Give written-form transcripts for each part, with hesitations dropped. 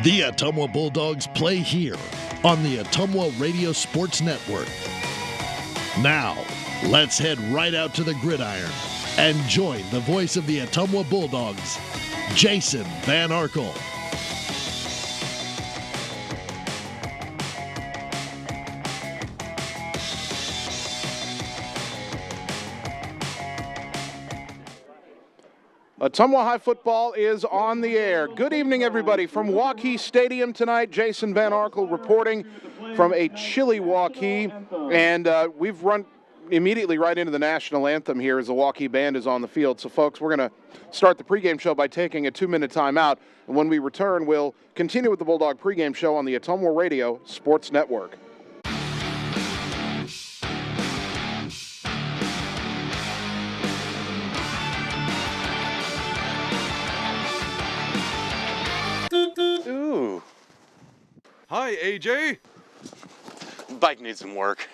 The Ottumwa Bulldogs play here on the Ottumwa Radio Sports Network. Now, let's head right out to the gridiron and join the voice of the Ottumwa Bulldogs, Jason Van Arkel. Ottumwa High football is on the air. Good evening, everybody. From Waukee Stadium tonight, Jason Van Arkel reporting from a chilly Waukee. And we've run immediately right into the national anthem here as the Waukee band is on the field. So, folks, we're going to start the pregame show by taking a 2-minute timeout. And when we return, we'll continue with the Bulldog pregame show on the Ottumwa Radio Sports Network. Ooh. Hi, AJ. Bike needs some work.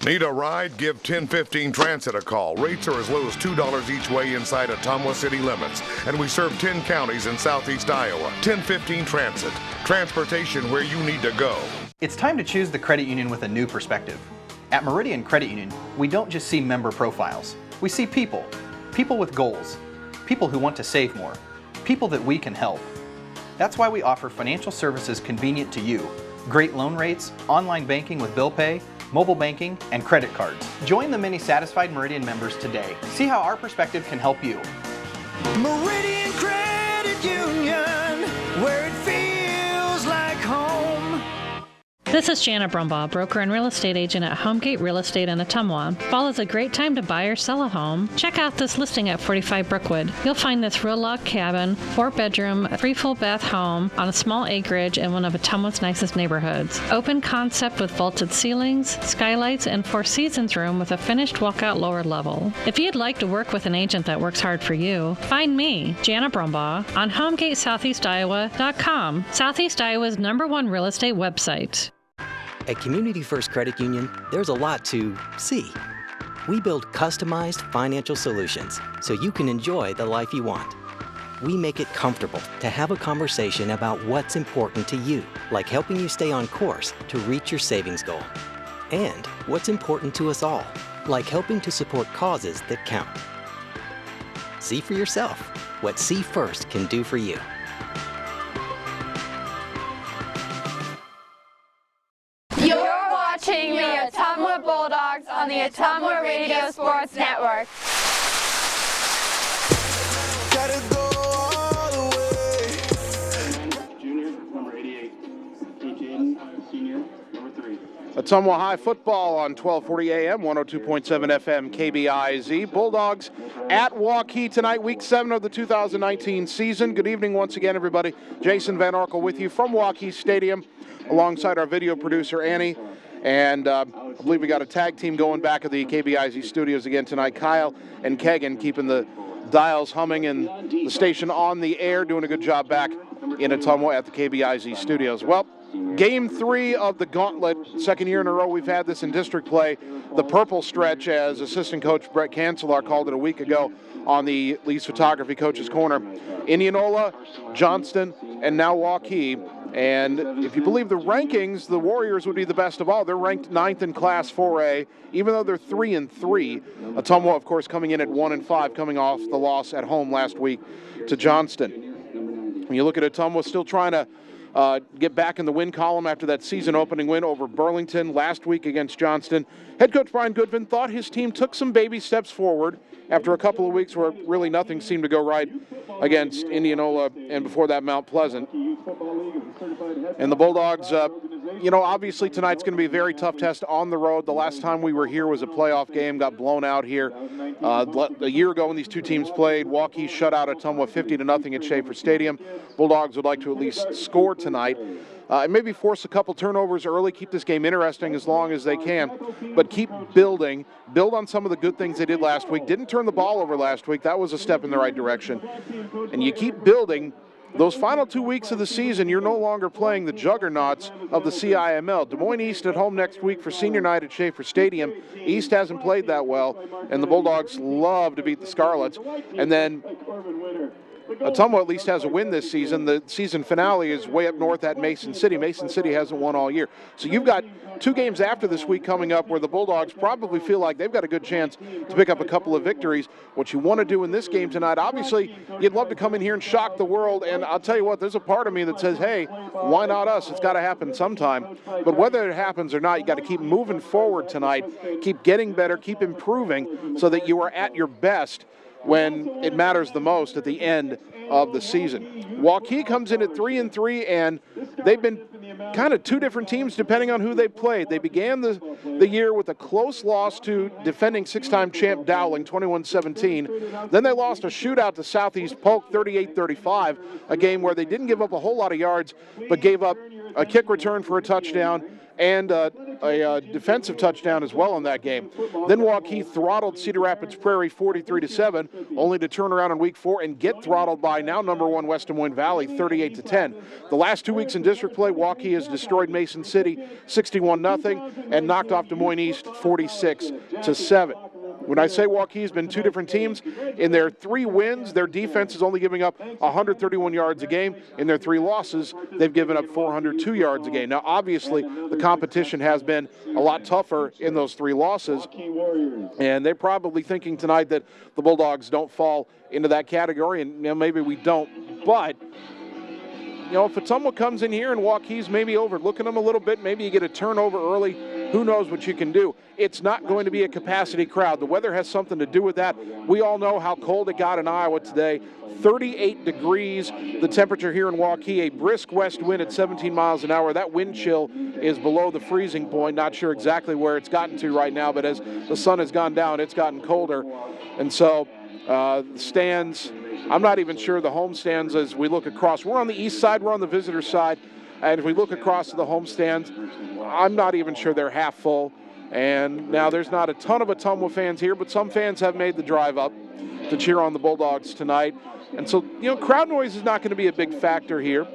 Need a ride? Give 1015 Transit a call. Rates are as low as $2 each way inside Ottumwa city limits. And we serve 10 counties in southeast Iowa. 1015 Transit. Transportation where you need to go. It's time to choose the credit union with a new perspective. At Meridian Credit Union, we don't just see member profiles. We see people. People with goals. People who want to save more. People that we can help. That's why we offer financial services convenient to you. Great loan rates, online banking with bill pay, mobile banking, and credit cards. Join the many satisfied Meridian members today. See how our perspective can help you. Meridian Credit Union, where it feels like home. This is Jana Brumbaugh, broker and real estate agent at Homegate Real Estate in Ottumwa. Fall is a great time to buy or sell a home. Check out this listing at 45 Brookwood. You'll find this real log cabin, 4-bedroom, 3 full bath home on a small acreage in one of Ottumwa's nicest neighborhoods. Open concept with vaulted ceilings, skylights, and 4 seasons room with a finished walkout lower level. If you'd like to work with an agent that works hard for you, find me, Jana Brumbaugh, on HomegateSoutheastIowa.com, Southeast Iowa's #1 real estate website. At Community First Credit Union, there's a lot to see. We build customized financial solutions so you can enjoy the life you want. We make it comfortable to have a conversation about what's important to you, like helping you stay on course to reach your savings goal. And what's important to us all, like helping to support causes that count. See for yourself what See First can do for you. You're watching the Ottumwa Bulldogs on the Ottumwa Radio Sports Network. Gotta go all the way. Junior, number 88. Jaden, senior, number 3. Ottumwa High football on 1240 AM, 102.7 FM, KBIZ. Bulldogs at Waukee tonight, week 7 of the 2019 season. Good evening once again, everybody. Jason Van Arkel with you from Waukee Stadium, alongside our video producer, Annie. And I believe we got a tag team going back at the KBIZ studios again tonight. Kyle and Kegan keeping the dials humming and the station on the air, doing a good job back in Ottumwa at the KBIZ studios. Well, Game 3 of the gauntlet, second year in a row we've had this in district play. The purple stretch, as assistant coach Brett Cancelar called it a week ago on the Lee's Photography Coach's Corner. Indianola, Johnston, and now Waukee. And if you believe the rankings, the Warriors would be the best of all. They're ranked 9th in Class 4A, even though they're 3-3. Ottumwa, of course, coming in at 1-5, coming off the loss at home last week to Johnston. When you look at Ottumwa, still trying to get back in the win column after that season-opening win over Burlington last week against Johnston. Head coach Brian Goodvin thought his team took some baby steps forward after a couple of weeks where really nothing seemed to go right against Indianola and before that Mount Pleasant. And the Bulldogs, obviously tonight's going to be a very tough test on the road. The last time we were here was a playoff game, got blown out here. A year ago when these two teams played, Waukee shut out Ottumwa 50-0 at Schaefer Stadium. Bulldogs would like to at least score tonight. And maybe force a couple turnovers early, keep this game interesting as long as they can, but keep building, build on some of the good things they did last week. Didn't turn the ball over last week. That was a step in the right direction. And you keep building those final 2 weeks of the season, you're no longer playing the juggernauts of the CIML. Des Moines East at home next week for senior night at Schaefer Stadium. East hasn't played that well, and the Bulldogs love to beat the Scarlets. And then Ottumwa at least has a win this season. The season finale is way up north at Mason City. Mason City hasn't won all year. So you've got 2 games after this week coming up where the Bulldogs probably feel like they've got a good chance to pick up a couple of victories. What you want to do in this game tonight, obviously, you'd love to come in here and shock the world. And I'll tell you what, there's a part of me that says, hey, why not us? It's got to happen sometime. But whether it happens or not, you got to keep moving forward tonight, keep getting better, keep improving so that you are at your best when it matters the most at the end of the season. Waukee comes in at 3-3, and they've been kind of 2 different teams depending on who they played. They began the year with a close loss to defending 6-time champ Dowling, 21-17. Then they lost a shootout to Southeast Polk, 38-35, a game where they didn't give up a whole lot of yards, but gave up a kick return for a touchdown and a defensive touchdown as well in that game. Then Waukee throttled Cedar Rapids Prairie 43-7, only to turn around in week 4 and get throttled by now number 1 West Des Moines Valley 38-10. The last 2 weeks in district play, Waukee has destroyed Mason City 61-0 and knocked off Des Moines East 46-7. When I say Waukee's been 2 different teams, in their 3 wins, their defense is only giving up 131 yards a game. In their 3 losses, they've given up 402 yards a game. Now, obviously, the competition has been a lot tougher in those 3 losses, and they're probably thinking tonight that the Bulldogs don't fall into that category, and maybe we don't. But if Ottumwa comes in here and Waukee's maybe overlooking them a little bit, maybe you get a turnover early, who knows what you can do. It's not going to be a capacity crowd. The weather has something to do with that. We all know how cold it got in Iowa today. 38 degrees, the temperature here in Waukee, a brisk west wind at 17 miles an hour. That wind chill is below the freezing point. Not sure exactly where it's gotten to right now, but as the sun has gone down, it's gotten colder. And so the stands, I'm not even sure the home stands as we look across. We're on the east side, we're on the visitor side, and if we look across to the home stands, I'm not even sure they're half full. And now there's not a ton of Ottumwa fans here, but some fans have made the drive up to cheer on the Bulldogs tonight. And so, crowd noise is not going to be a big factor here.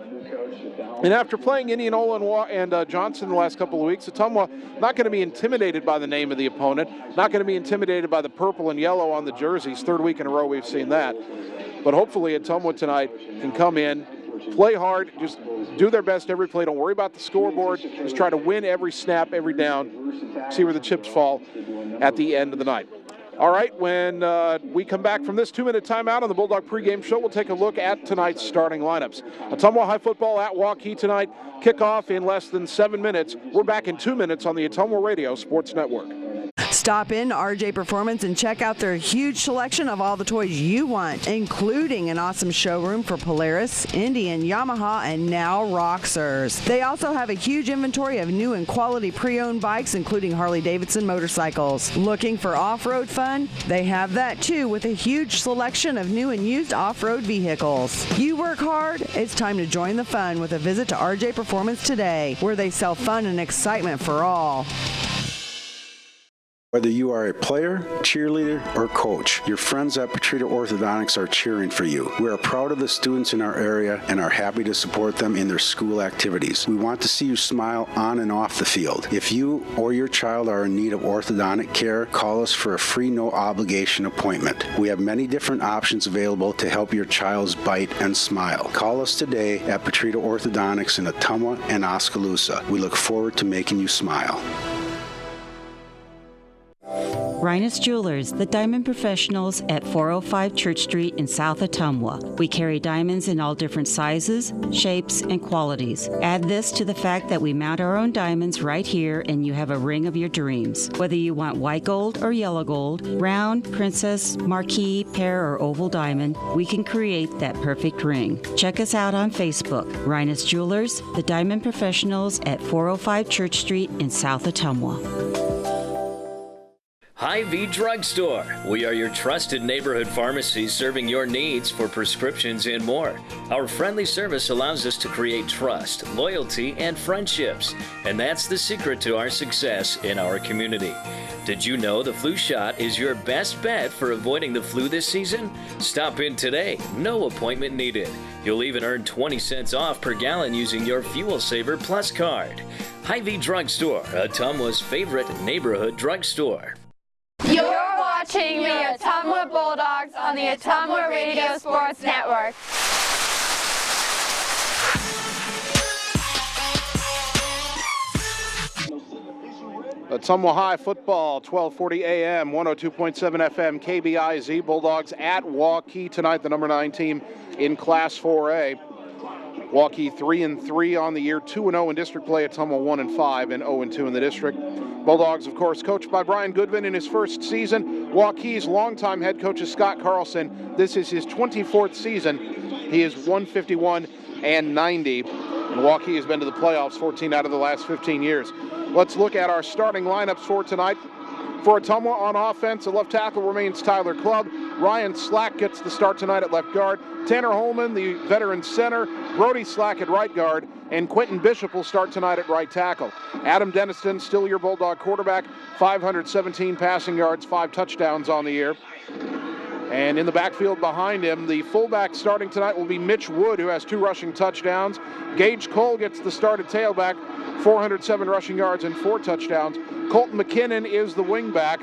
And after playing Indianola and Johnson the last couple of weeks, Ottumwa not going to be intimidated by the name of the opponent, not going to be intimidated by the purple and yellow on the jerseys. 3rd week in a row we've seen that. But hopefully Ottumwa tonight can come in, play hard, just do their best every play. Don't worry about the scoreboard. Just try to win every snap, every down, see where the chips fall at the end of the night. All right, when we come back from this 2-minute timeout on the Bulldog pregame show, we'll take a look at tonight's starting lineups. Ottumwa High football at Waukee tonight. Kickoff in less than 7 minutes. We're back in 2 minutes on the Ottumwa Radio Sports Network. Stop in RJ Performance and check out their huge selection of all the toys you want, including an awesome showroom for Polaris, Indian, Yamaha, and now Roxers. They also have a huge inventory of new and quality pre-owned bikes, including Harley-Davidson motorcycles. Looking for off-road fun? They have that too, with a huge selection of new and used off-road vehicles. You work hard? It's time to join the fun with a visit to RJ Performance today, where they sell fun and excitement for all. Whether you are a player, cheerleader, or coach, your friends at Petrita Orthodontics are cheering for you. We are proud of the students in our area and are happy to support them in their school activities. We want to see you smile on and off the field. If you or your child are in need of orthodontic care, call us for a free, no-obligation appointment. We have many different options available to help your child's bite and smile. Call us today at Petrita Orthodontics in Ottumwa and Oskaloosa. We look forward to making you smile. Rhinus Jewelers, the diamond professionals at 405 Church Street in South Ottumwa. We carry diamonds in all different sizes, shapes, and qualities. Add this to the fact that we mount our own diamonds right here and you have a ring of your dreams. Whether you want white gold or yellow gold, round, princess, marquise, pear, or oval diamond, we can create that perfect ring. Check us out on Facebook. Rhinus Jewelers, the diamond professionals at 405 Church Street in South Ottumwa. Hy-Vee Drugstore. We are your trusted neighborhood pharmacy serving your needs for prescriptions and more. Our friendly service allows us to create trust, loyalty, and friendships, and that's the secret to our success in our community. Did you know the flu shot is your best bet for avoiding the flu this season? Stop in today. No appointment needed. You'll even earn 20 cents off per gallon using your Fuel Saver Plus card. Hy-Vee Drugstore, Ottumwa's favorite neighborhood drugstore. You're watching the Ottumwa Bulldogs on the Ottumwa Radio Sports Network. Ottumwa High football, 1240 AM, 102.7 FM, KBIZ. Bulldogs at Waukee tonight, the number 9 team in Class 4A. Waukee 3-3 on the year, 2-0 in district play. Ottumwa 1-5 and 0-2 in the district. Bulldogs, of course, coached by Brian Goodwin in his first season. Waukee's longtime head coach is Scott Carlson. This is his 24th season. He is 151 and 90. And Waukee has been to the playoffs 14 out of the last 15 years. Let's look at our starting lineups for tonight. For Ottumwa on offense, the left tackle remains Tyler Clubb. Ryan Slack gets the start tonight at left guard. Tanner Holman, the veteran center. Brody Slack at right guard. And Quentin Bishop will start tonight at right tackle. Adam Denniston, still your Bulldog quarterback. 517 passing yards, 5 touchdowns on the year. And in the backfield behind him, the fullback starting tonight will be Mitch Wood, who has 2 rushing touchdowns. Gage Cole gets the start at tailback, 407 rushing yards and 4 touchdowns. Colton McKinnon is the wingback.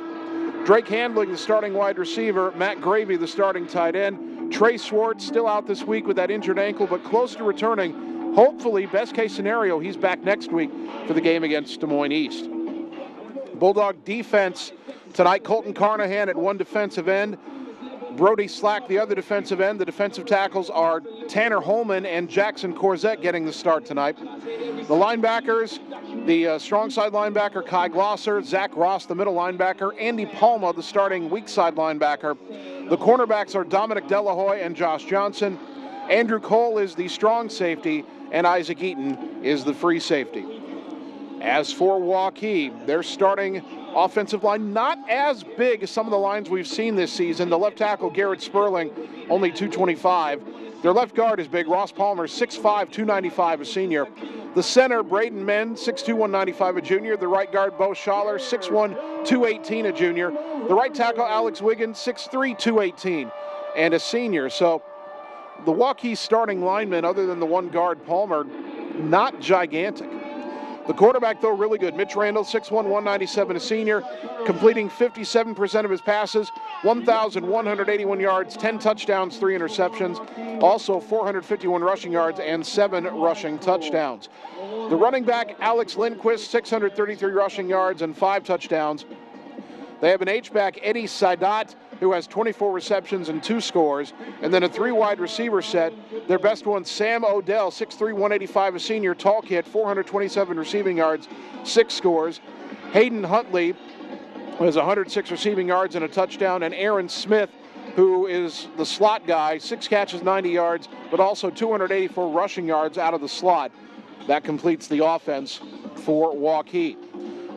Drake Handling, the starting wide receiver. Matt Gravy, the starting tight end. Trey Swartz still out this week with that injured ankle, but close to returning. Hopefully, best case scenario, he's back next week for the game against Des Moines East. Bulldog defense tonight, Colton Carnahan at one defensive end. Brody Slack, the other defensive end. The defensive tackles are Tanner Holman and Jackson Corzette getting the start tonight. The linebackers, the strong side linebacker, Kai Glosser, Zach Ross, the middle linebacker, Andy Palma, the starting weak side linebacker. The cornerbacks are Dominic Delahoy and Josh Johnson. Andrew Cole is the strong safety, and Isaac Eaton is the free safety. As for Waukee, their starting offensive line, not as big as some of the lines we've seen this season. The left tackle, Garrett Sperling, only 225. Their left guard is big. Ross Palmer, 6'5", 295, a senior. The center, Braden Menn, 6'2", 195, a junior. The right guard, Bo Schaller, 6'1", 218, a junior. The right tackle, Alex Wiggins, 6'3", 218, and a senior. So the Waukee starting linemen, other than the one guard, Palmer, not gigantic. The quarterback, though, really good. Mitch Randall, 6'1", 197, a senior, completing 57% of his passes, 1,181 yards, 10 touchdowns, 3 interceptions, also 451 rushing yards and 7 rushing touchdowns. The running back, Alex Lindquist, 633 rushing yards and 5 touchdowns. They have an H-back, Eddie Sadat, who has 24 receptions and 2 scores, and then a 3 wide receiver set. Their best one, Sam Odell, 6'3", 185, a senior, tall kid, 427 receiving yards, 6 scores. Hayden Huntley has 106 receiving yards and a touchdown, and Aaron Smith, who is the slot guy, 6 catches, 90 yards, but also 284 rushing yards out of the slot. That completes the offense for Waukee.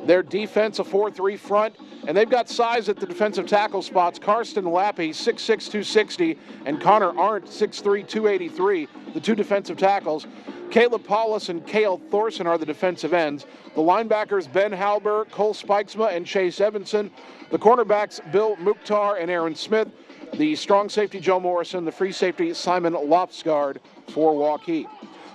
Their defense, a 4-3 front, and they've got size at the defensive tackle spots. Karsten Lappy, 6'6", 260, and Connor Arndt, 6'3", 283, the 2 defensive tackles. Caleb Paulus and Cale Thorson are the defensive ends. The linebackers, Ben Halber, Cole Spikesma, and Chase Evanson. The cornerbacks, Bill Mukhtar and Aaron Smith. The strong safety, Joe Morrison. The free safety, Simon Lopsgaard for Waukee.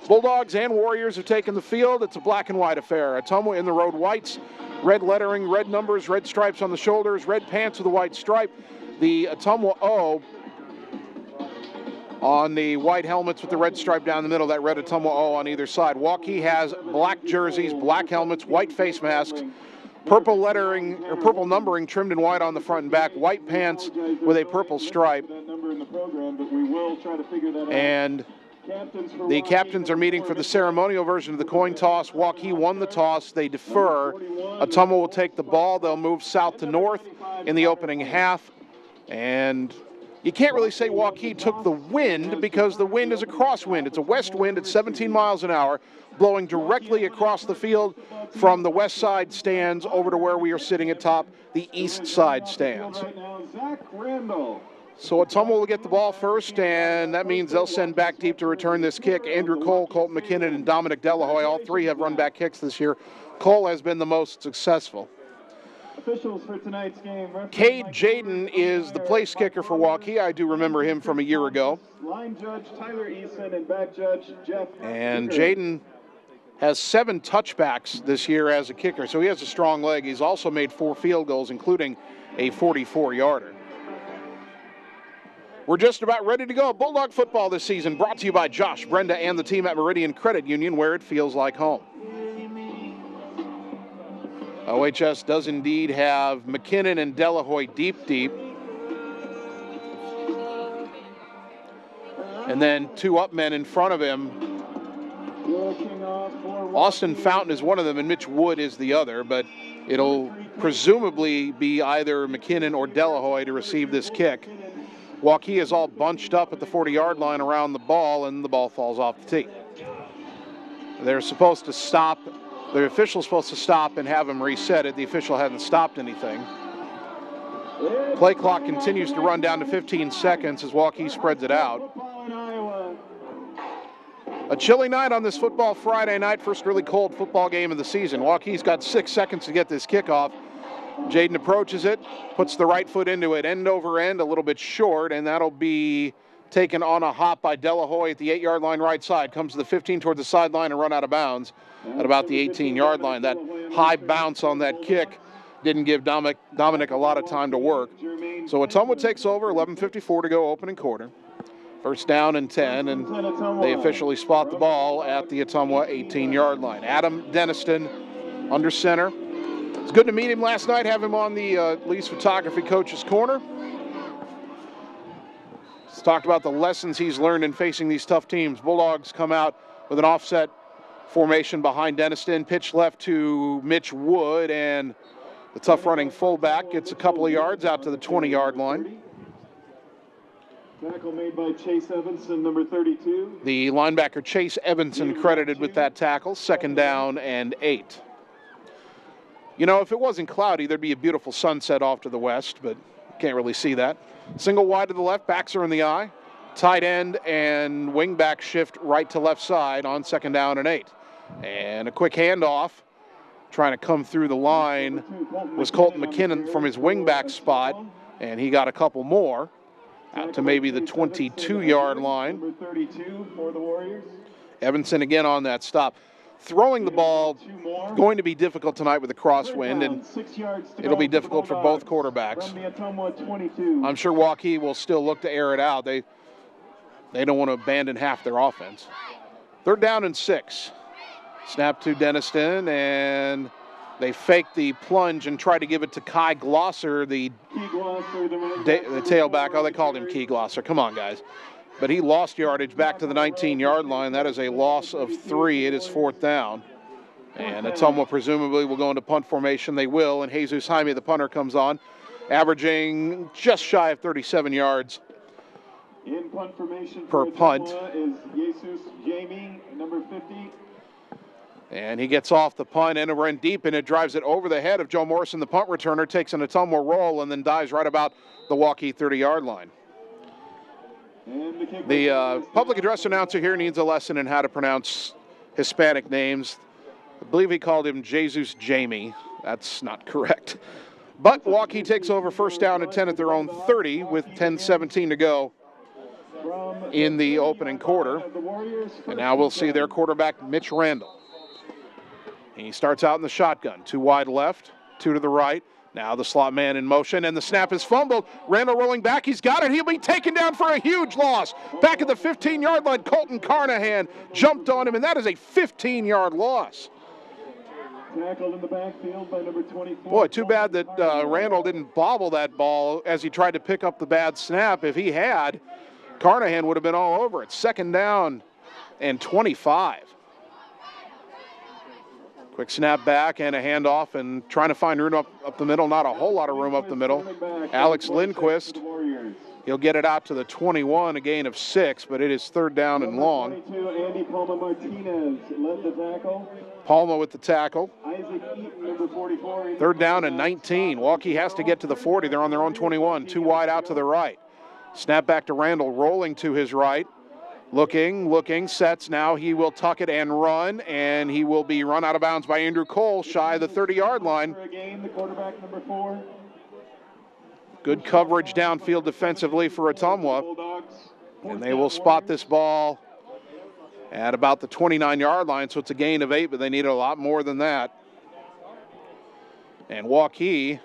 Bulldogs and Warriors have taken the field. It's a black and white affair. Ottumwa in the road whites, red lettering, red numbers, red stripes on the shoulders, red pants with a white stripe. The Ottumwa O on the white helmets with the red stripe down the middle, that red Ottumwa O on either side. Waukee has black jerseys, black helmets, white face masks, purple lettering or purple numbering trimmed in white on the front and back, white pants with a purple stripe. And the captains are meeting for the ceremonial version of the coin toss. Waukee won the toss. They defer. Ottumwa will take the ball. They'll move south to north in the opening half. And you can't really say Waukee took the wind because the wind is a crosswind. It's a west wind at 17 miles an hour, blowing directly across the field from the west side stands over to where we are sitting atop the east side stands. So Ottumwa will get the ball first, and that means they'll send back deep to return this kick. Andrew Cole, Colton McKinnon, and Dominic Delahoy, all 3 have run back kicks this year. Cole has been the most successful. Officials for tonight's game. Cade Jaden is the place kicker for Waukee. I do remember him from a year ago. Line judge Tyler Eason and back judge Jeff. And Jaden has 7 touchbacks this year as a kicker, so he has a strong leg. He's also made 4 field goals, including a 44-yarder. We're just about ready to go. Bulldog football this season brought to you by Josh, Brenda, and the team at Meridian Credit Union, where it feels like home. OHS does indeed have McKinnon and Delahoy deep. And then 2 up men in front of him. Austin Fountain is one of them, and Mitch Wood is the other, but it'll presumably be either McKinnon or Delahoy to receive this kick. Waukee is all bunched up at the 40-yard line around the ball, and the ball falls off the tee. They're supposed to stop. The official's supposed to stop and have him reset it. The official hasn't stopped anything. Play clock continues to run down to 15 seconds as Waukee spreads it out. A chilly night on this football Friday night, first really cold football game of the season. Waukee's got 6 seconds to get this kickoff. Jaden approaches it, puts the right foot into it, end over end, a little bit short, and that'll be taken on a hop by Delahoy at the 8-yard line right side. Comes to the 15 toward the sideline and run out of bounds at about the 18-yard line. That high bounce on that kick didn't give Dominic a lot of time to work. So Ottumwa takes over, 11:54 to go, opening quarter. First down and 10, and they officially spot the ball at the Ottumwa 18-yard line. Adam Deniston under center. It's good to meet him last night, have him on the Lee's Photography Coach's Corner. He's talked about the lessons he's learned in facing these tough teams. Bulldogs come out with an offset formation behind Deniston, pitch left to Mitch Wood, and the tough running fullback gets a couple of yards out to the 20-yard line. Tackle made by Chase Evanson, number 32. The linebacker Chase Evanson credited with that tackle. Second down and 8. You know, if it wasn't cloudy, there'd be a beautiful sunset off to the west, but can't really see that. Single wide to the left, backs are in the eye. Tight end and wingback shift right to left side on second down and 8. And a quick handoff, trying to come through the line, was Colton McKinnon from his wingback spot, and he got a couple more out to maybe the 22-yard line. Number 32 for the Warriors. Evanson again on that stop. Throwing the ball going to be difficult tonight with the crosswind, and it'll be difficult for both quarterbacks. I'm sure Waukee will still look to air it out. They don't want to abandon half their offense. Third down and 6. Snap to Deniston, and they fake the plunge and try to give it to Kai Glosser, the tailback. Oh, they called him Key Glosser. Come on, guys. But he lost yardage back to the 19-yard line. That is a loss of 3. It is 4th down. And Ottumwa presumably will go into punt formation. They will, and Jesus Jaime, the punter, comes on, averaging just shy of 37 yards in punt formation per punt. Is Jesus Jaime, number 50. And he gets off the punt, end over end deep, and it drives it over the head of Joe Morrison, the punt returner, takes an Ottumwa roll, and then dives right about the Waukee 30-yard line. The public address announcer here needs a lesson in how to pronounce Hispanic names. I believe he called him Jesus Jamie. That's not correct. But Waukee takes over first down and 10 at their own 30 with 10:17 to go in the opening quarter. And now we'll see their quarterback, Mitch Randall. He starts out in the shotgun. 2 wide left, 2 to the right. Now the slot man in motion, and the snap is fumbled. Randall rolling back. He's got it. He'll be taken down for a huge loss. Back at the 15-yard line, Colton Carnahan jumped on him, and that is a 15-yard loss. Tackled in the backfield by number 24. Boy, too bad that Randall didn't bobble that ball as he tried to pick up the bad snap. If he had, Carnahan would have been all over it. Second down and 25. Quick snap back and a handoff, and trying to find room up the middle. Not a whole lot of room up the middle. Alex Lindquist, he'll get it out to the 21, a gain of 6, but it is third down and long. 22, Andy Palma Martinez led the tackle. Palma with the tackle. Isaac Eaton, number 44. Third down and 19. Waukee has to get to the 40. They're on their own 21. 2 wide out to the right. Snap back to Randall, rolling to his right. Looking, sets now. He will tuck it and run, and he will be run out of bounds by Andrew Cole, shy of the 30-yard line. The quarterback, number 4. Good coverage downfield defensively for Ottumwa. And they will spot this ball at about the 29-yard line, so it's a gain of 8, but they need a lot more than that. And Waukee,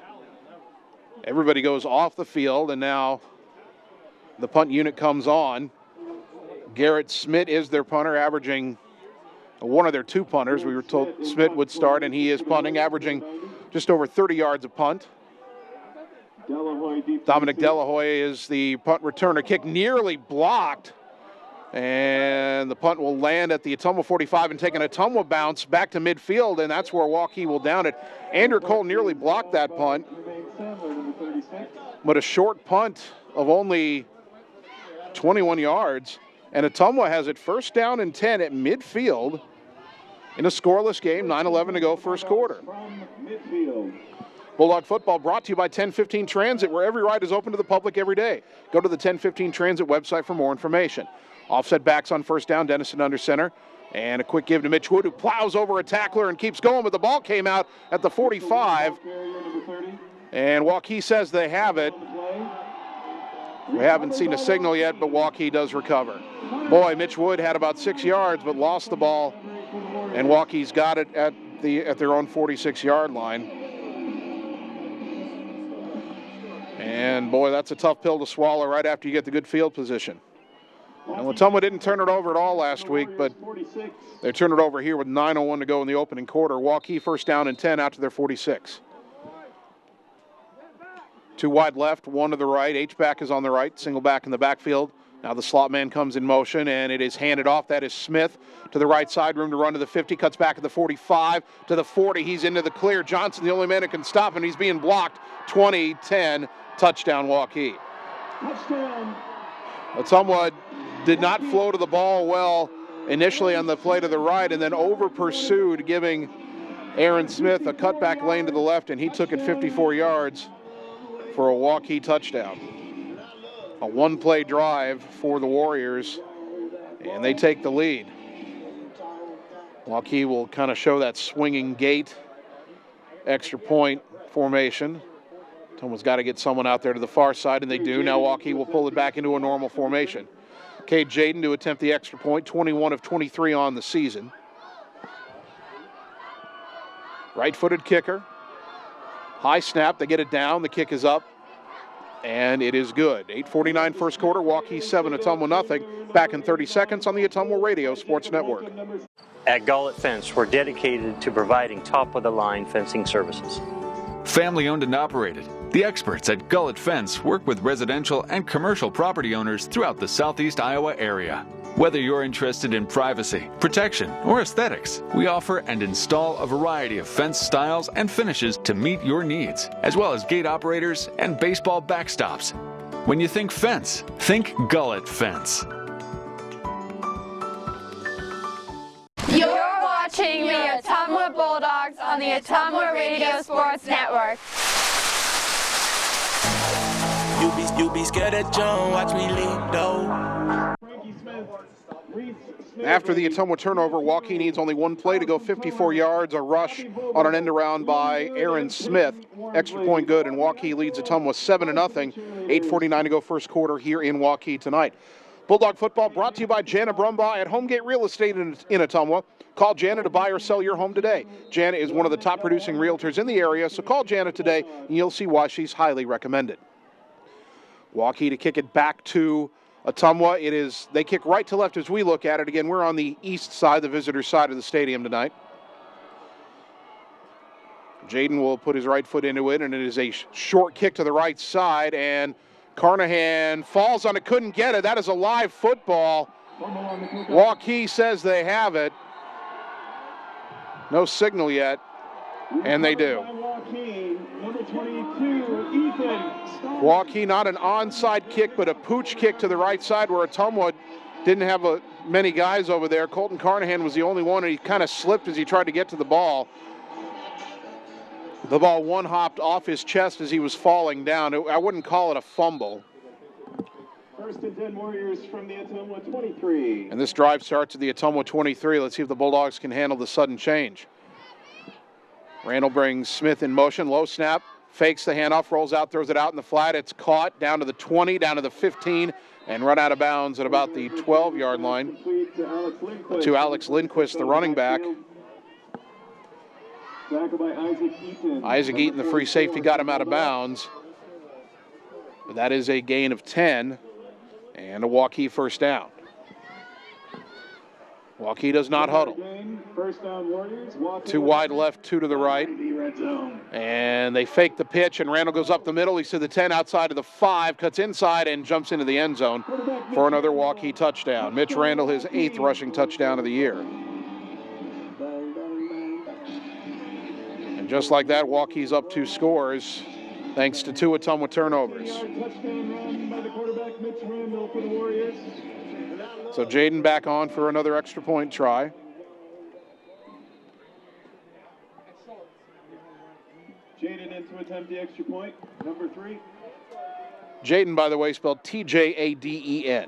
everybody goes off the field, and now the punt unit comes on. Garrett Smith is their punter, averaging one of their 2 punters. We were told Smith would start, and he is punting, averaging just over 30 yards a punt. Dominic Delahoy is the punt returner. Kick nearly blocked, and the punt will land at the Ottumwa 45 and take an Ottumwa bounce back to midfield, and that's where Waukee will down it. Andrew Cole nearly blocked that punt, but a short punt of only 21 yards. And Ottumwa has it first down and 10 at midfield in a scoreless game, 9:11 to go first quarter. Bulldog football brought to you by 1015 Transit, where every ride is open to the public every day. Go to the 1015 Transit website for more information. Offset backs on first down, Dennison under center. And a quick give to Mitch Wood, who plows over a tackler and keeps going, but the ball came out at the 45. And Waukee says they have it. We haven't seen a signal yet, but Waukee does recover. Boy, Mitch Wood had about 6 yards, but lost the ball, and Waukee's got it at their own 46-yard line. And boy, that's a tough pill to swallow right after you get the good field position. And Ottumwa didn't turn it over at all last week, but they turned it over here with 9:01 to go in the opening quarter. Waukee first down and 10 out to their 46. 2 wide left, 1 to the right. H-back is on the right, single back in the backfield. Now the slot man comes in motion, and it is handed off. That is Smith to the right side, room to run to the 50, cuts back at the 45, to the 40. He's into the clear. Johnson, the only man who can stop him. He's being blocked. 20-10, touchdown Waukee. Touchdown. Ottumwa did not flow to the ball well initially on the play to the right, and then over-pursued, giving Aaron Smith a cutback lane to the left, and he took it 54 yards for a Waukee touchdown. A 1-play drive for the Warriors, and they take the lead. Waukee will kind of show that swinging gait, extra point formation. Someone's got to get someone out there to the far side, and they do. Now Waukee will pull it back into a normal formation. Cade Jaden to attempt the extra point, 21 of 23 on the season. Right-footed kicker. High snap, they get it down, the kick is up, and it is good. 8:49 first quarter, Waukee 7, Ottumwa nothing. Back in 30 seconds on the Ottumwa Radio Sports Network. At Gullett Fence, we're dedicated to providing top-of-the-line fencing services. Family owned and operated, the experts at Gullett Fence work with residential and commercial property owners throughout the southeast Iowa area. Whether you're interested in privacy, protection, or aesthetics, we offer and install a variety of fence styles and finishes to meet your needs, as well as gate operators and baseball backstops. When you think fence, think Gullett Fence. You're watching the Ottumwa Bulldogs on the Ottumwa Radio Sports Network. You be scared at John, watch me leap though. After the Ottumwa turnover, Waukee needs only 1 play to go 54 yards, a rush on an end around by Aaron Smith. Extra point good, and Waukee leads Ottumwa 7-0. 8:49 to go first quarter here in Waukee tonight. Bulldog football brought to you by Jana Brumbaugh at Homegate Real Estate in Ottumwa. Call Jana to buy or sell your home today. Jana is one of the top producing realtors in the area, so call Jana today and you'll see why she's highly recommended. Waukee to kick it back to Ottumwa. They kick right to left as we look at it. Again, we're on the east side, the visitor side of the stadium tonight. Jaden will put his right foot into it, and it is a short kick to the right side, and Carnahan falls on it, couldn't get it. That is a live football. Waukee says they have it. No signal yet, and they do. Waukee, not an onside kick, but a pooch kick to the right side where Ottumwa didn't have many guys over there. Colton Carnahan was the only one, and he kind of slipped as he tried to get to the ball. The ball one-hopped off his chest as he was falling down. I wouldn't call it a fumble. First and 10 Warriors from the Ottumwa 23. And this drive starts at the Ottumwa 23. Let's see if the Bulldogs can handle the sudden change. Randall brings Smith in motion. Low snap. Fakes the handoff. Rolls out. Throws it out in the flat. It's caught. Down to the 20. Down to the 15. And run out of bounds at about the 12-yard line. To Alex Lindquist, the running back. Isaac Eaton, the free safety, got him out of bounds. But that is a gain of 10 and a Waukee first down. Waukee does not huddle. Two wide left, two to the right. And they fake the pitch, and Randall goes up the middle. He's to the 10, outside of the 5, cuts inside and jumps into the end zone for another Waukee touchdown. Mitch Randall, his 8th rushing touchdown of the year. And just like that, Waukee's up 2 scores thanks to 2 Ottumwa turnovers. So Jaden back on for another extra point try. Jaden in to attempt the extra point, number 3. Jaden, by the way, spelled T-J-A-D-E-N.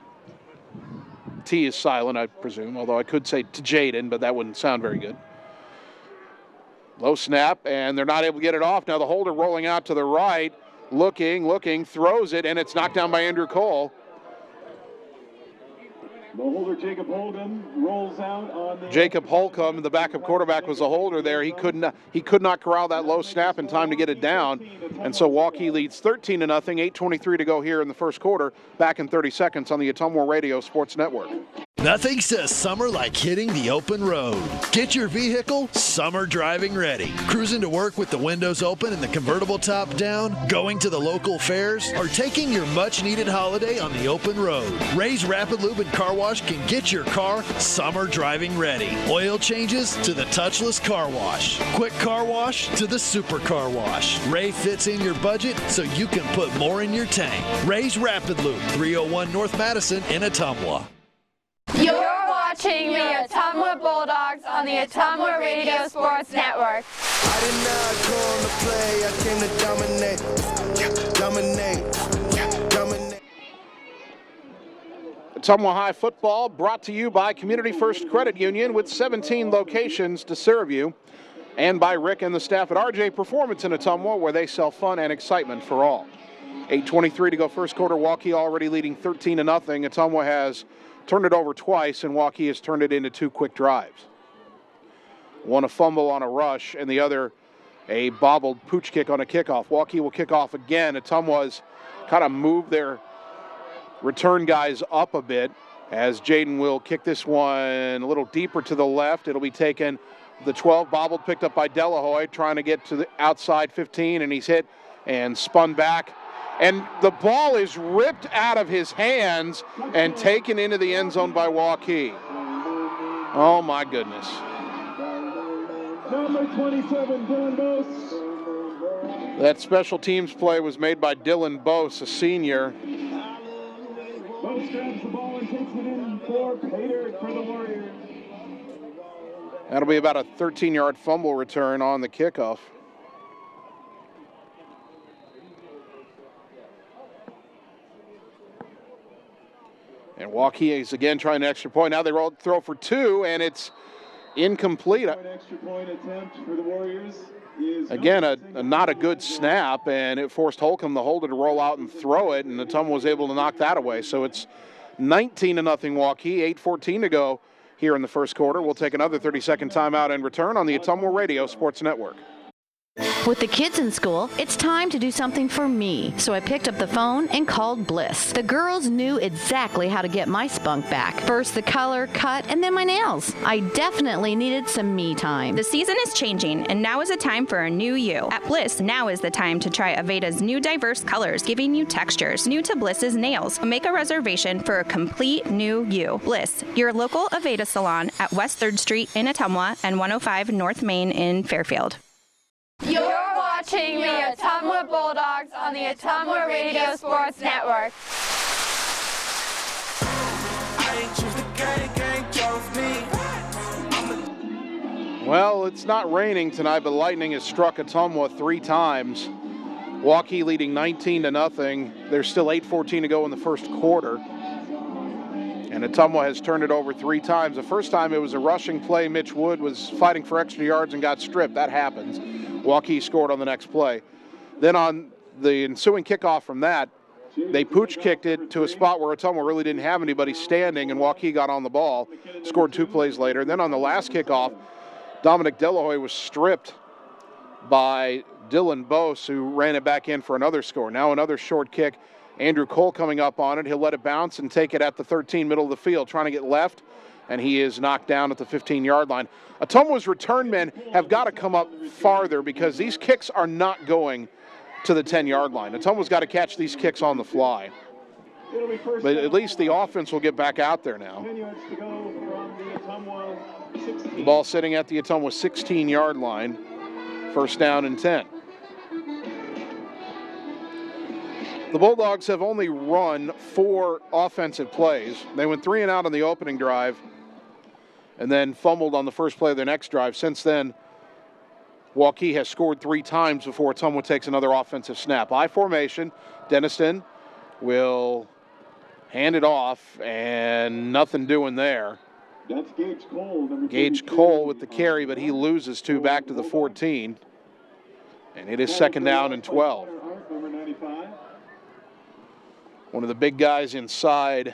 T is silent, I presume, although I could say Jaden, but that wouldn't sound very good. Low snap, and they're not able to get it off. Now the holder rolling out to the right, looking, throws it, and it's knocked down by Andrew Cole. The holder, Jacob Holcomb, rolls out on the... Jacob Holcomb, the backup quarterback, was the holder there. He could not corral that low snap in time to get it down. And so Waukee leads 13-0, 8:23 to go here in the first quarter. Back in 30 seconds on the Ottumwa Radio Sports Network. Nothing says summer like hitting the open road. Get your vehicle summer driving ready. Cruising to work with the windows open and the convertible top down, going to the local fairs, or taking your much-needed holiday on the open road. Ray's Rapid Lube and Car Wash can get your car summer driving ready. Oil changes to the touchless car wash. Quick car wash to the super car wash. Ray fits in your budget so you can put more in your tank. Ray's Rapid Lube, 301 North Madison in Ottumwa. You're watching the Ottumwa Bulldogs on the Ottumwa Radio Sports Network. I did not come to play, I came to dominate. Ottumwa High football brought to you by Community First Credit Union with 17 locations to serve you, and by Rick and the staff at RJ Performance in Ottumwa, where they sell fun and excitement for all. 8:23 to go first quarter. Waukee already leading 13-0. Ottumwa has turned it over twice, and Waukee has turned it into 2 quick drives. One a fumble on a rush, and the other a bobbled pooch kick on a kickoff. Waukee will kick off again. Ottumwa's kind of moved their return guys up a bit as Jaden will kick this one a little deeper to the left. It'll be taken, the 12, bobbled, picked up by Delahoy, trying to get to the outside 15, and he's hit and spun back. And the ball is ripped out of his hands and taken into the end zone by Waukee. Oh, my goodness. Number 27, Dylan Bose. That special teams play was made by Dylan Bose, a senior. Bose grabs the ball and takes it in for Pater for the Warriors. That'll be about a 13-yard fumble return on the kickoff. And Waukee is again trying an extra point. Now they throw for 2, and it's incomplete. An extra point attempt for the Warriors. Again, not a good snap, and it forced Holcomb, the holder, to roll out and throw it, and Ottumwa was able to knock that away. So it's 19-0 Waukee, 8:14 to go here in the first quarter. We'll take another 30-second timeout and return on the Ottumwa Radio Sports Network. With the kids in school, it's time to do something for me. So I picked up the phone and called Bliss. The girls knew exactly how to get my spunk back. First the color, cut, and then my nails. I definitely needed some me time. The season is changing, and now is a time for a new you. At Bliss, now is the time to try Aveda's new diverse colors, giving you textures. New to Bliss's nails. Make a reservation for a complete new you. Bliss, your local Aveda salon at West 3rd Street in Ottumwa and 105 North Main in Fairfield. You're watching the Ottumwa Bulldogs on the Ottumwa Radio Sports Network. Well, it's not raining tonight, but lightning has struck Ottumwa 3 times. Waukee leading 19-0. There's still 8:14 to go in the first quarter. And Ottumwa has turned it over 3 times. The first time it was a rushing play. Mitch Wood was fighting for extra yards and got stripped. That happens. Waukee scored on the next play. Then on the ensuing kickoff from that, they pooch kicked it to a spot where Ottumwa really didn't have anybody standing, and Waukee got on the ball, scored 2 plays later. Then on the last kickoff, Dominic Delahoy was stripped by Dylan Bose, who ran it back in for another score. Now another short kick. Andrew Cole coming up on it. He'll let it bounce and take it at the 13, middle of the field, trying to get left, and he is knocked down at the 15-yard line. Ottumwa's return men have got to come up farther because these kicks are not going to the 10-yard line. Ottumwa's got to catch these kicks on the fly. But at least the offense will get back out there now. The ball sitting at the Ottumwa 16-yard line. First down and 10. The Bulldogs have only run 4 offensive plays. They went 3 and out on the opening drive and then fumbled on the first play of their next drive. Since then, Waukee has scored 3 times before Ottumwa takes another offensive snap. I formation, Denniston will hand it off, and nothing doing there. That's Gage Cole. Gage Cole with the carry, but he loses 2 back to the 14. And it is second down and 12. Number 95. One of the big guys inside,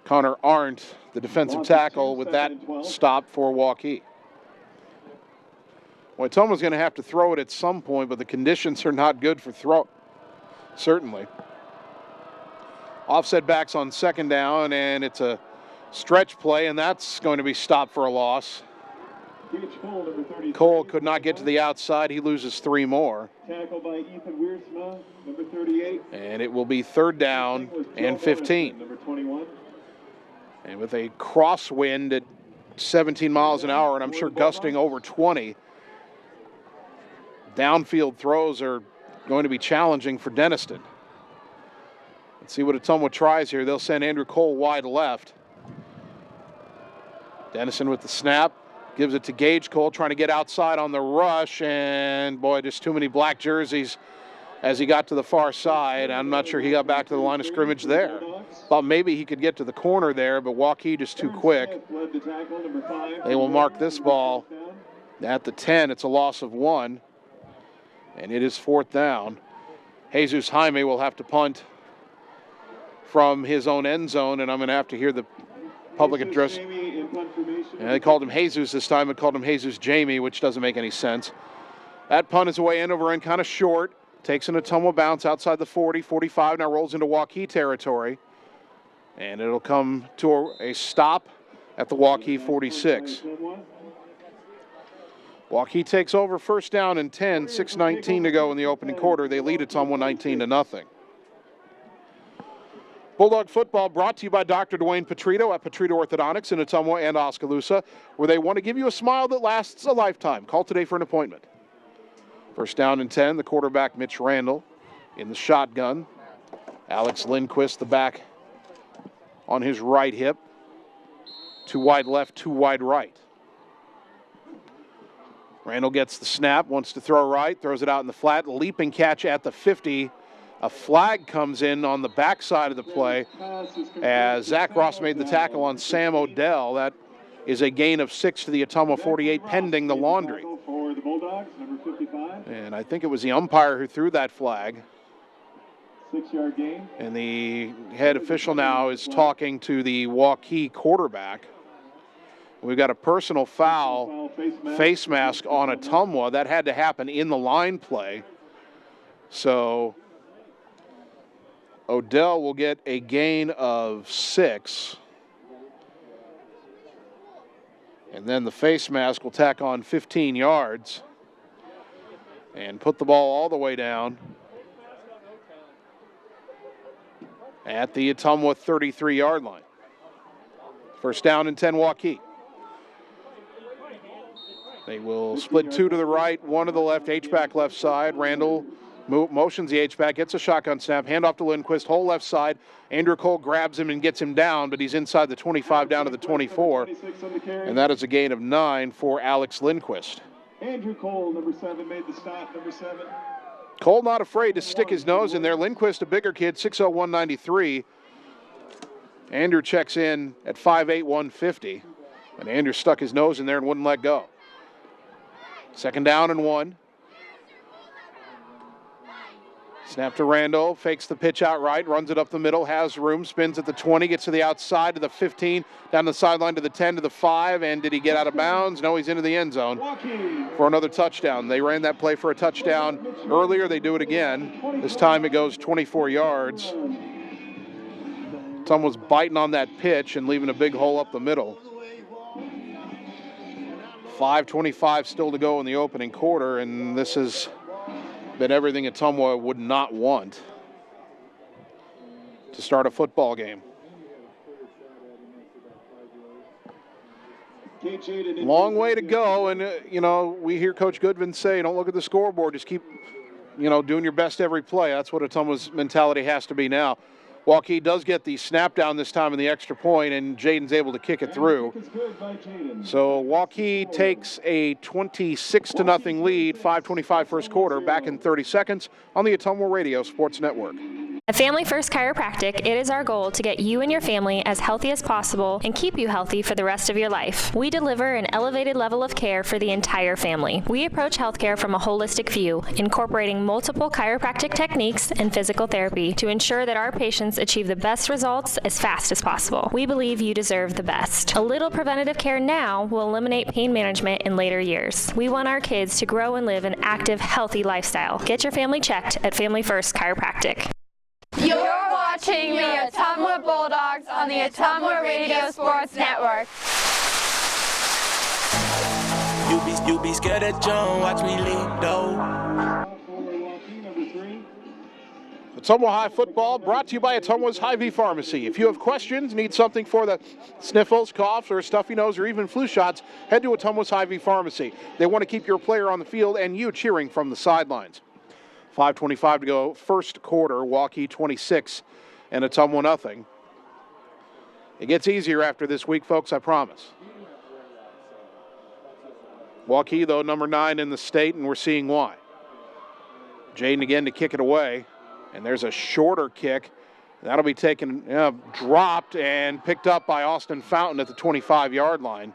Connor Arndt, the defensive tackle, with that stop for Waukee. Well, Ottumwa's going to have to throw it at some point, but the conditions are not good for throw. Certainly. Offset backs on second down, and it's a stretch play, and that's going to be stopped for a loss. Cole could not get to the outside. He loses 3 more. Tackle by Ethan Wiersma, number 38. And it will be third down and 15. Number 21. And with a crosswind at 17 miles an hour, and I'm sure gusting over 20, downfield throws are going to be challenging for Denniston. Let's see what Ottumwa tries here. They'll send Andrew Cole wide left. Denniston with the snap. Gives it to Gage Cole, trying to get outside on the rush, and boy, just too many black jerseys as he got to the far side. I'm not sure he got back to the line of scrimmage there. Thought maybe he could get to the corner there, but Waukee just too quick. They will mark this ball at the 10. It's a loss of 1, and it is fourth down. Jesus Jaime will have to punt from his own end zone, and I'm going to have to hear the public address. And they called him Jesus this time. It called him Jesus Jamie, which doesn't make any sense. That punt is away end over end, kind of short. Takes an Ottumwa bounce outside the 40, 45. Now rolls into Waukee territory. And it'll come to a stop at the Waukee 46. Waukee takes over first down and 10, 6:19 to go in the opening quarter. They lead Ottumwa 19-0. Bulldog football brought to you by Dr. Dwayne Petrito at Petrito Orthodontics in Ottumwa and Oskaloosa, where they want to give you a smile that lasts a lifetime. Call today for an appointment. First down and 10, the quarterback Mitch Randall in the shotgun. Alex Lindquist, the back on his right hip. 2 wide left, 2 wide right. Randall gets the snap, wants to throw right, throws it out in the flat, leaping catch at the 50. A flag comes in on the backside of the play as Zach Ross made the tackle on Sam Odell. That is a gain of 6 to the Ottumwa 48, pending the laundry. And I think it was the umpire who threw that flag. 6-yard gain. And the head official now is talking to the Waukee quarterback. We've got a personal foul face mask on Ottumwa. That had to happen in the line play. So Odell will get a gain of 6. And then the face mask will tack on 15 yards and put the ball all the way down at the Ottumwa 33-yard line. First down and 10 Waukee. They will split 2 to the right, 1 to the left, H-back left side. Randall motions the H-back, gets a shotgun snap, handoff to Lindquist, whole left side. Andrew Cole grabs him and gets him down, but he's inside the 25 down to the 24. And that is a gain of 9 for Alex Lindquist. Andrew Cole, number 7, made the stop, number 7. Cole not afraid to stick his nose in there. Lindquist, a bigger kid, 6'0", 193. Andrew checks in at 5'8", 150. And Andrew stuck his nose in there and wouldn't let go. 2nd down and 1. Snap to Randall, fakes the pitch out right, runs it up the middle, has room, spins at the 20, gets to the outside to the 15, down the sideline to the 10, to the 5, and did he get out of bounds? No, he's into the end zone for another touchdown. They ran that play for a touchdown earlier. They do it again. This time it goes 24 yards. Ottumwa's biting on that pitch and leaving a big hole up the middle. 5:25 still to go in the opening quarter, and this has been everything Ottumwa would not want to start a football game. Long way to go, and we hear Coach Goodvin say, don't look at the scoreboard, just keep doing your best every play. That's what Ottumwa's mentality has to be now. Waukee does get the snap down this time in the extra point, and Jaden's able to kick it through. So Waukee takes a 26-0 lead, 5:25 first quarter, back in 30 seconds on the Ottumwa Radio Sports Network. At Family First Chiropractic, it is our goal to get you and your family as healthy as possible and keep you healthy for the rest of your life. We deliver an elevated level of care for the entire family. We approach healthcare from a holistic view, incorporating multiple chiropractic techniques and physical therapy to ensure that our patients achieve the best results as fast as possible. We believe you deserve the best. A little preventative care now will eliminate pain management in later years. We want our kids to grow and live an active, healthy lifestyle. Get your family checked at Family First Chiropractic. You're watching the Ottumwa Bulldogs on the Ottumwa Radio Sports Network. You be scared at John, watch me leap though. Ottumwa High football brought to you by Ottumwa's Hy-Vee Pharmacy. If you have questions, need something for the sniffles, coughs, or stuffy nose, or even flu shots, head to Ottumwa's Hy-Vee Pharmacy. They want to keep your player on the field and you cheering from the sidelines. 5:25 to go, first quarter. Waukee 26 and Ottumwa nothing. It gets easier after this week, folks, I promise. Waukee, though, number 9 in the state, and we're seeing why. Jaden again to kick it away, and there's a shorter kick. That'll be taken, dropped, and picked up by Austin Fountain at the 25-yard line.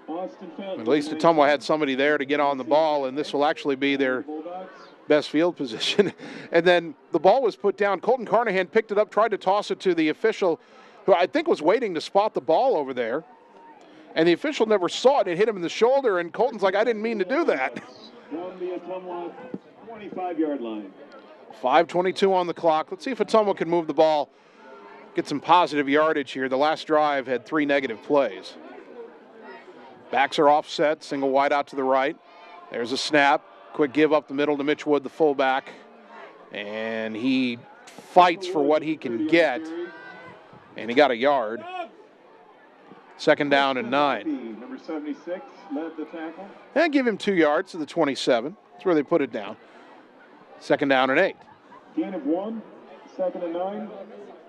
At least Ottumwa had somebody there to get on the ball, and this will actually be their best field position. And then the ball was put down. Colton Carnahan picked it up, tried to toss it to the official, who I think was waiting to spot the ball over there. And the official never saw it. It hit him in the shoulder, and Colton's like, I didn't mean to do that. From the Ottumwa 25-yard line. 5:22 on the clock. Let's see if Ottumwa can move the ball, get some positive yardage here. The last drive had 3 negative plays. Backs are offset, single wide out to the right. There's a snap. Quick give up the middle to Mitch Wood, the fullback. And he fights for what he can get. And he got a yard. 2nd down and 9. Number 76 led the tackle. And give him 2 yards to the 27. That's where they put it down. 2nd down and 8. Gain of 1, 2nd and 9.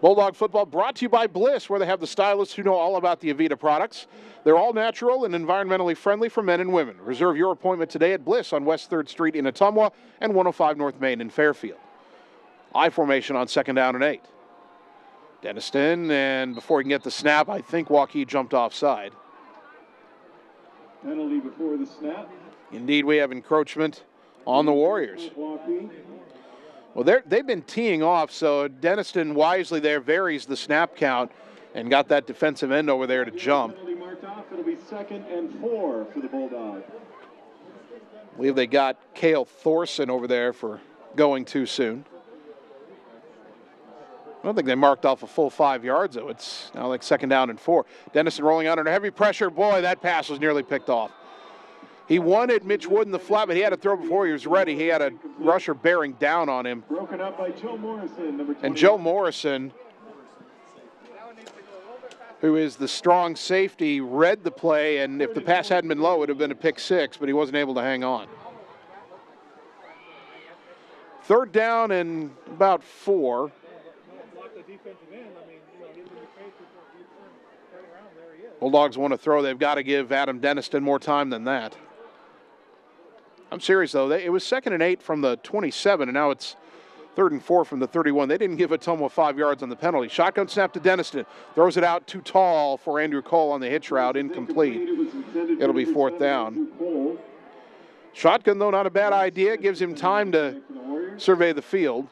Bulldog football brought to you by Bliss, where they have the stylists who know all about the Avita products. They're all natural and environmentally friendly for men and women. Reserve your appointment today at Bliss on West 3rd Street in Ottumwa and 105 North Main in Fairfield. I formation on 2nd down and 8. Denniston, and before he can get the snap, I think Waukee jumped offside. Penalty before the snap. Indeed, we have encroachment on the Warriors. Well, they've been teeing off, so Denniston wisely there varies the snap count and got that defensive end over there to jump. It'll be 2nd and 4 for the Bulldogs. I believe they got Cale Thorson over there for going too soon. I don't think they marked off a full 5 yards, though. It's now like 2nd down and 4. Denniston rolling out under heavy pressure. Boy, that pass was nearly picked off. He wanted Mitch Wood in the flat, but he had to throw before he was ready. He had a rusher bearing down on him. Broken up by Joe Morrison, number 20. And Joe Morrison, who is the strong safety, read the play, and if the pass hadn't been low, it would have been a pick 6, but he wasn't able to hang on. 3rd down and about 4. Bulldogs want to throw. They've got to give Adam Denniston more time than that. I'm serious, though. It was 2nd and 8 from the 27, and now it's 3rd and 4 from the 31. They didn't give Ottumwa 5 yards on the penalty. Shotgun snap to Denniston. Throws it out too tall for Andrew Cole on the hitch route. Incomplete. It'll be 4th down. Shotgun, though, not a bad idea. Gives him time to survey the field.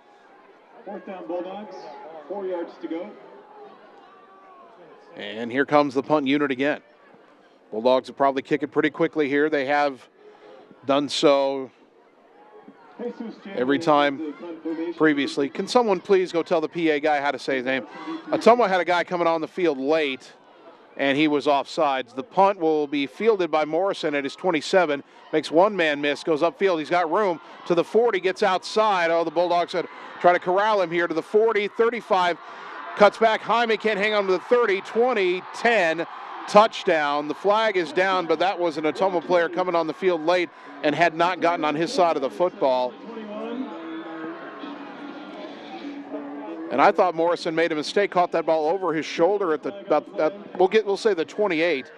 4th down Bulldogs. 4 yards to go. And here comes the punt unit again. Bulldogs will probably kick it pretty quickly here. They have done so every time previously. Can someone please go tell the PA guy how to say his name? Ottumwa had a guy coming on the field late, and he was offsides. The punt will be fielded by Morrison at his 27. Makes one man miss, goes upfield. He's got room to the 40, gets outside. Oh, the Bulldogs had try to corral him here to the 40, 35. Cuts back. Jaime can't hang on to the 30, 20, 10. Touchdown. The flag is down, but that was an Ottumwa player coming on the field late and had not gotten on his side of the football. And I thought Morrison made a mistake, caught that ball over his shoulder at we'll say the 28.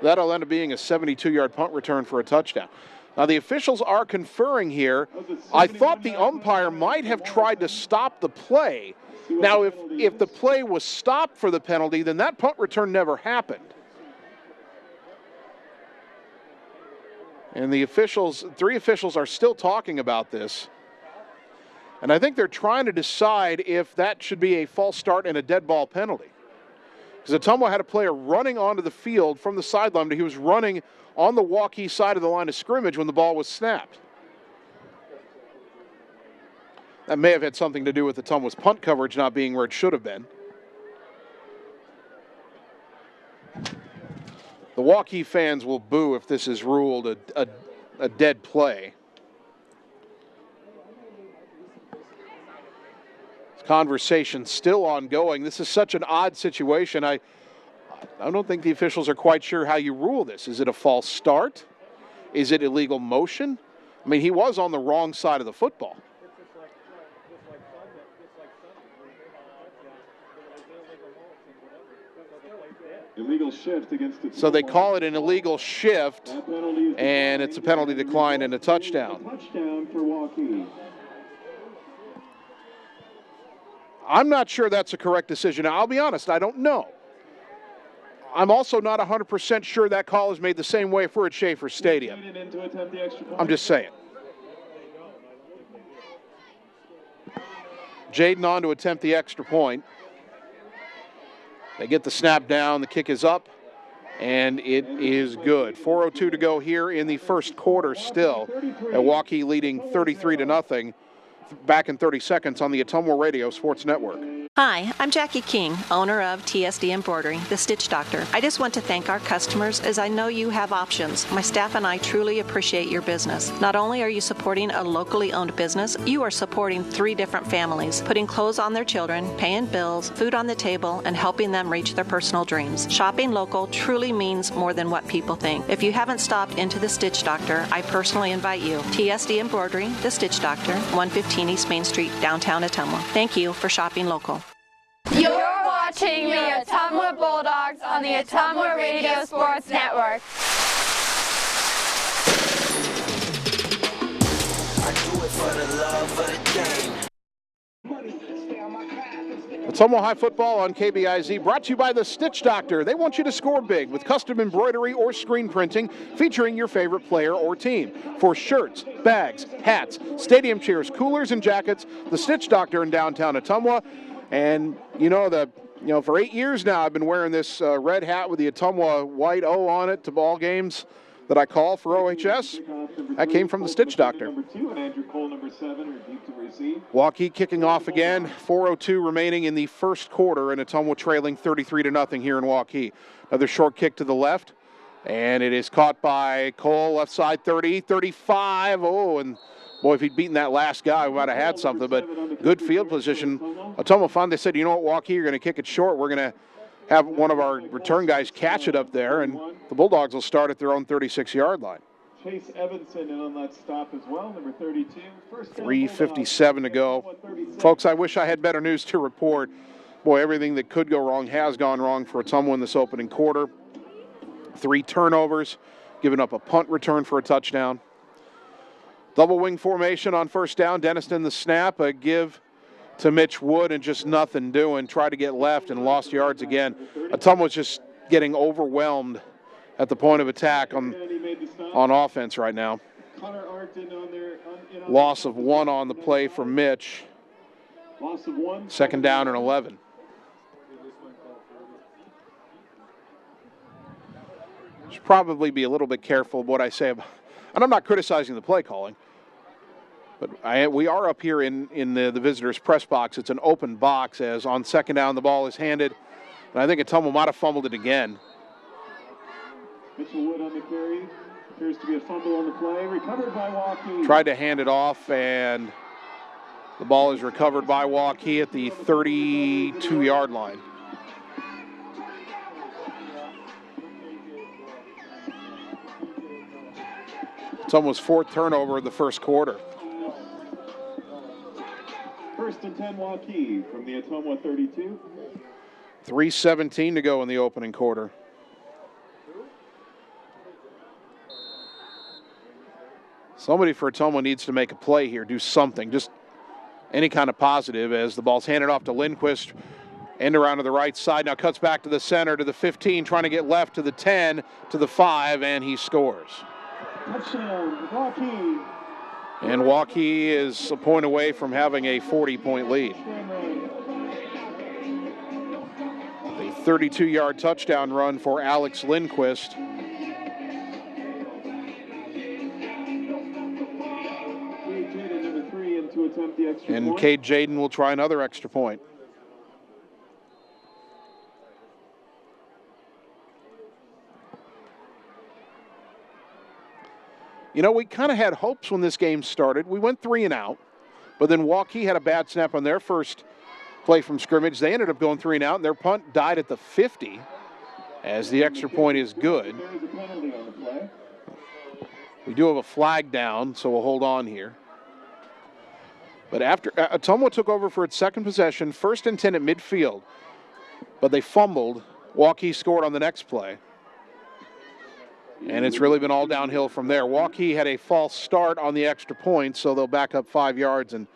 That'll end up being a 72-yard punt return for a touchdown. Now the officials are conferring here. I thought the umpire might have tried to stop the play. Now if the play was stopped for the penalty, then that punt return never happened. And the three officials are still talking about this. And I think they're trying to decide if that should be a false start and a dead ball penalty. Because Ottumwa had a player running onto the field from the sideline, but he was running on the Waukee side of the line of scrimmage when the ball was snapped. That may have had something to do with Ottumwa's punt coverage not being where it should have been. The Waukee fans will boo if this is ruled a dead play. This conversation's still ongoing. This is such an odd situation. I don't think the officials are quite sure how you rule this. Is it a false start? Is it illegal motion? I mean, he was on the wrong side of the football. Illegal shift against the So they call it an illegal shift, and it's a penalty decline and a touchdown. Touchdown for Waukee. I'm not sure that's a correct decision. Now, I'll be honest, I don't know. I'm also not 100% sure that call is made the same way if we're at Schaefer Stadium. I'm just saying. Jaden on to attempt the extra point. They get the snap down, the kick is up, and it is good. 4:02 to go here in the first quarter still. Waukee leading 33-0. Back in 30 seconds on the Ottumwa Radio Sports Network. Hi, I'm Jackie King, owner of TSD Embroidery, the Stitch Doctor. I just want to thank our customers as I know you have options. My staff and I truly appreciate your business. Not only are you supporting a locally owned business, you are supporting 3 different families, putting clothes on their children, paying bills, food on the table, and helping them reach their personal dreams. Shopping local truly means more than what people think. If you haven't stopped into the Stitch Doctor, I personally invite you. TSD Embroidery, the Stitch Doctor, 115 East Main Street, downtown Ottumwa. Thank you for shopping local. You're watching the Ottumwa Bulldogs on the Ottumwa Radio Sports Network. I do it for the love of the game. Ottumwa High Football on KBIZ, brought to you by the Stitch Doctor. They want you to score big with custom embroidery or screen printing featuring your favorite player or team. For shirts, bags, hats, stadium chairs, coolers, and jackets, the Stitch Doctor in downtown Ottumwa. And for 8 years now, I've been wearing this red hat with the Ottumwa white O on it to ball games that I call for OHS. That came from the Stitch Doctor. Waukee kicking off again. 4:02 remaining in the first quarter, and Ottumwa trailing 33-0 here in Waukee. Another short kick to the left, and it is caught by Cole, left side 30, 35. Oh, and boy, if he'd beaten that last guy, we might have had something, but good field position. Ottumwa found, they said, you know what, Waukee, you're going to kick it short. We're going to have one of our return guys catch it up there, and the Bulldogs will start at their own 36-yard line. Chase Evanson in on that stop as well, number 32. 3:57 to go. Folks, I wish I had better news to report. Boy, everything that could go wrong has gone wrong for Ottumwa in this opening quarter. 3 turnovers, giving up a punt return for a touchdown. Double wing formation on first down. Denniston the snap, a give to Mitch Wood, and just nothing doing. Tried to get left and lost yards again. Ottumwa's just getting overwhelmed at the point of attack on offense right now. Loss of 1 on the play for Mitch. Second down and 11. Should probably be a little bit careful of what I say about, and I'm not criticizing the play calling, but we are up here in the visitors' press box. It's an open box, as on second down the ball is handed, and I think Ottumwa might have fumbled it again. Mitchell Wood on the carry. Appears to be a fumble on the play. Recovered by Waukee. Tried to hand it off, and the ball is recovered by Waukee at the 32-yard line. Ottumwa's 4th turnover of the first quarter. 1st and 10 Waukee from the Ottumwa 32. 3:17 to go in the opening quarter. Somebody for Ottumwa needs to make a play here, do something, just any kind of positive, as the ball's handed off to Lindquist. End around to the right side, now cuts back to the center, to the 15, trying to get left to the 10, to the 5, and he scores. Touchdown, Waukee. And Waukee is a point away from having a 40-point lead. A 32-yard touchdown run for Alex Lindquist. And Cade Jaden will try another extra point. You know, we kind of had hopes when this game started. We went 3 and out, but then Waukee had a bad snap on their first play from scrimmage. They ended up going 3 and out, and their punt died at the 50, as the extra point is good. There is a penalty on the play. We do have a flag down, so we'll hold on here. But after Ottumwa took over for its second possession, 1st and 10 at midfield, but they fumbled. Waukee scored on the next play. And it's really been all downhill from there. Waukee had a false start on the extra point, so they'll back up 5 yards, and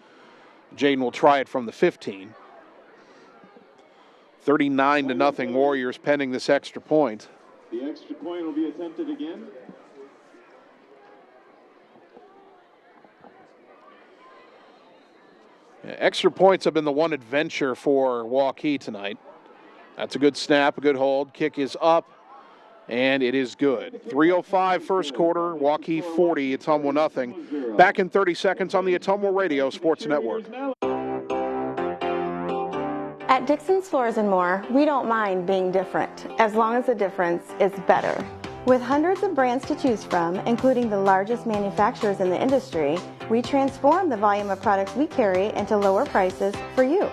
Jaden will try it from the 15. 39-0 Warriors pending this extra point. The extra point will be attempted again. Yeah, extra points have been the one adventure for Waukee tonight. That's a good snap, a good hold. Kick is up, and it is good. 3:05 first quarter, Waukee 40, Ottumwa nothing. Back in 30 seconds on the Ottumwa Radio Sports Network. At Dixon's Floors & More, we don't mind being different, as long as the difference is better. With hundreds of brands to choose from, including the largest manufacturers in the industry, we transform the volume of products we carry into lower prices for you.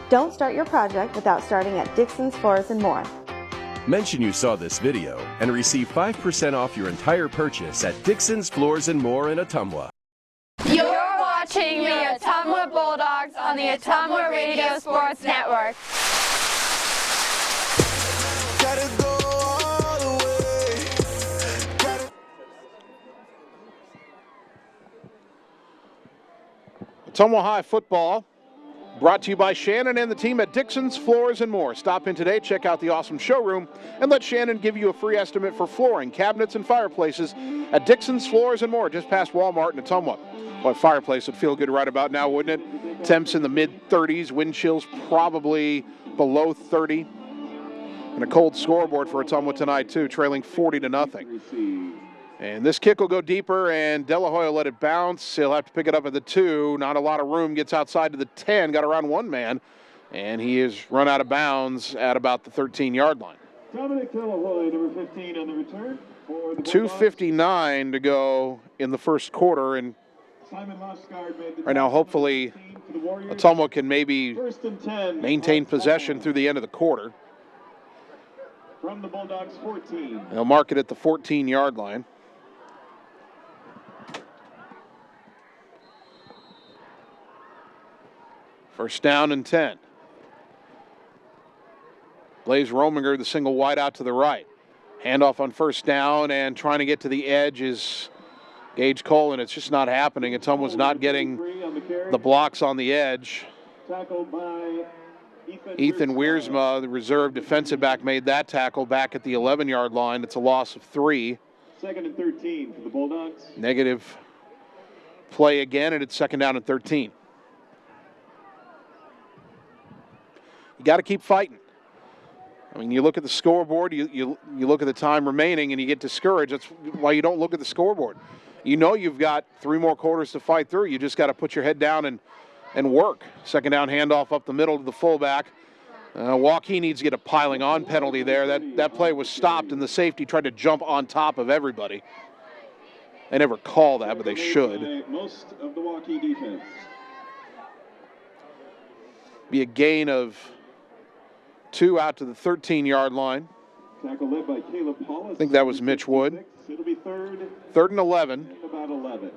Don't start your project without starting at Dixon's Floors & More. Mention you saw this video and receive 5% off your entire purchase at Dixon's Floors & More in Ottumwa. You're watching the Ottumwa Bulldogs on the Ottumwa Radio Sports Network. Ottumwa High football brought to you by Shannon and the team at Dixon's Floors & More. Stop in today, check out the awesome showroom, and let Shannon give you a free estimate for flooring, cabinets, and fireplaces at Dixon's Floors & More, just past Walmart in Ottumwa. Well, a fireplace would feel good right about now, wouldn't it? Temps in the mid-30s, wind chills probably below 30. And a cold scoreboard for Ottumwa tonight, too, trailing 40-0. And this kick will go deeper, and De La Hoya let it bounce. He'll have to pick it up at the 2. Not a lot of room. Gets outside to the 10. Got around one man. And he is run out of bounds at about the 13-yard line. Dominic De La Hoya, number 15 on the return. 2:59 to go in the first quarter. And right now, hopefully, Ottumwa can maybe maintain possession through the end of the quarter. From the Bulldogs 14. They'll mark it at the 14-yard line. First down and 10. Blaze Rominger, the single wide out to the right. Handoff on first down, and trying to get to the edge is Gage Cole, and it's just not happening. Ottumwa's not getting the blocks on the edge. Tackled by Ethan Wiersma, the reserve defensive back, made that tackle back at the 11-yard line. It's a loss of 3. 2nd and 13 for the Bulldogs. Negative play again, and it's 2nd down and 13. You got to keep fighting. I mean, you look at the scoreboard, you look at the time remaining, and you get discouraged. That's why you don't look at the scoreboard. You know you've got 3 more quarters to fight through. You just got to put your head down and work. 2nd down handoff up the middle to the fullback. Waukee needs to get a piling on penalty there. That play was stopped, and the safety tried to jump on top of everybody. They never call that, but they should. Most of the Waukee defense. Be a gain of 2 out to the 13-yard line. Tackle led by Caleb Paulus. I think that was Mitch Wood. It'll be 3rd and 11. About 11.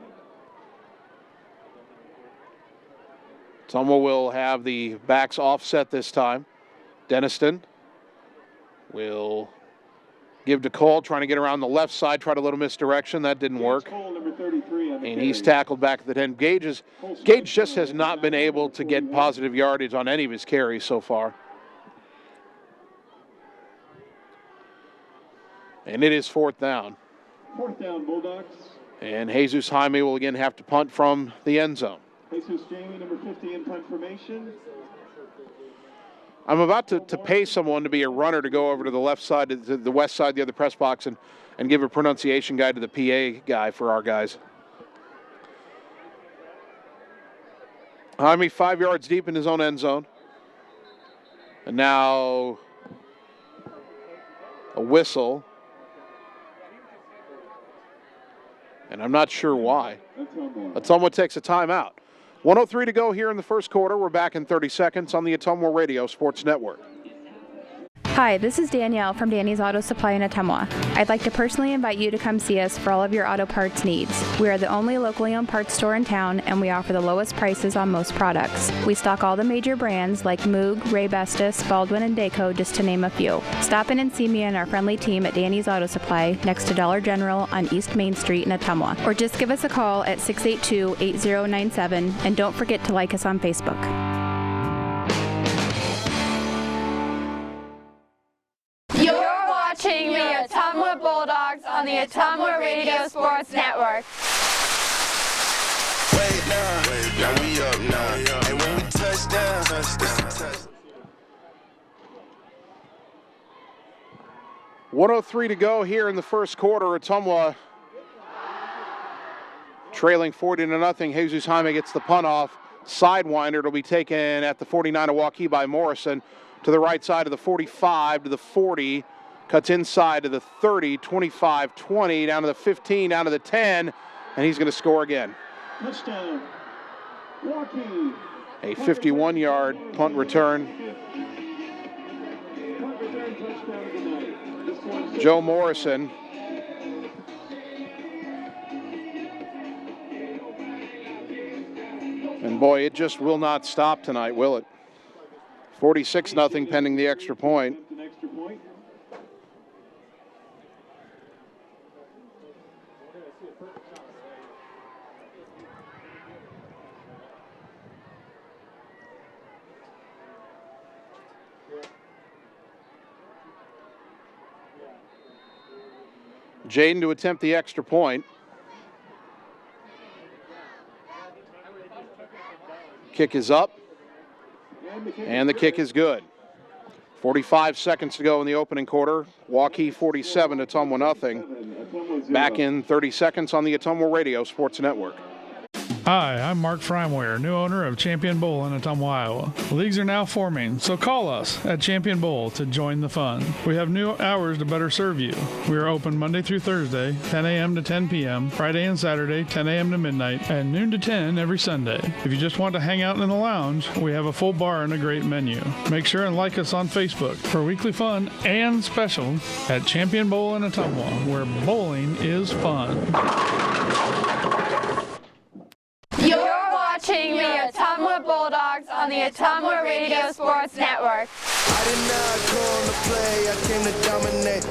Ottumwa will have the backs offset this time. Denniston will give to Cole, trying to get around the left side, try a little misdirection. That didn't work. And he's tackled back at the 10. Gage just has not been able to get positive yardage on any of his carries so far. And it is 4th down. 4th down, Bulldogs. And Jesus Jaime will again have to punt from the end zone. Jesus Jamie, number 50 in punt formation. I'm about to pay someone to be a runner to go over to the left side, to the west side, the other press box, and give a pronunciation guide to the PA guy for our guys. Jaime 5 yards deep in his own end zone. And now a whistle. And I'm not sure why. Ottumwa takes a timeout. 1:03 to go here in the first quarter. We're back in 30 seconds on the Ottumwa Radio Sports Network. Hi, this is Danielle from Danny's Auto Supply in Ottumwa. I'd like to personally invite you to come see us for all of your auto parts needs. We are the only locally owned parts store in town, and we offer the lowest prices on most products. We stock all the major brands like Moog, Ray Bestis, Baldwin, and Dayco, just to name a few. Stop in and see me and our friendly team at Danny's Auto Supply next to Dollar General on East Main Street in Ottumwa. Or just give us a call at 682-8097, and don't forget to like us on Facebook. Watching the Ottumwa Bulldogs on the Ottumwa Radio Sports Network. Wait now we up now. And when we touch down, it's a touch. 1:03 to go here in the first quarter. Ottumwa trailing 40-0. Jesus Jaime gets the punt off. Sidewinder. It'll be taken at the 49 of Waukee by Morrison to the right side of the 45 to the 40. Cuts inside to the 30, 25, 20, down to the 15, down to the 10, and he's going to score again. Touchdown, Waukee. A 51-yard punt return. Joe Morrison. And boy, it just will not stop tonight, will it? 46-0 pending the extra point. Jaden to attempt the extra point. Kick is up, and the kick is good. 45 seconds to go in the opening quarter. Waukee 47, Ottumwa nothing. Back in 30 seconds on the Ottumwa Radio Sports Network. Hi, I'm Mark Freimweyer, new owner of Champion Bowl in Ottumwa, Iowa. Leagues are now forming, so call us at Champion Bowl to join the fun. We have new hours to better serve you. We are open Monday through Thursday, 10 a.m. to 10 p.m., Friday and Saturday, 10 a.m. to midnight, and noon to 10 every Sunday. If you just want to hang out in the lounge, we have a full bar and a great menu. Make sure and like us on Facebook for weekly fun and special at Champion Bowl in Ottumwa, where bowling is fun. You're watching the Ottumwa Bulldogs on the Ottumwa Radio Sports Network. I did not come to play, I came to dominate.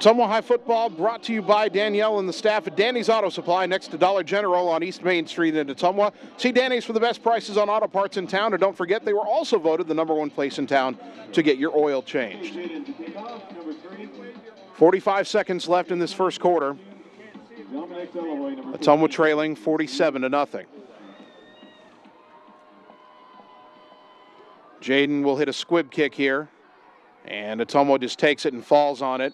Ottumwa High football brought to you by Danielle and the staff at Danny's Auto Supply next to Dollar General on East Main Street in Ottumwa. See Danny's for the best prices on auto parts in town, and don't forget they were also voted the #1 place in town to get your oil changed. 45 seconds left in this first quarter. Ottumwa trailing 47-0. Jaden will hit a squib kick here, and Ottumwa just takes it and falls on it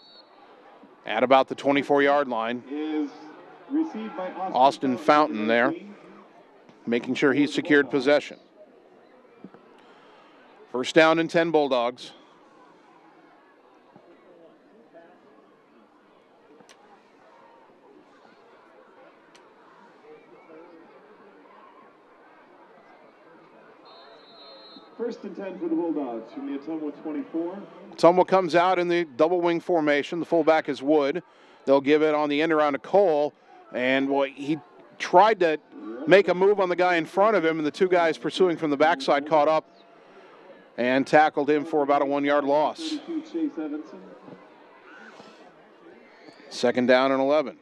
at about the 24-yard line. Austin Fountain there, making sure he secured possession. First down and 10 Bulldogs. First and 10 for the Bulldogs from the Ottumwa 24. Ottumwa comes out in the double wing formation. The fullback is Wood. They'll give it on the end around to Cole. And boy, he tried to make a move on the guy in front of him, and the two guys pursuing from the backside caught up and tackled him for about a 1-yard loss. Second down and 11.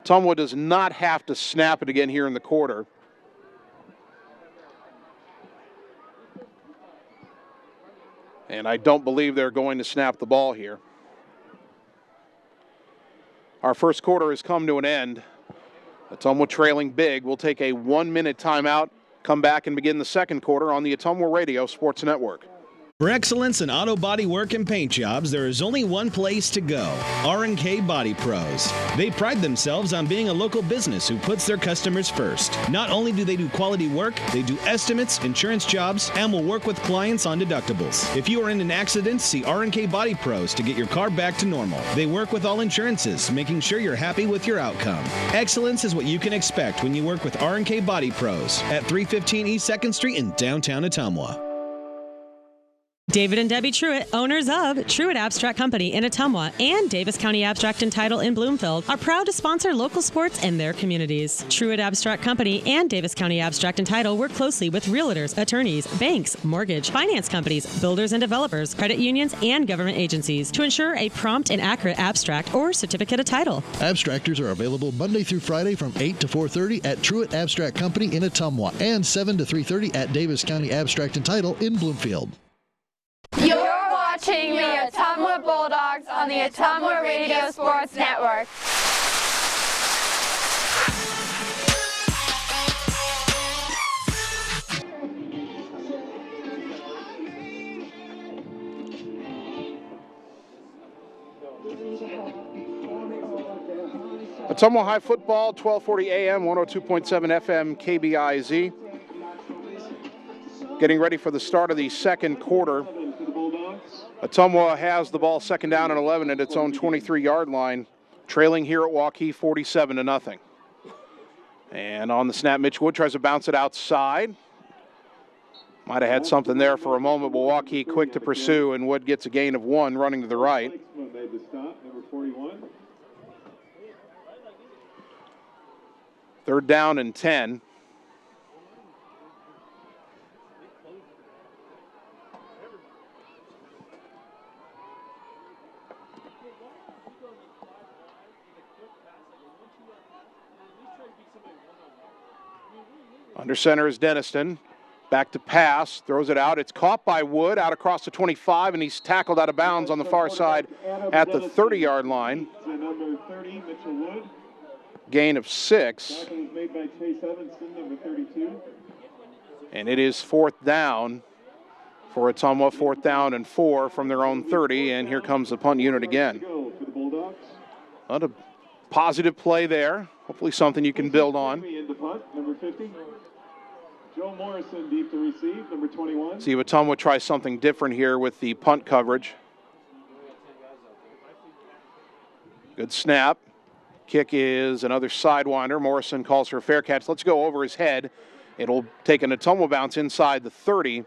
Ottumwa does not have to snap it again here in the quarter. And I don't believe they're going to snap the ball here. Our first quarter has come to an end. Ottumwa trailing big. We'll take a 1-minute timeout, come back and begin the second quarter on the Ottumwa Radio Sports Network. For excellence in auto body work and paint jobs, there is only one place to go, R&K Body Pros. They pride themselves on being a local business who puts their customers first. Not only do they do quality work, they do estimates, insurance jobs, and will work with clients on deductibles. If you are in an accident, see R&K Body Pros to get your car back to normal. They work with all insurances, making sure you're happy with your outcome. Excellence is what you can expect when you work with R&K Body Pros at 315 East 2nd Street in downtown Ottumwa. David and Debbie Truitt, owners of Truitt Abstract Company in Ottumwa and Davis County Abstract and Title in Bloomfield, are proud to sponsor local sports in their communities. Truitt Abstract Company and Davis County Abstract and Title work closely with realtors, attorneys, banks, mortgage, finance companies, builders and developers, credit unions, and government agencies to ensure a prompt and accurate abstract or certificate of title. Abstractors are available Monday through Friday from 8 to 4:30 at Truitt Abstract Company in Ottumwa and 7 to 3:30 at Davis County Abstract and Title in Bloomfield. You're watching the Ottumwa Bulldogs on the Ottumwa Radio Sports Network. Ottumwa High football, 1240 AM, 102.7 FM, KBIZ. Getting ready for the start of the second quarter. Ottumwa has the ball second down and 11 at its own 23-yard line, trailing here at Waukee 47-0. And on the snap, Mitch Wood tries to bounce it outside. Might have had something there for a moment, but Waukee quick to pursue, and Wood gets a gain of 1 running to the right. Third down and 10. Under center is Denniston. Back to pass, throws it out. It's caught by Wood out across the 25, and he's tackled out of bounds on the far side at the 30-yard line. Gain of 6. And it is fourth down for Ottumwa, 4th down and 4 from their own 30, and here comes the punt unit again. Not a positive play there. Hopefully something you can build on. Number 50. Joe Morrison deep to receive, number 21. See if Ottumwa tries something different here with the punt coverage. Good snap. Kick is another sidewinder. Morrison calls for a fair catch. Let's go over his head. It'll take an Ottumwa bounce inside the 30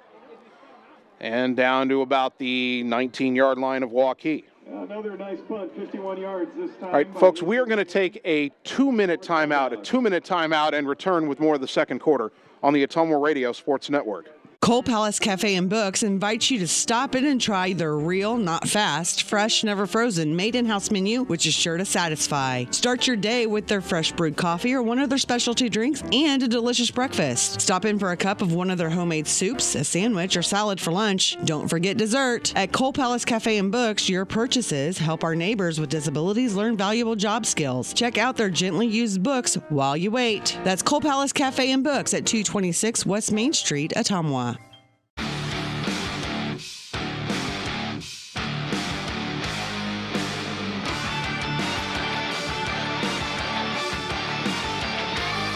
and down to about the 19-yard line of Waukee. Another nice punt, 51 yards this time. All right, folks, we are going to take a 2-minute timeout, and return with more of the second quarter on the Ottumwa Radio Sports Network. Cole Palace Cafe and Books invites you to stop in and try their real, not fast, fresh, never frozen, made in-house menu, which is sure to satisfy. Start your day with their fresh brewed coffee or one of their specialty drinks and a delicious breakfast. Stop in for a cup of one of their homemade soups, a sandwich, or salad for lunch. Don't forget dessert. At Cole Palace Cafe and Books, your purchases help our neighbors with disabilities learn valuable job skills. Check out their gently used books while you wait. That's Cole Palace Cafe and Books at 226 West Main Street, Ottumwa.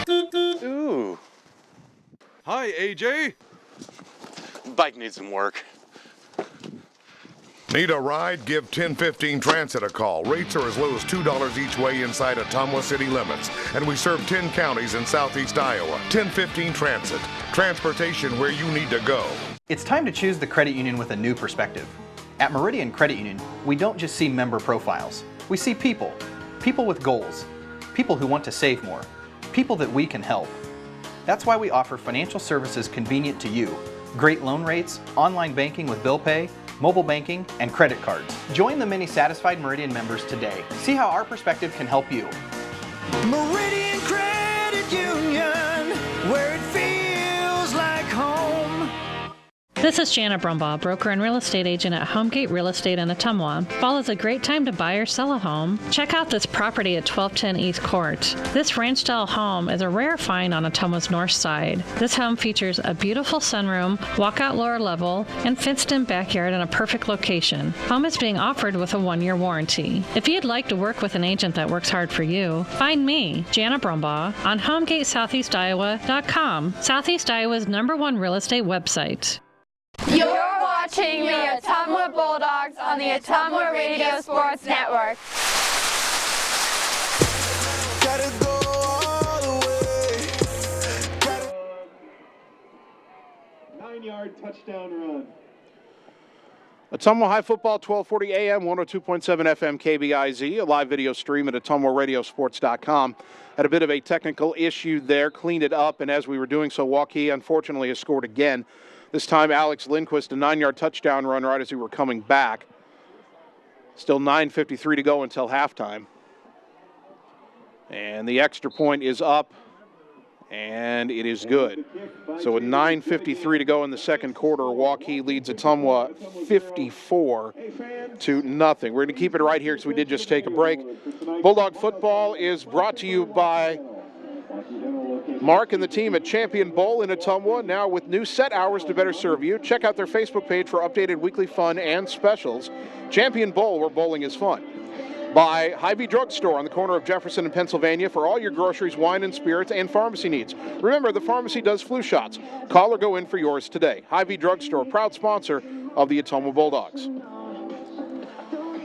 Ooh. Hi, AJ. Bike needs some work. Need a ride? Give 1015 Transit a call. Rates are as low as $2 each way inside Ottumwa city limits. And we serve 10 counties in southeast Iowa. 1015 Transit. Transportation where you need to go. It's time to choose the credit union with a new perspective. At Meridian Credit Union, we don't just see member profiles. We see people. People with goals. People who want to save more. People that we can help. That's why we offer financial services convenient to you. Great loan rates, online banking with bill pay, mobile banking, and credit cards. Join the many satisfied Meridian members today. See how our perspective can help you. Meridian Credit Union, where it feels like home. This is Jana Brumbaugh, broker and real estate agent at Homegate Real Estate in Ottumwa. Fall is a great time to buy or sell a home. Check out this property at 1210 East Court. This ranch-style home is a rare find on Ottumwa's north side. This home features a beautiful sunroom, walkout lower level, and fenced-in backyard in a perfect location. Home is being offered with a 1-year warranty. If you'd like to work with an agent that works hard for you, find me, Jana Brumbaugh, on HomegateSoutheastIowa.com, Southeast Iowa's #1 real estate website. You're watching the Ottumwa Bulldogs on the Ottumwa Radio Sports Network. Gotta go all the way. 9-yard touchdown run. Ottumwa High Football, 1240 AM, 102.7 FM KBIZ, a live video stream at OttumwaRadioSports.com. Had a bit of a technical issue there, cleaned it up, and as we were doing so, Waukee unfortunately has scored again. This time, Alex Lindquist, a 9-yard touchdown run right as we were coming back. Still 9:53 to go until halftime. And the extra point is up, and it is good. So with 9:53 to go in the second quarter, Waukee leads Ottumwa 54-0. We're going to keep it right here because we did just take a break. Bulldog football is brought to you by Mark and the team at Champion Bowl in Ottumwa, now with new set hours to better serve you. Check out their Facebook page for updated weekly fun and specials. Champion Bowl, where bowling is fun. By Hy-Vee Drug Store on the corner of Jefferson and Pennsylvania for all your groceries, wine and spirits, and pharmacy needs. Remember, the pharmacy does flu shots. Call or go in for yours today. Hy-Vee Drug Store, proud sponsor of the Ottumwa Bulldogs.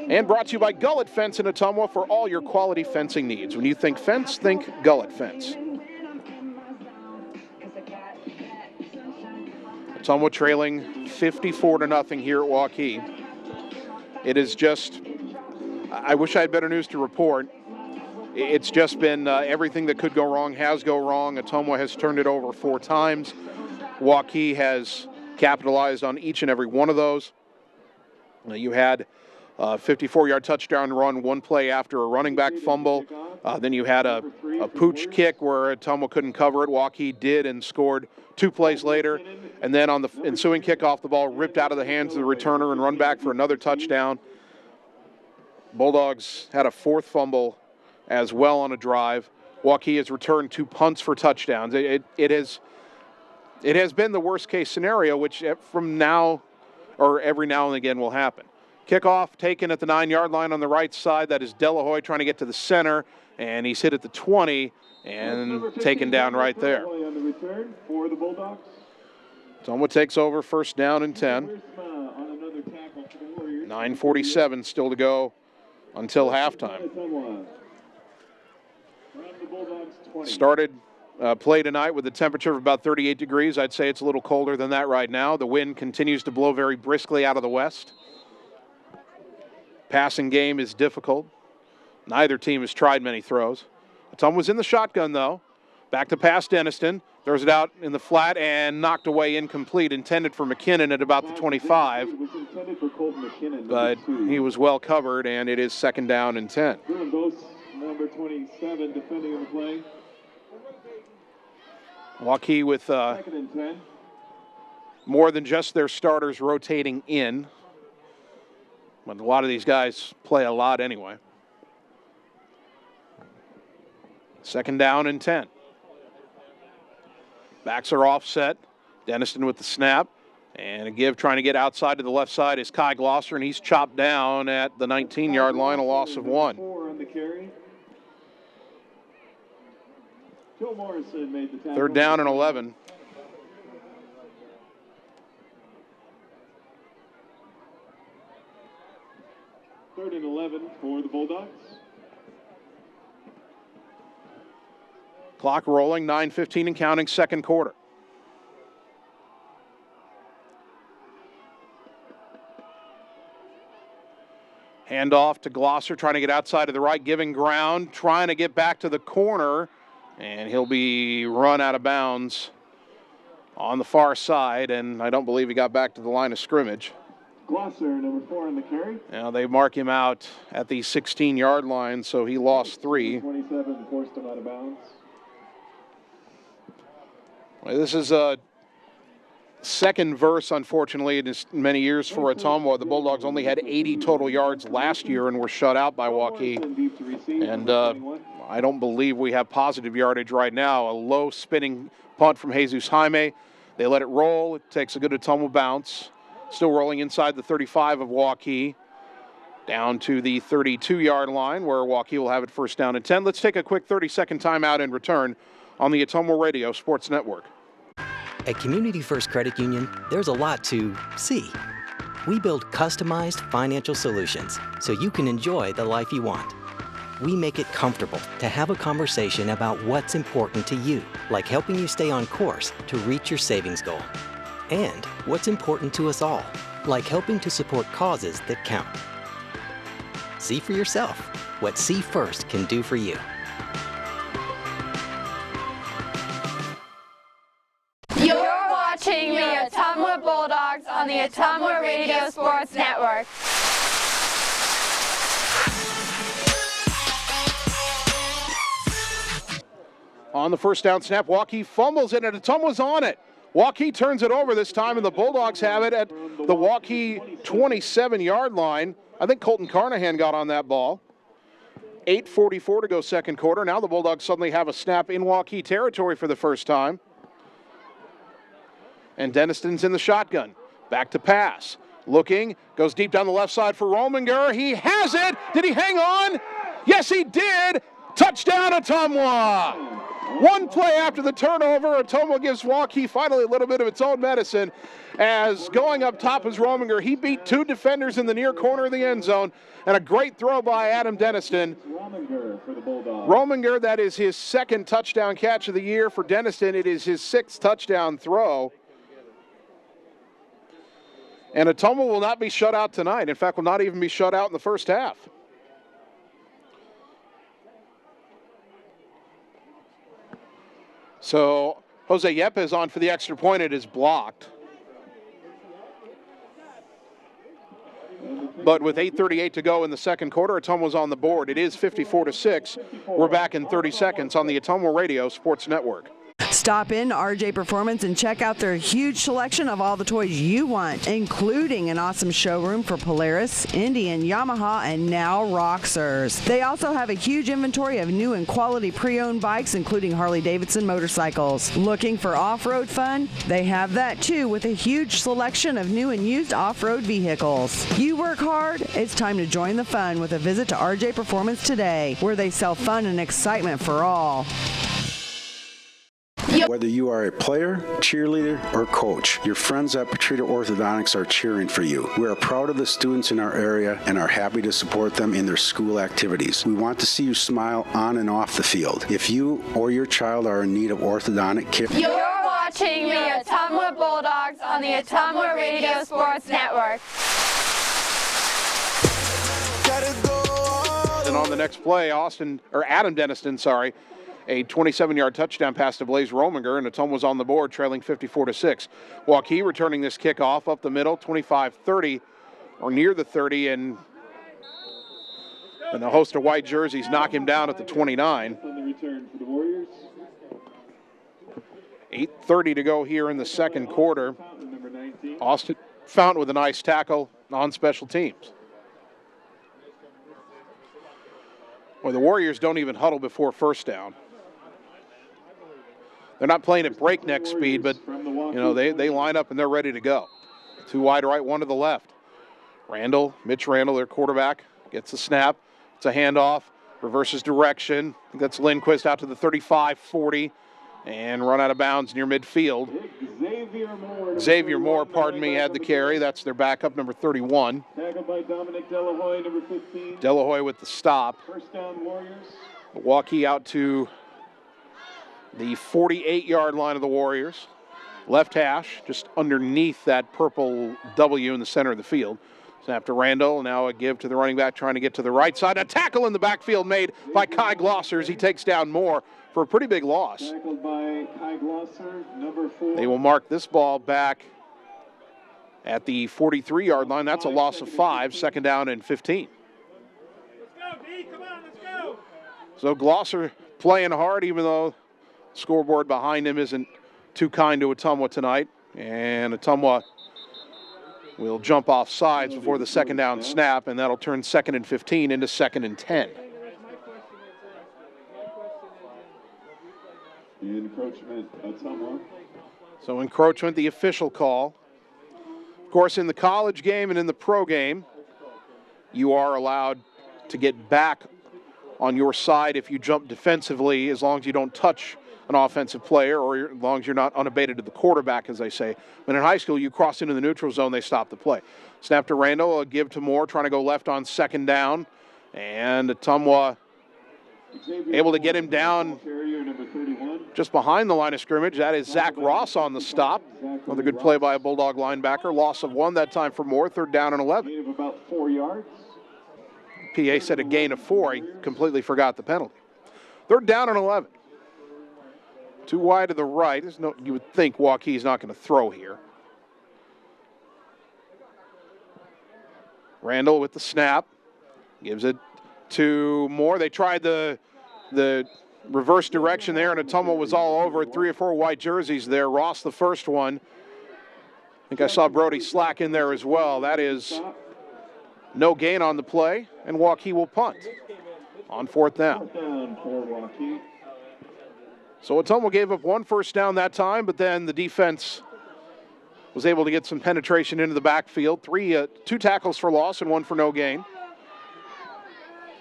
And brought to you by Gullet Fence in Ottumwa for all your quality fencing needs. When you think fence, think Gullet Fence. Ottumwa trailing 54-0 here at Waukee. It is just, I wish I had better news to report. It's just been everything that could go wrong has go wrong. Ottumwa has turned it over 4 times. Waukee has capitalized on each and every one of those. You had a 54-yard touchdown run, one play after a running back fumble. Then you had a pooch kick where Ottumwa couldn't cover it. Waukee did and scored 2 plays later. And then on the ensuing kickoff, the ball ripped out of the hands of the returner and run back for another touchdown. Bulldogs had a 4th fumble as well on a drive. Waukee has returned 2 punts for touchdowns. It has been the worst case scenario, which from now or every now and again will happen. Kickoff taken at the 9-yard line on the right side. That is Delahoy trying to get to the center, and he's hit at the 20 and taken down right there. On the return for the Bulldogs. Ottumwa takes over, first down and 10. 9:47 still to go until halftime. Started play tonight with a temperature of about 38 degrees. I'd say it's a little colder than that right now. The wind continues to blow very briskly out of the west. Passing game is difficult. Neither team has tried many throws. Ottumwa's in the shotgun, though. Back to pass Denniston. Throws it out in the flat and knocked away incomplete. Intended for McKinnon at about the 25. It was intended for Colton McKinnon, But he was well covered, and it is 2nd down and 10. Dylan Bose, number 27, defending on the play. Waukee with 2nd and 10. more than just their starters rotating in. But a lot of these guys play a lot anyway. 2nd down and 10. Backs are offset. Denniston with the snap. And a give trying to get outside to the left side is Kai Glosser, and he's chopped down at the 19-yard line, a loss of 1. On the carry. Joe Morrison made the tackle. 3rd down and 11. Third and 11 for the Bulldogs. Clock rolling, 9:15 and counting, 2nd quarter. Handoff to Glosser, trying to get outside of the right, giving ground, trying to get back to the corner, and he'll be run out of bounds on the far side, and I don't believe he got back to the line of scrimmage. Glosser, number 4 on the carry. Now they mark him out at the 16-yard line, so he lost 3. 27 forced him out of bounds. Well, this is a second verse, unfortunately, in as many years for Ottumwa. The Bulldogs only had 80 total yards last year and were shut out by Waukee. And I don't believe we have positive yardage right now. A low spinning punt from Jesus Jaime. They let it roll. It takes a good Ottumwa bounce. Still rolling inside the 35 of Waukee. Down to the 32-yard line where Waukee will have it 1st down and 10. Let's take a quick 30-second timeout and return on the Ottumwa Radio Sports Network. At Community First Credit Union, there's a lot to see. We build customized financial solutions so you can enjoy the life you want. We make it comfortable to have a conversation about what's important to you, like helping you stay on course to reach your savings goal. And what's important to us all, like helping to support causes that count. See for yourself what See First can do for you. You're watching the Ottumwa Bulldogs on the Ottumwa Radio Sports Network. On the 1st down snap, Waukee fumbles it, and Ottumwa's on it. Waukee turns it over this time, and the Bulldogs have it at the Waukee 27-yard line. I think Colton Carnahan got on that ball. 8:44 to go 2nd quarter. Now the Bulldogs suddenly have a snap in Waukee territory for the first time. And Denniston's in the shotgun. Back to pass. Looking, goes deep down the left side for Rominger. He has it. Did he hang on? Yes, he did. Touchdown, Ottumwa. One play after the turnover, Ottumwa gives Waukee finally a little bit of its own medicine as going up top is Rominger. He beat 2 defenders in the near corner of the end zone, and a great throw by Adam Denniston. Rominger for the Bulldogs. Rominger, that is his 2nd touchdown catch of the year. For Denniston, it is his 6th touchdown throw. And Ottumwa will not be shut out tonight. In fact, will not even be shut out in the first half. So Jose Yepes on for the extra point. It is blocked. But with 8:38 to go in the 2nd quarter, Ottumwa's on the board. It is 54-6. We're back in 30 seconds on the Ottumwa Radio Sports Network. Stop in to RJ Performance and check out their huge selection of all the toys you want, including an awesome showroom for Polaris, Indian, Yamaha, and now Roxers. They also have a huge inventory of new and quality pre-owned bikes, including Harley-Davidson motorcycles. Looking for off-road fun? They have that too, with a huge selection of new and used off-road vehicles. You work hard? It's time to join the fun with a visit to RJ Performance today, where they sell fun and excitement for all. Whether you are a player, cheerleader, or coach, your friends at Petrita Orthodontics are cheering for you. We are proud of the students in our area and are happy to support them in their school activities. We want to see you smile on and off the field. If you or your child are in need of orthodontic care, You're watching the Ottumwa Bulldogs on the Ottumwa Radio Sports Network. And on the next play, Adam Denniston, a 27-yard touchdown pass to Blaze Rominger, and Ottumwa's on the board, trailing 54-6. Waukee returning this kickoff up the middle, 25-30, or near the 30, and the host of white jerseys knock him down at the 29. 8:30 to go here in the second quarter. Austin Fountain with a nice tackle on special teams. Well, the Warriors don't even huddle before first down. They're not playing at breakneck speed, but they line up and they're ready to go. 2 wide right, 1 to the left. Mitch Randall, their quarterback, gets the snap. It's a handoff, reverses direction. I think that's Lindquist out to the 35-40 and run out of bounds near midfield. Xavier Moore, had the carry. That's their backup, number 31. Tackled by Dominic Delahoy, number 15. Delahoy with the stop. First down, Warriors. Waukee out to the 48-yard line of the Warriors. Left hash, just underneath that purple W in the center of the field. Snap to Randall, now a give to the running back trying to get to the right side. A tackle in the backfield made by Kai Glosser as he takes down Moore for a pretty big loss. Tackled by Kai Glosser, number 4. They will mark this ball back at the 43-yard line. That's a loss of 5, second down and 15. So Glosser playing hard, even though the scoreboard behind him isn't too kind to Ottumwa tonight. And Ottumwa will jump off sides before the second down snap, and that'll turn 2nd and 15 into 2nd and 10. Encroachment, Ottumwa. So encroachment, the official call. Of course, in the college game and in the pro game, you are allowed to get back on your side if you jump defensively, as long as you don't touch an offensive player, or as long as you're not unabated to the quarterback, as they say. But in high school, you cross into the neutral zone, they stop the play. Snap to Randall, a give to Moore, trying to go left on second down. And Ottumwa able to get him down just behind the line of scrimmage. That is Zach Ross on the stop. Another good play by a Bulldog linebacker. Loss of 1 that time for Moore, 3rd down and 11. Gain of about 4 yards. PA said a gain of 4. He completely forgot the penalty. 3rd down and 11. 2 wide to the right. You would think Waukee's not going to throw here. Randall with the snap. Gives it to Moore. They tried the reverse direction there, and Ottumwa was all over it. 3 or 4 white jerseys there. Ross the first one. I think I saw Brody Slack in there as well. That is no gain on the play, and Waukee will punt on 4th down. 4th down for Waukee. So Ottumwa gave up 1 first down that time, but then the defense was able to get some penetration into the backfield. 2 tackles for loss and 1 for no gain.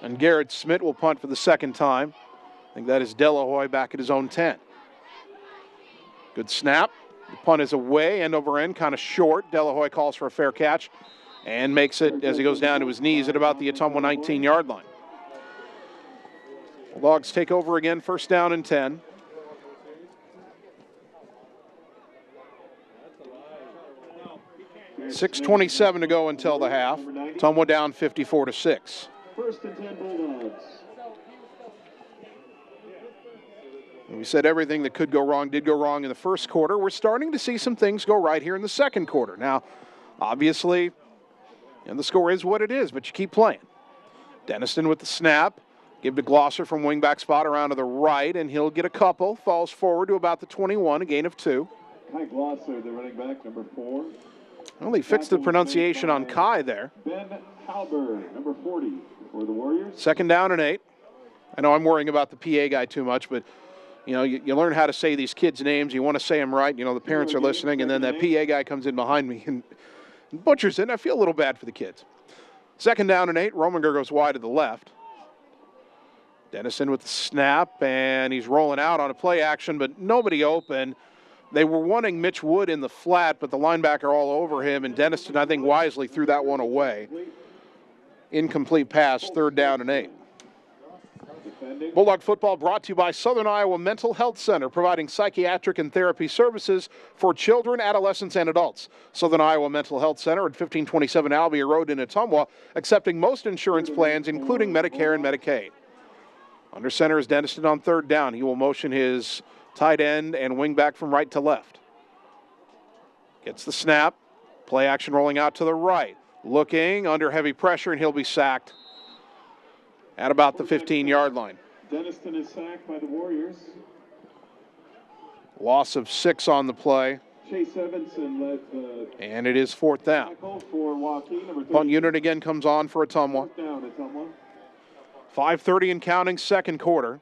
And Garrett Smith will punt for the 2nd time. I think that is Delahoy back at his own 10. Good snap. The punt is away, end over end, kind of short. Delahoy calls for a fair catch and makes it as he goes down to his knees at about the Ottumwa 19-yard line. Bulldogs take over again, 1st down and 10. .6:27 to go until the half. Ottumwa down 54-6. 1st and 10 Bulldogs. We said everything that could go wrong did go wrong in the first quarter. We're starting to see some things go right here in the second quarter. Now, obviously, the score is what it is, but you keep playing. Denniston with the snap. Give to Glosser from wingback spot around to the right, and he'll get a couple. Falls forward to about the 21, a gain of 2. Kai Glosser, the running back, number 4. Well, he fixed the pronunciation on Kai there. Ben Halber, number 40, for the Warriors. 2nd down and 8. I know I'm worrying about the PA guy too much, but you learn how to say these kids' names. You want to say them right. The parents are listening, and then that PA guy comes in behind me and butchers it, and I feel a little bad for the kids. 2nd down and 8. Rominger goes wide to the left. Dennison with the snap, and he's rolling out on a play action, but nobody open. They were wanting Mitch Wood in the flat, but the linebacker all over him, and Dennison, I think, wisely threw that one away. Incomplete pass, 3rd down and 8. Bulldog football brought to you by Southern Iowa Mental Health Center, providing psychiatric and therapy services for children, adolescents, and adults. Southern Iowa Mental Health Center at 1527 Albia Road in Ottumwa, accepting most insurance plans, including Medicare and Medicaid. Under center is Denniston on third down. He will motion his tight end and wing back from right to left. Gets the snap. Play action rolling out to the right. Looking under heavy pressure, and he'll be sacked at about the 15-yard line. Denniston is sacked by the Warriors. Loss of 6 on the play. Chase Evanson led the and it is fourth down. tackle for Waukee. Number 30. Punt unit again comes on for Ottumwa. Fourth down, Ottumwa. 5:30 and counting, second quarter.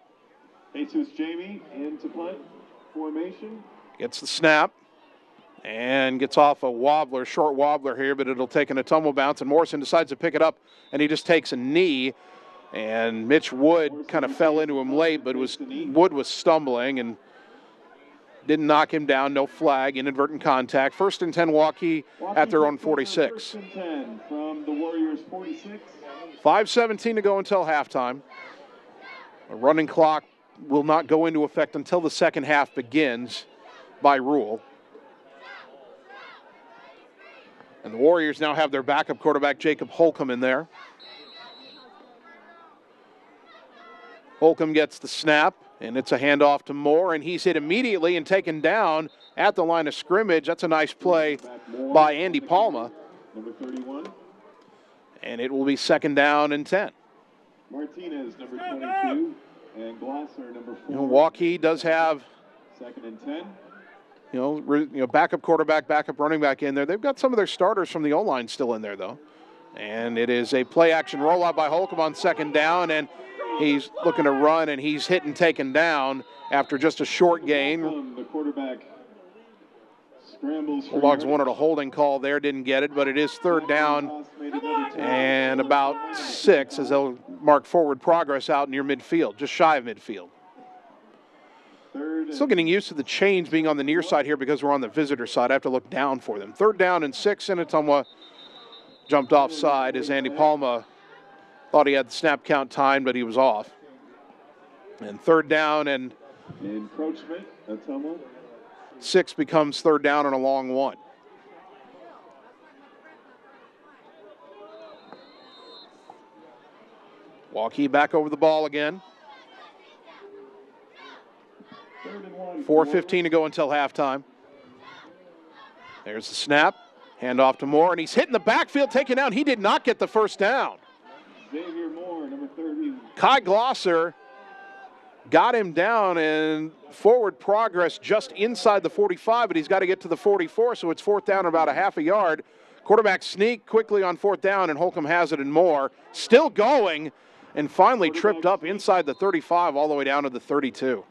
Jesus Jamie into punt formation. Gets the snap and gets off a wobbler, short wobbler here, but it'll take an Ottumwa bounce, and Morrison decides to pick it up, and he just takes a knee, and Mitch Wood kind of fell into him late, but Wood was stumbling and didn't knock him down. No flag, inadvertent contact. 1st and 10 Waukee at their own 46. 1st and 10 from the Warriors 46. 5:17 to go until halftime. A running clock will not go into effect until the second half begins by rule. And the Warriors now have their backup quarterback, Jacob Holcomb, in there. Holcomb gets the snap, and it's a handoff to Moore, and he's hit immediately and taken down at the line of scrimmage. That's a nice play by Andy Palma. Number 31. And it will be 2nd down and 10. Martinez, number 22, and Glosser, number 4. Waukee does have 2nd and 10. Backup quarterback, backup running back in there. They've got some of their starters from the O-line still in there, though. And it is a play-action rollout by Holcomb on 2nd down, and he's looking to run, and he's hit and taken down after just a short gain. The quarterback scrambles. Bulldogs wanted a holding call there, didn't get it, but it is 3rd down and about 6 as they'll mark forward progress out near midfield, just shy of midfield. Still getting used to the chains being on the near side here because we're on the visitor side. I have to look down for them. 3rd down and 6, and Ottumwa jumped offside as Andy Palma thought he had the snap count timed, but he was off. And 3rd down and encroachment, Ottumwa. 6 becomes 3rd down and a long 1. Waukee back over the ball again. 4:15 to go until halftime. There's the snap. Handoff to Moore, and he's hit in the backfield, taken down. He did not get the 1st down. Xavier Moore, number 30. Kai Glosser got him down, and forward progress just inside the 45, but he's got to get to the 44, so it's 4th down about a half a yard. Quarterback sneak quickly on 4th down, and Holcomb has it and Moore. Still going, and finally tripped up inside the 35 all the way down to the 32.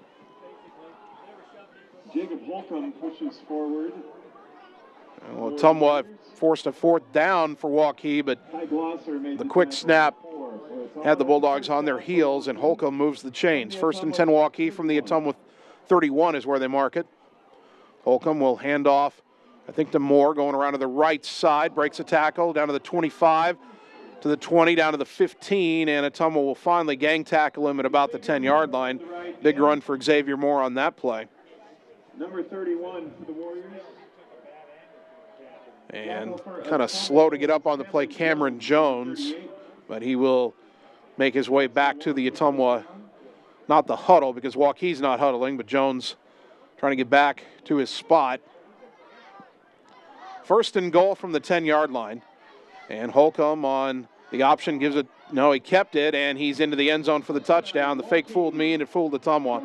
Jacob Holcomb pushes forward. Well, Ottumwa forced a 4th down for Waukee, but the quick snap had the Bulldogs on their heels, and Holcomb moves the chains. 1st and 10 Waukee from the Ottumwa 31 is where they mark it. Holcomb will hand off, I think, to Moore, going around to the right side, breaks a tackle down to the 25, to the 20, down to the 15, and Ottumwa will finally gang tackle him at about the 10-yard line. Big run for Xavier Moore on that play. Number 31 for the Warriors. And kind of slow to get up on the play, Cameron Jones, but he will make his way back to the Ottumwa, not the huddle, because Waukee's not huddling, but Jones trying to get back to his spot. 1st and goal from the 10-yard line, and Holcomb on the option gives it, no, he kept it, and he's into the end zone for the touchdown. The fake fooled me, and it fooled Ottumwa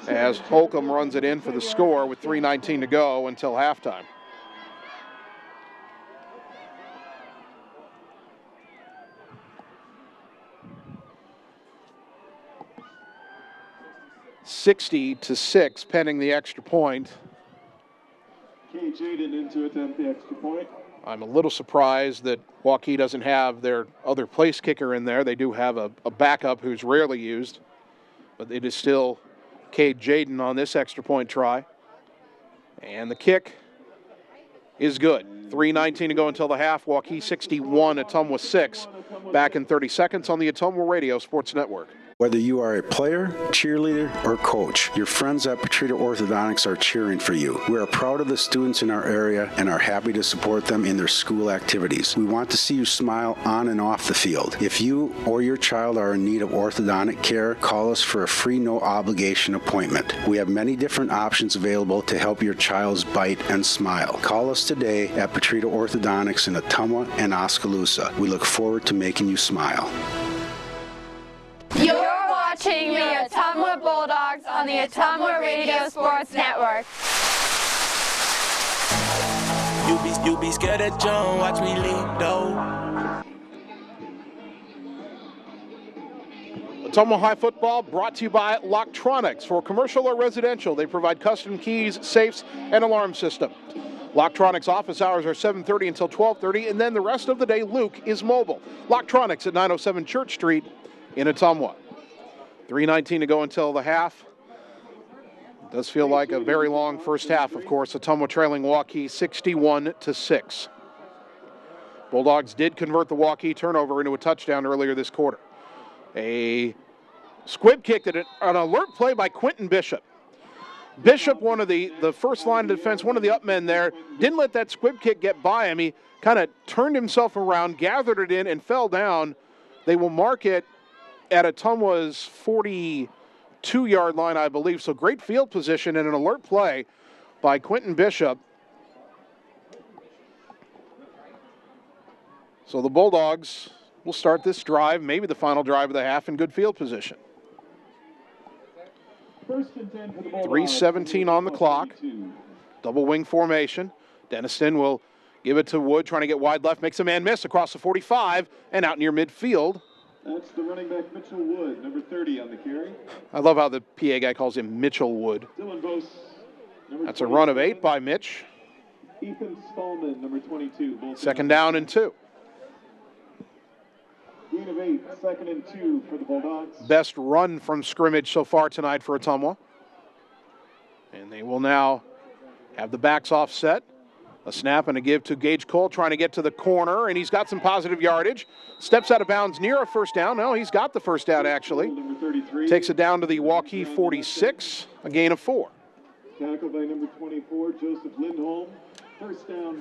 as Holcomb runs it in for the score with 3:19 to go until halftime. (60-6) pending the extra point. K. Jaden in to attempt the extra point. I'm a little surprised that Waukee doesn't have their other place kicker in there. They do have a backup who's rarely used, but it is still Cade Jaden on this extra point try. And the kick is good. 3:19 to go until the half. Waukee 61, Ottumwa 6. Back in 30 seconds on the Ottumwa Radio Sports Network. Whether you are a player, cheerleader, or coach, your friends at Petrita Orthodontics are cheering for you. We are proud of the students in our area and are happy to support them in their school activities. We want to see you smile on and off the field. If you or your child are in need of orthodontic care, call us for a free, no-obligation appointment. We have many different options available to help your child's bite and smile. Call us today at Petrita Orthodontics in Ottumwa and Oskaloosa. We look forward to making you smile. You're watching the Ottumwa Bulldogs on the Ottumwa Radio Sports Network. You be scared of John, watch me leap though. Ottumwa High football brought to you by Locktronics. For commercial or residential, they provide custom keys, safes, and alarm system. Locktronics office hours are 7:30 until 12:30, and then the rest of the day, Luke is mobile. Locktronics at 907 Church Street in Ottumwa. 3:19 to go until the half. It does feel like a very long first half, of course. Ottumwa trailing Waukee 61-6. Bulldogs did convert the Waukee turnover into a touchdown earlier this quarter. A squib kick, an alert play by Quentin Bishop. Bishop, one of the first line of defense, one of the up men there, didn't let that squib kick get by him. He kind of turned himself around, gathered it in, and fell down. They will mark it at Ottumwa's 42-yard line, I believe. So great field position and an alert play by Quentin Bishop. So the Bulldogs will start this drive, maybe the final drive of the half, in good field position. 3:17 on the clock. Double wing formation. Denniston will give it to Wood, trying to get wide left, makes a man miss across the 45 and out near midfield. That's the running back, Mitchell Wood, number 30 on the carry. I love how the PA guy calls him Mitchell Wood. Dylan Bose, number That's a run of 8 by Mitch. Ethan Stallman, number 22. Second down and 2. Gain of 8, 2nd and 2 for the Bulldogs. Best run from scrimmage so far tonight for Ottumwa. And they will now have the backs offset. A snap and a give to Gage Cole, trying to get to the corner, and he's got some positive yardage. Steps out of bounds near a first down. No, he's got the first down, actually. Takes it down to the Waukee 46, a gain of 4. Tackled by number 24, Joseph Lindholm.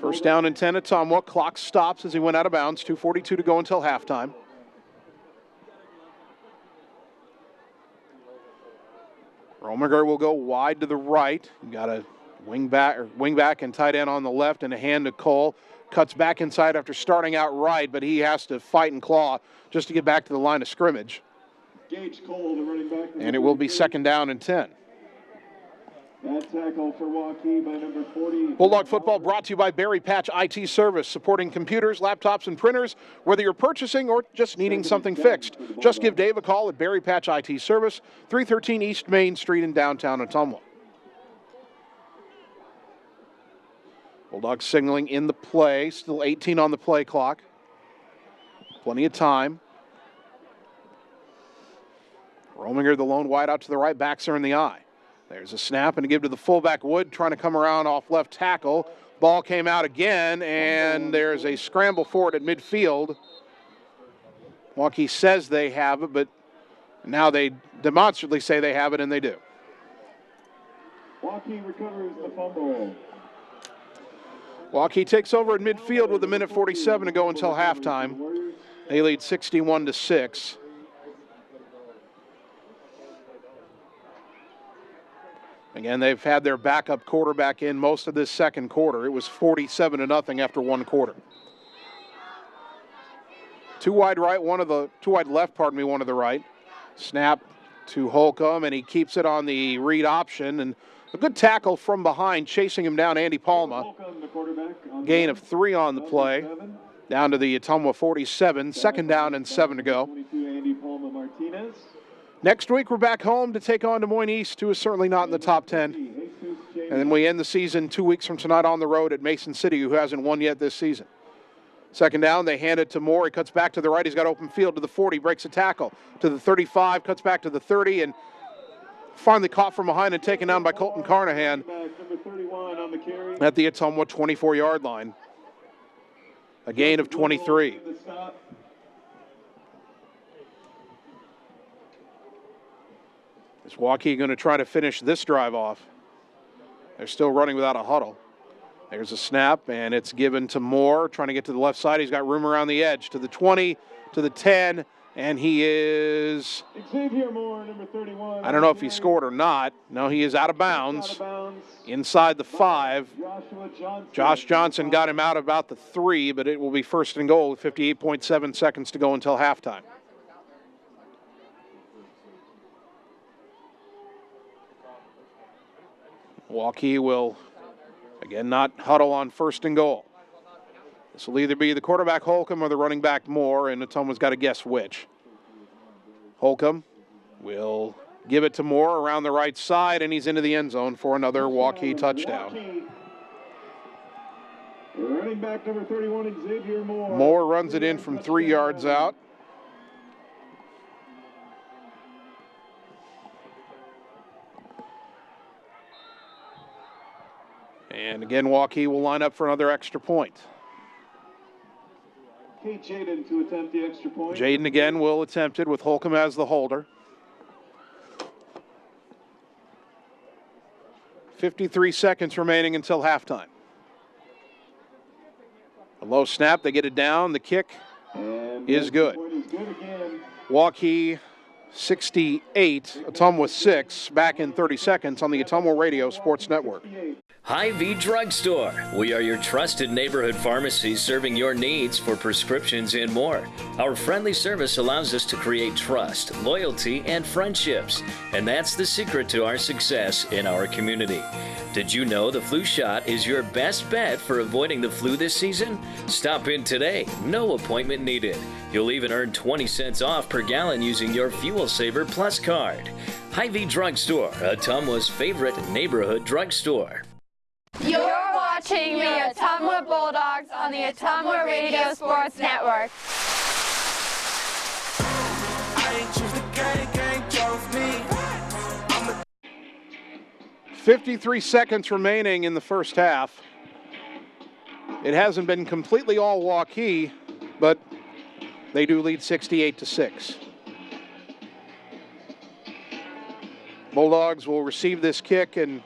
First down and 10 Ottumwa. Clock stops as he went out of bounds. 2:42 to go until halftime. Rominger will go wide to the right. You got a wing back and tight end on the left, and a hand to Cole. Cuts back inside after starting out right, but he has to fight and claw just to get back to the line of scrimmage. Gage Cole, the running back. And it will be second down and 10. That tackle for Waukee by number 40. Bulldog football brought to you by Berry Patch IT Service, supporting computers, laptops, and printers. Whether you're purchasing or just needing something fixed, just give Dave a call at Berry Patch IT Service, 313 East Main Street in downtown Ottumwa. Bulldogs signaling in the play, still 18 on the play clock. Plenty of time. Rominger, the lone wide out to the right, backs are in the eye. There's a snap and a give to the fullback Wood, trying to come around off left tackle. Ball came out again, and there's a scramble for it at midfield. Waukee says they have it, but now they demonstrably say they have it, and they do. Waukee recovers the fumble. Waukee takes over at midfield with 1:47 to go until halftime. They lead 61-6. Again, they've had their backup quarterback in most of this second quarter. It was 47-0 after one quarter. Two wide left, one to the right. Snap to Holcomb, and he keeps it on the read option. And a good tackle from behind, chasing him down, Andy Palma. Gain of 3 on the play. Down to the Ottumwa 47. Second down and 7 to go. Andy Palma Martinez. Next week, we're back home to take on Des Moines East, who is certainly not in the top 10. And then we end the season 2 weeks from tonight on the road at Mason City, who hasn't won yet this season. Second down, they hand it to Moore. He cuts back to the right. He's got open field to the 40, breaks a tackle to the 35, cuts back to the 30, and finally caught from behind and taken down by Colton Carnahan at the Ottumwa 24-yard line. A gain of 23. Is Waukee going to try to finish this drive off? They're still running without a huddle. There's a snap, and it's given to Moore, trying to get to the left side. He's got room around the edge, to the 20, to the 10, and he is... Xavier Moore, number 31. I don't know if he scored or not. No, he is out of bounds. Inside the 5. Josh Johnson got him out about the 3, but it will be first and goal with 58.7 seconds to go until halftime. Waukee will, again, not huddle on first and goal. This will either be the quarterback Holcomb or the running back Moore, and Ottumwa's got to guess which. Holcomb will give it to Moore around the right side, and he's into the end zone for another Waukee touchdown. Running back number 31, Xavier Moore. Moore runs it in from 3 yards out. And again, Waukee will line up for another extra point. Kate Jaden to attempt the extra point. Jaden again will attempt it with Holcomb as the holder. 53 seconds remaining until halftime. A low snap, they get it down. The kick is good. Waukee 68, Ottumwa 6, back in 30 seconds on the Ottumwa Radio Sports Network. Hy-Vee Drugstore. We are your trusted neighborhood pharmacy serving your needs for prescriptions and more. Our friendly service allows us to create trust, loyalty, and friendships. And that's the secret to our success in our community. Did you know the flu shot is your best bet for avoiding the flu this season? Stop in today. No appointment needed. You'll even earn 20 cents off per gallon using your Fuel Saver Plus card. Hy-Vee Drugstore, Ottumwa's favorite neighborhood drugstore. You're watching the Ottumwa Bulldogs on the Ottumwa Radio Sports Network. 53 seconds remaining in the first half. It hasn't been completely all Waukee, but they do lead 68-6. Bulldogs will receive this kick, and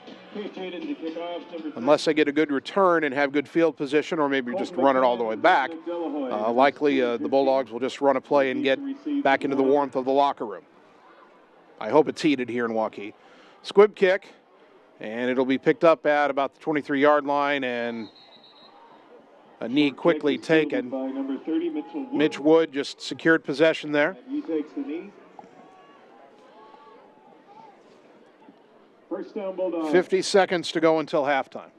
unless they get a good return and have good field position, or maybe just run it all the way back, likely the Bulldogs will just run a play and get back into the warmth of the locker room. I hope it's heated here in Waukee. Squib kick, and it'll be picked up at about the 23-yard line, and a knee quickly taken. Mitch Wood just secured possession there. He takes the knee. First down, Bulldogs. 50 seconds to go until halftime.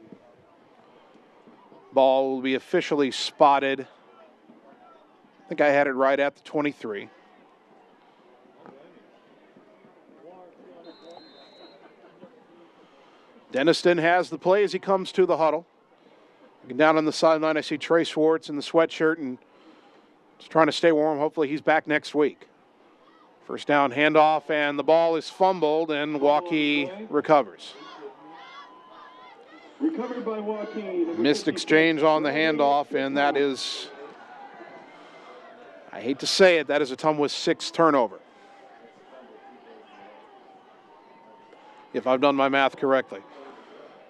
Ball will be officially spotted. I think I had it right at the 23. Denniston has the play as he comes to the huddle. Looking down on the sideline, I see Trey Schwartz in the sweatshirt and just trying to stay warm. Hopefully he's back next week. First down handoff, and the ball is fumbled, and Waukee recovers. Recovered by Waukee. Missed exchange on the handoff, and that is, I hate to say it, that is Ottumwa's 6th turnover. If I've done my math correctly.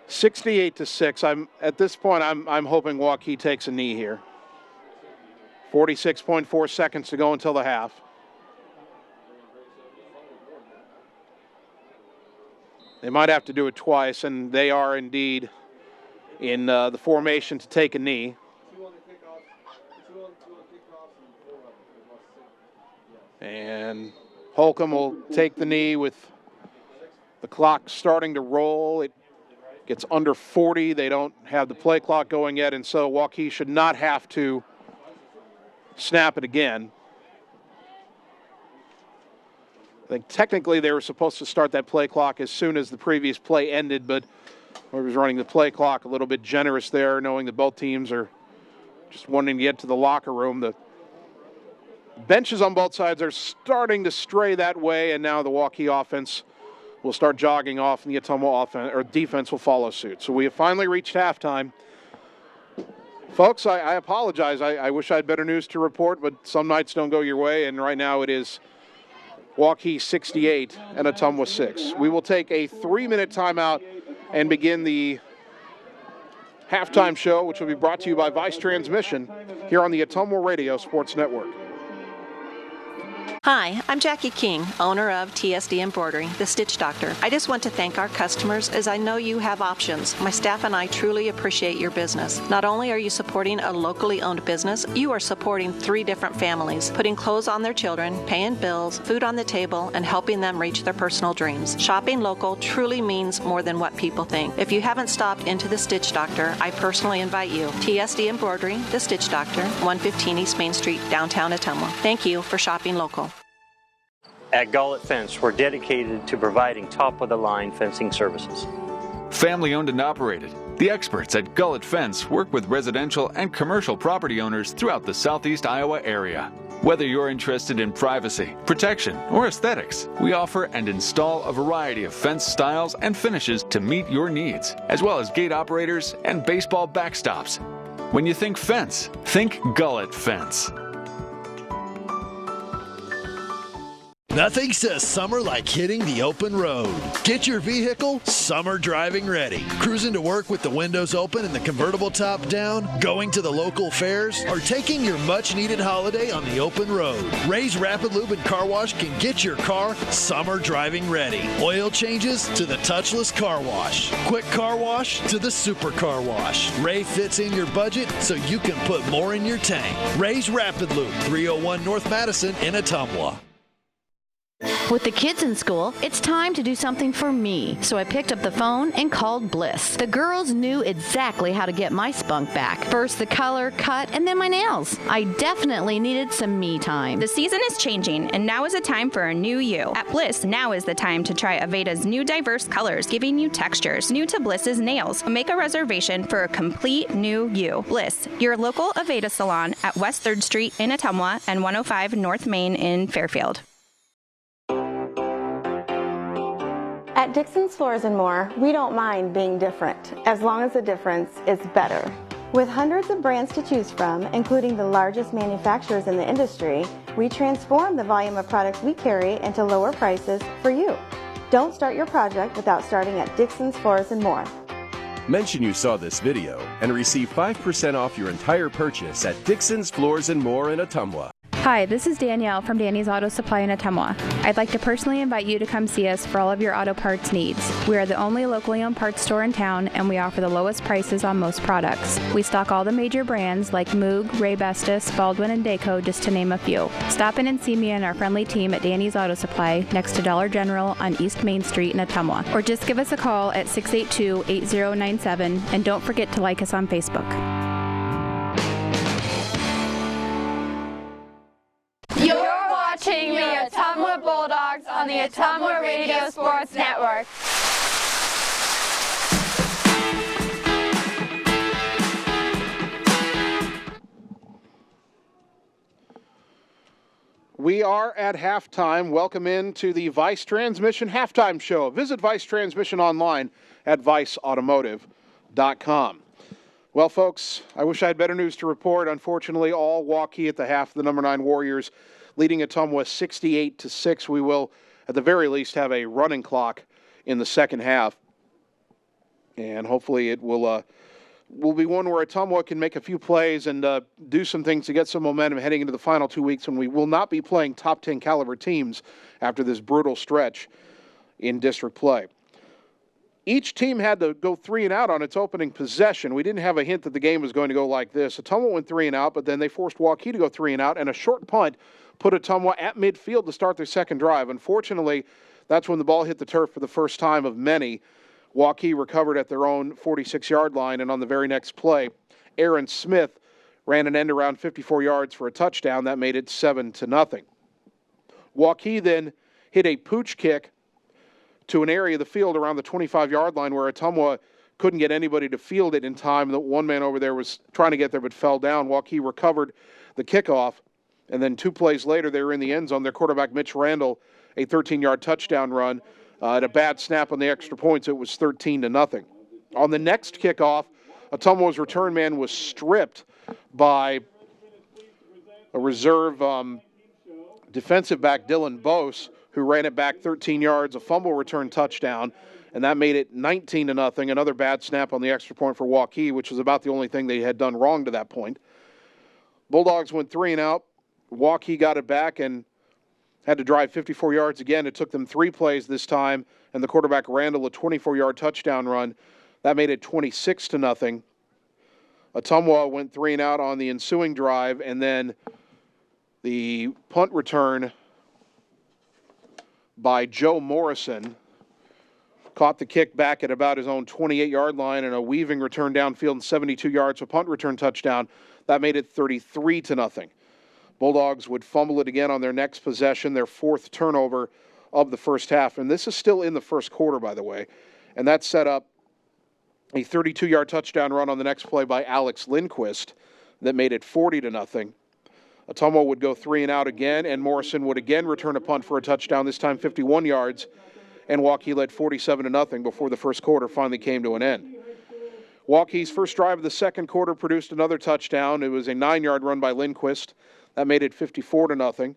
68-6. At this point, I'm hoping Waukee takes a knee here. 46.4 seconds to go until the half. They might have to do it twice, and they are indeed in the formation to take a knee. And Holcomb will take the knee with the clock starting to roll. It gets under 40. They don't have the play clock going yet, and so Waukee should not have to snap it again. I think technically they were supposed to start that play clock as soon as the previous play ended, but whoever was running the play clock a little bit generous there, knowing that both teams are just wanting to get to the locker room. The benches on both sides are starting to stray that way, and now the Waukee offense will start jogging off, and the Ottumwa offense or defense will follow suit. So we have finally reached halftime. Folks, I apologize. I wish I had better news to report, but some nights don't go your way, and right now it is Waukee 68 and Ottumwa 6. We will take a 3-minute timeout and begin the halftime show, which will be brought to you by Vice Transmission here on the Ottumwa Radio Sports Network. Hi, I'm Jackie King, owner of TSD Embroidery, the Stitch Doctor. I just want to thank our customers as I know you have options. My staff and I truly appreciate your business. Not only are you supporting a locally owned business, you are supporting 3 different families, putting clothes on their children, paying bills, food on the table, and helping them reach their personal dreams. Shopping local truly means more than what people think. If you haven't stopped into the Stitch Doctor, I personally invite you. TSD Embroidery, the Stitch Doctor, 115 East Main Street, downtown Ottumwa. Thank you for shopping local. At Gullet Fence, we're dedicated to providing top-of-the-line fencing services. Family-owned and operated, the experts at Gullet Fence work with residential and commercial property owners throughout the southeast Iowa area. Whether you're interested in privacy, protection, or aesthetics, we offer and install a variety of fence styles and finishes to meet your needs, as well as gate operators and baseball backstops. When you think fence, think Gullet Fence. Nothing says summer like hitting the open road. Get your vehicle summer driving ready. Cruising to work with the windows open and the convertible top down, going to the local fairs, or taking your much-needed holiday on the open road. Ray's Rapid Lube and Car Wash can get your car summer driving ready. Oil changes to the touchless car wash. Quick car wash to the super car wash. Ray fits in your budget so you can put more in your tank. Ray's Rapid Lube, 301 North Madison in Ottumwa. With the kids in school, it's time to do something for me. So I picked up the phone and called Bliss. The girls knew exactly how to get my spunk back. First the color, cut, and then my nails. I definitely needed some me time. The season is changing, and now is a time for a new you. At Bliss, now is the time to try Aveda's new diverse colors, giving you textures new to Bliss's nails. Make a reservation for a complete new you. Bliss, your local Aveda salon at West 3rd Street in Ottumwa and 105 North Main in Fairfield. At Dixon's Floors and More, we don't mind being different, as long as the difference is better. With hundreds of brands to choose from, including the largest manufacturers in the industry, we transform the volume of products we carry into lower prices for you. Don't start your project without starting at Dixon's Floors and More. Mention you saw this video and receive 5% off your entire purchase at Dixon's Floors and More in Ottumwa. Hi, this is Danielle from Danny's Auto Supply in Ottumwa. I'd like to personally invite you to come see us for all of your auto parts needs. We are the only locally owned parts store in town, and we offer the lowest prices on most products. We stock all the major brands like Moog, Ray Bestis, Baldwin, and Dayco, just to name a few. Stop in and see me and our friendly team at Danny's Auto Supply next to Dollar General on East Main Street in Ottumwa. Or just give us a call at 682-8097, and don't forget to like us on Facebook. You're watching the Ottumwa Bulldogs on the Ottumwa Radio Sports Network. We are at halftime. Welcome into the Vice Transmission Halftime Show. Visit Vice Transmission online at viceautomotive.com. Well, folks, I wish I had better news to report. Unfortunately, all Waukee at the half of the number 9 Warriors, leading Ottumwa 68-6. We will, at the very least, have a running clock in the second half. And hopefully it will be one where Ottumwa can make a few plays and do some things to get some momentum heading into the final 2 weeks when we will not be playing top 10 caliber teams after this brutal stretch in district play. Each team had to go 3 and out on its opening possession. We didn't have a hint that the game was going to go like this. Ottumwa went 3 and out, but then they forced Waukee to go 3 and out, and a short punt put Ottumwa at midfield to start their second drive. Unfortunately, that's when the ball hit the turf for the first time of many. Waukee recovered at their own 46-yard line, and on the very next play, Aaron Smith ran an end around 54 yards for a touchdown. That made it 7-0. Waukee then hit a pooch kick to an area of the field around the 25-yard line where Ottumwa couldn't get anybody to field it in time. The one man over there was trying to get there but fell down. Waukee recovered the kickoff, and then 2 plays later they were in the end zone. Their quarterback, Mitch Randall, a 13-yard touchdown run. At a bad snap on the extra points, it was 13-0. On the next kickoff, Ottumwa's return man was stripped by a reserve defensive back, Dylan Bose, who ran it back 13 yards, a fumble return touchdown, and that made it 19-0. Another bad snap on the extra point for Waukee, which was about the only thing they had done wrong to that point. Bulldogs went 3 and out. Waukee got it back and had to drive 54 yards again. It took them 3 plays this time, and the quarterback Randall a 24-yard touchdown run. That made it 26-0. Ottumwa went 3 and out on the ensuing drive, and then the punt return by Joe Morrison caught the kick back at about his own 28-yard line, and a weaving return downfield and 72 yards, a punt return touchdown. That made it 33-0. Bulldogs would fumble it again on their next possession, their 4th turnover of the first half. And this is still in the first quarter, by the way. And that set up a 32-yard touchdown run on the next play by Alex Lindquist that made it 40-0. Ottumwa would go 3 and out again, and Morrison would again return a punt for a touchdown, this time 51 yards. And Waukee led 47-0 before the first quarter finally came to an end. Waukee's first drive of the second quarter produced another touchdown. It was a 9-yard run by Lindquist. That made it 54-0.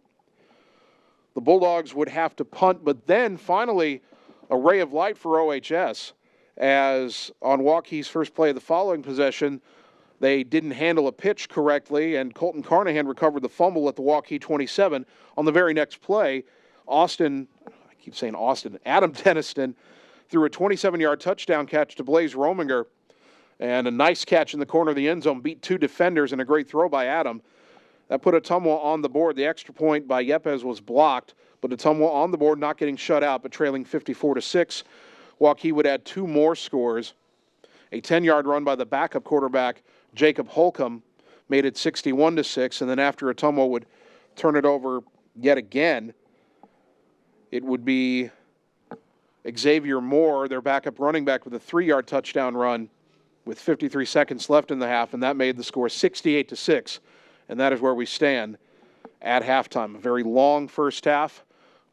The Bulldogs would have to punt, but then finally a ray of light for OHS, as on Waukee's first play of the following possession, they didn't handle a pitch correctly, and Colton Carnahan recovered the fumble at the Waukee 27. On the very next play, Adam Denniston threw a 27-yard touchdown catch to Blaze Rominger, and a nice catch in the corner of the end zone, beat 2 defenders, and a great throw by Adam. That put Ottumwa on the board. The extra point by Yepes was blocked, but Ottumwa on the board, not getting shut out, but trailing 54-6. Waukee would add 2 more scores. A 10-yard run by the backup quarterback, Jacob Holcomb, made it 61-6, and then after Ottumwa would turn it over yet again, it would be Xavier Moore, their backup running back, with a 3-yard touchdown run with 53 seconds left in the half, and that made the score 68-6. And that is where we stand at halftime. A very long first half.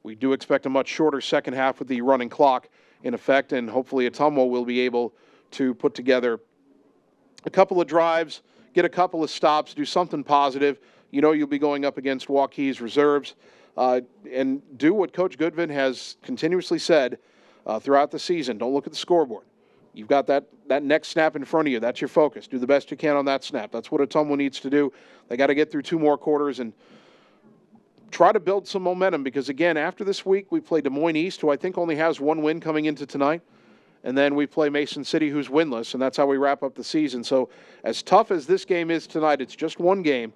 We do expect a much shorter second half with the running clock in effect, and hopefully Ottumwa will be able to put together a couple of drives, get a couple of stops, do something positive. You know you'll be going up against Waukee's reserves, and do what Coach Goodvin has continuously said throughout the season. Don't look at the scoreboard. You've got that next snap in front of you. That's your focus. Do the best you can on that snap. That's what Ottumwa needs to do. They got to get through 2 more quarters and try to build some momentum, because, again, after this week, we play Des Moines East, who I think only has 1 win coming into tonight. And then we play Mason City, who's winless, and that's how we wrap up the season. So as tough as this game is tonight, it's just 1 game,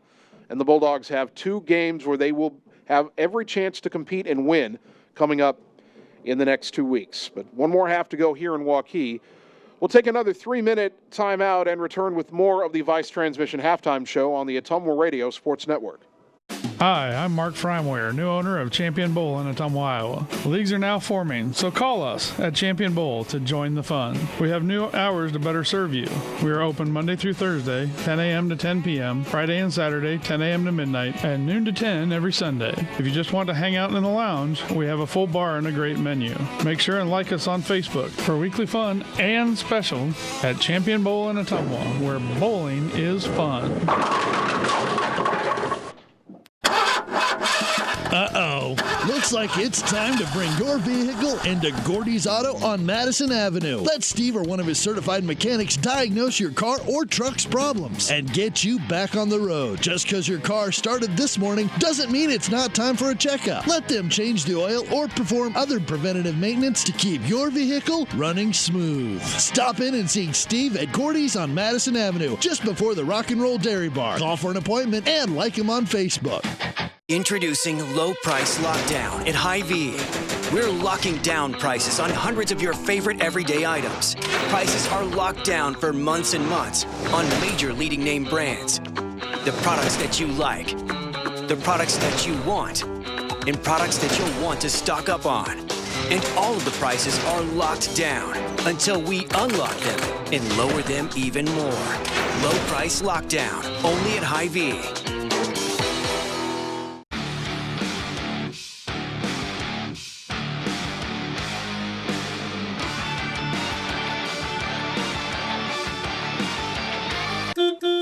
and the Bulldogs have 2 games where they will have every chance to compete and win coming up in the next 2 weeks. But 1 more half to go here in Waukee. We'll take another 3-minute timeout and return with more of the Vice Transmission Halftime Show on the Ottumwa Radio Sports Network. Hi, I'm Mark Freimweyer, new owner of Champion Bowl in Ottumwa, Iowa. Leagues are now forming, so call us at Champion Bowl to join the fun. We have new hours to better serve you. We are open Monday through Thursday, 10 a.m. to 10 p.m., Friday and Saturday, 10 a.m. to midnight, and noon to 10 every Sunday. If you just want to hang out in the lounge, we have a full bar and a great menu. Make sure and like us on Facebook for weekly fun and special at Champion Bowl in Ottumwa, where bowling is fun. Uh-oh. Looks like it's time to bring your vehicle into Gordy's Auto on Madison Avenue. Let Steve or one of his certified mechanics diagnose your car or truck's problems and get you back on the road. Just because your car started this morning doesn't mean it's not time for a checkup. Let them change the oil or perform other preventative maintenance to keep your vehicle running smooth. Stop in and see Steve at Gordy's on Madison Avenue, just before the Rock and Roll Dairy Bar. Call for an appointment and like him on Facebook. Introducing Low Price Lockdown at Hy-Vee. We're locking down prices on hundreds of your favorite everyday items. Prices are locked down for months and months on major leading name brands. The products that you like, the products that you want, and products that you'll want to stock up on. And all of the prices are locked down until we unlock them and lower them even more. Low Price Lockdown, only at Hy-Vee.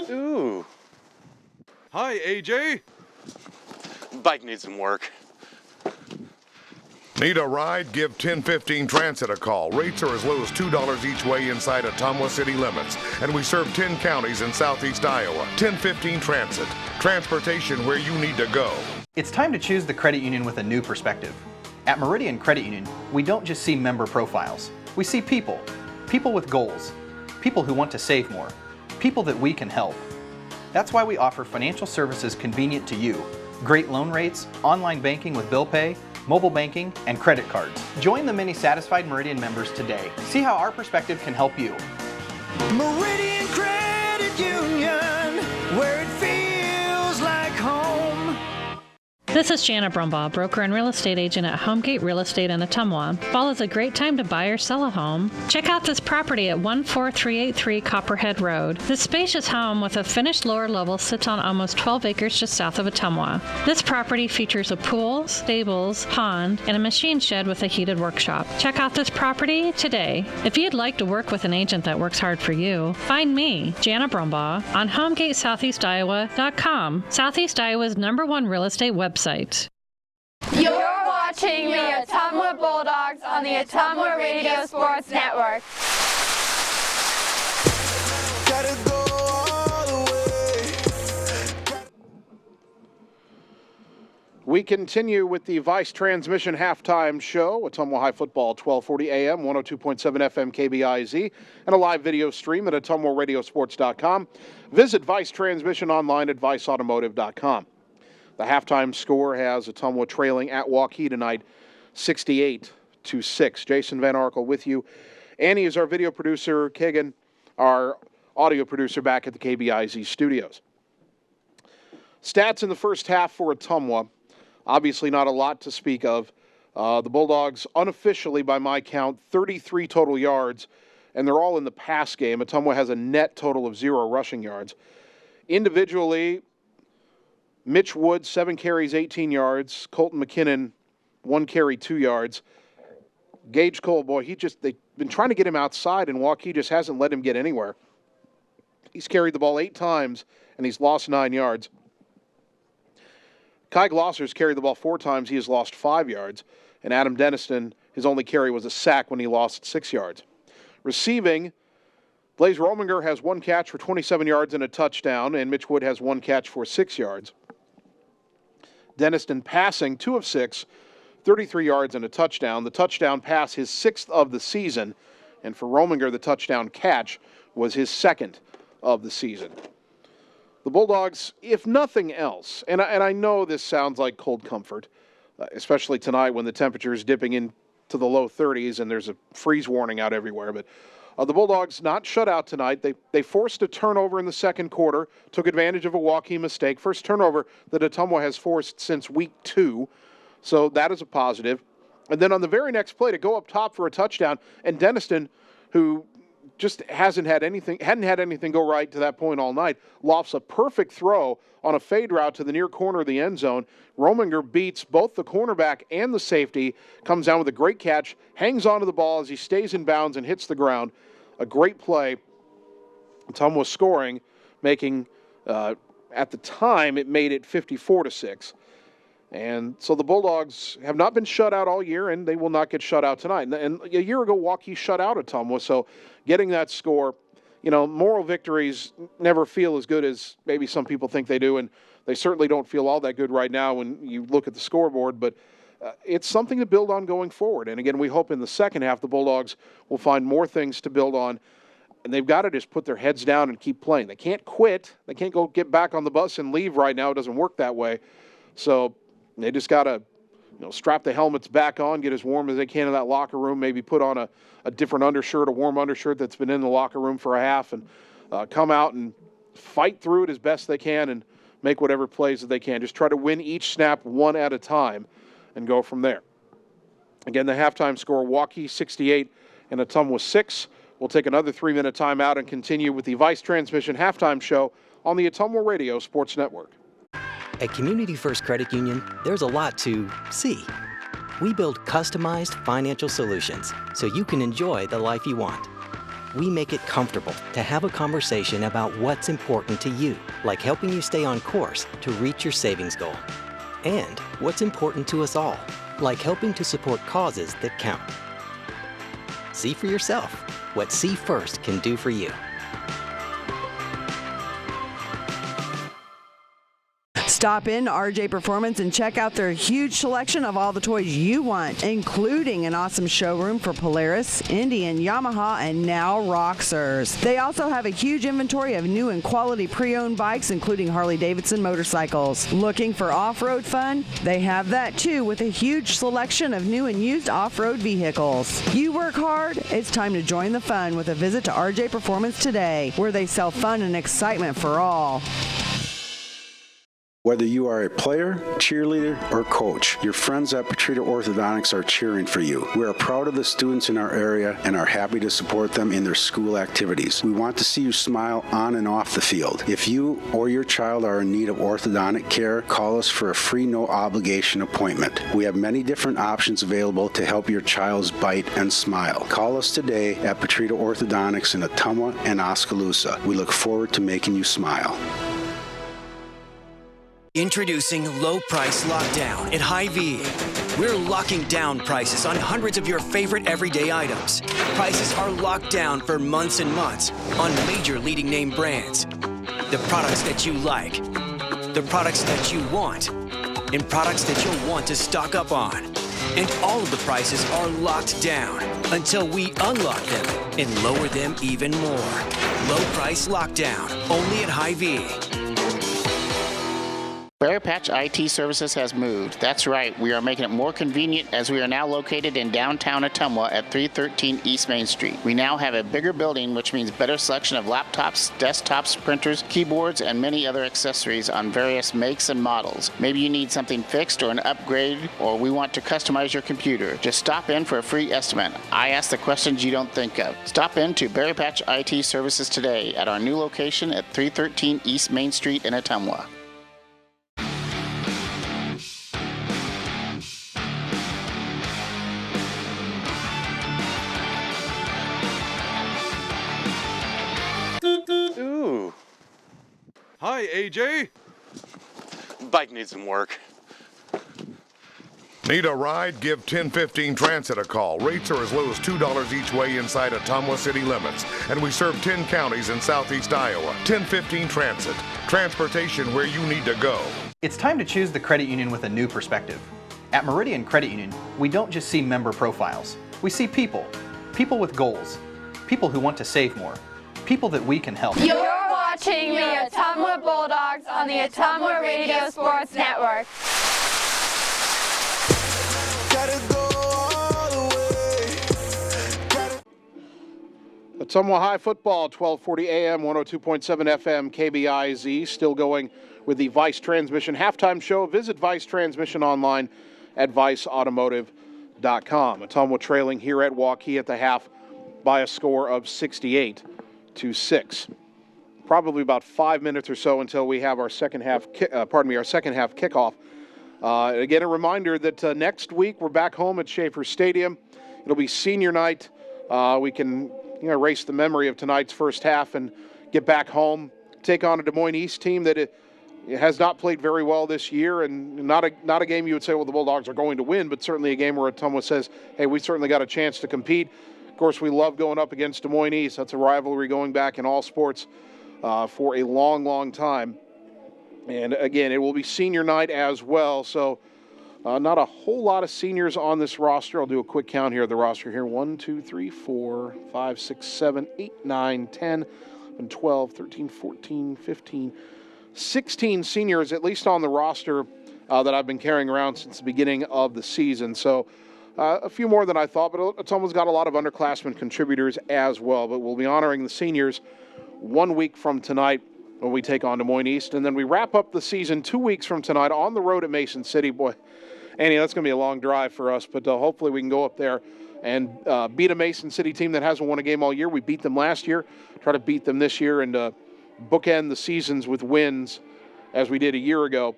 Ooh. Hi, AJ. Bike needs some work. Need a ride? Give 1015 Transit a call. Rates are as low as $2 each way inside Ottumwa city limits. And we serve 10 counties in southeast Iowa. 1015 Transit. Transportation where you need to go. It's time to choose the credit union with a new perspective. At Meridian Credit Union, we don't just see member profiles. We see people. People with goals. People who want to save more. People that we can help. That's why we offer financial services convenient to you. Great loan rates, online banking with bill pay, mobile banking, and credit cards. Join the many satisfied Meridian members today. See how our perspective can help you. Meridian Credit Union, where it feels like home. This is Jana Brumbaugh, broker and real estate agent at Homegate Real Estate in Ottumwa. Fall is a great time to buy or sell a home. Check out this property at 14383 Copperhead Road. This spacious home with a finished lower level sits on almost 12 acres just south of Ottumwa. This property features a pool, stables, pond, and a machine shed with a heated workshop. Check out this property today. If you'd like to work with an agent that works hard for you, find me, Jana Brumbaugh, on HomegateSoutheastIowa.com, Southeast Iowa's #1 real estate website. You're watching the Ottumwa Bulldogs on the Ottumwa Radio Sports Network. Gotta go all the way. We continue with the Vice Transmission Halftime Show. Ottumwa High Football, 1240 AM, 102.7 FM KBIZ, and a live video stream at OttumwaRadioSports.com. Visit Vice Transmission online at ViceAutomotive.com. The halftime score has Ottumwa trailing at Waukee tonight, 68-6. Jason Van Arkel with you. Annie is our video producer. Kagan, our audio producer, back at the KBIZ studios. Stats in the first half for Ottumwa. Obviously not a lot to speak of. The Bulldogs, unofficially by my count, 33 total yards, and they're all in the pass game. Ottumwa has a net total of 0 rushing yards. Individually, Mitch Wood, 7 carries, 18 yards. Colton McKinnon, 1 carry, 2 yards. Gage Cole, boy, they've been trying to get him outside, and Waukee just hasn't let him get anywhere. He's carried the ball 8 times, and he's lost 9 yards. Kai Glosser's carried the ball 4 times. He has lost 5 yards. And Adam Deniston, his only carry was a sack when he lost 6 yards. Receiving, Blaze Rominger has 1 catch for 27 yards and a touchdown, and Mitch Wood has 1 catch for 6 yards. Deniston passing 2 of 6, 33 yards and a touchdown. The touchdown pass, his 6th of the season. And for Rominger, the touchdown catch was his 2nd of the season. The Bulldogs, if nothing else, and I know this sounds like cold comfort, especially tonight when the temperature is dipping into the low 30s and there's a freeze warning out everywhere, but the Bulldogs not shut out tonight. They forced a turnover in the second quarter, took advantage of a Waukee mistake. First turnover that Ottumwa has forced since week 2, so that is a positive. And then on the very next play to go up top for a touchdown, and Deniston, who just hadn't had anything go right to that point all night, lofts a perfect throw on a fade route to the near corner of the end zone. Rominger beats both the cornerback and the safety, comes down with a great catch, hangs onto the ball as he stays in bounds and hits the ground. A great play. Ottumwa scoring, making, at the time, it made it 54-6. And so the Bulldogs have not been shut out all year, and they will not get shut out tonight. And a year ago, Waukee shut out Ottumwa, so getting that score, moral victories never feel as good as maybe some people think they do, and they certainly don't feel all that good right now when you look at the scoreboard, but it's something to build on going forward. And again, we hope in the second half the Bulldogs will find more things to build on, and they've got to just put their heads down and keep playing. They can't quit. They can't go get back on the bus and leave right now. It doesn't work that way. So they just got to strap the helmets back on, get as warm as they can in that locker room, maybe put on a different undershirt, a warm undershirt that's been in the locker room for a half, and come out and fight through it as best they can and make whatever plays that they can. Just try to win each snap one at a time and go from there. Again, the halftime score, Waukee 68 and Ottumwa 6. We'll take another 3-minute timeout and continue with the Vice Transmission Halftime Show on the Ottumwa Radio Sports Network. At Community First Credit Union, there's a lot to see. We build customized financial solutions so you can enjoy the life you want. We make it comfortable to have a conversation about what's important to you, like helping you stay on course to reach your savings goal. And what's important to us all, like helping to support causes that count. See for yourself what See First can do for you. Stop in to RJ Performance and check out their huge selection of all the toys you want, including an awesome showroom for Polaris, Indian, Yamaha, and now Roxers. They also have a huge inventory of new and quality pre-owned bikes, including Harley-Davidson motorcycles. Looking for off-road fun? They have that too, with a huge selection of new and used off-road vehicles. You work hard? It's time to join the fun with a visit to RJ Performance today, where they sell fun and excitement for all. Whether you are a player, cheerleader, or coach, your friends at Petrita Orthodontics are cheering for you. We are proud of the students in our area and are happy to support them in their school activities. We want to see you smile on and off the field. If you or your child are in need of orthodontic care, call us for a free, no-obligation appointment. We have many different options available to help your child's bite and smile. Call us today at Petrita Orthodontics in Ottumwa and Oskaloosa. We look forward to making you smile. Introducing Low Price Lockdown at Hy-Vee. We're locking down prices on hundreds of your favorite everyday items. Prices are locked down for months and months on major leading name brands. The products that you like, the products that you want, and products that you'll want to stock up on. And all of the prices are locked down until we unlock them and lower them even more. Low Price Lockdown, only at Hy-Vee. Berry Patch IT Services has moved. That's right, we are making it more convenient as we are now located in downtown Ottumwa at 313 East Main Street. We now have a bigger building, which means better selection of laptops, desktops, printers, keyboards, and many other accessories on various makes and models. Maybe you need something fixed or an upgrade, or we want to customize your computer. Just stop in for a free estimate. I ask the questions you don't think of. Stop in to Berry Patch IT Services today at our new location at 313 East Main Street in Ottumwa. Ooh. Hi, AJ. Bike needs some work. Need a ride? Give 1015 Transit a call. Rates are as low as $2 each way inside Ottumwa city limits. And we serve 10 counties in southeast Iowa. 1015 Transit. Transportation where you need to go. It's time to choose the credit union with a new perspective. At Meridian Credit Union, we don't just see member profiles. We see people. People with goals. People who want to save more. People that we can help. You're watching the Ottumwa Bulldogs on the Ottumwa Radio Sports Network. Ottumwa High football, 1240 AM, 102.7 FM, KBIZ. Still going with the Vice Transmission halftime show. Visit Vice Transmission online at viceautomotive.com. Ottumwa trailing here at Waukee at the half by a score of 68-6. Probably about 5 minutes or so until we have our second half kickoff. Again, a reminder that next week we're back home at Schaefer Stadium. It'll be senior night. We can erase the memory of tonight's first half and get back home, take on a Des Moines East team that it has not played very well this year, and not a game you would say, well, the Bulldogs are going to win, but certainly a game where Ottumwa says, hey, we certainly got a chance to compete. Of course, we love going up against Des Moines East. That's a rivalry going back in all sports for a long, long time. And again, it will be senior night as well, so not a whole lot of seniors on this roster. I'll do a quick count here of the roster here. 1, 2, 3, 4, 5, 6, 7, 8, 9, 10, and 12, 13, 14, 15, 16 seniors, at least on the roster that I've been carrying around since the beginning of the season. So a few more than I thought, but Ottumwa's got a lot of underclassmen contributors as well. But we'll be honoring the seniors 1 week from tonight when we take on Des Moines East. And then we wrap up the season 2 weeks from tonight on the road at Mason City. Boy, Annie, that's going to be a long drive for us, but hopefully we can go up there and beat a Mason City team that hasn't won a game all year. We beat them last year, try to beat them this year, and bookend the seasons with wins as we did a year ago.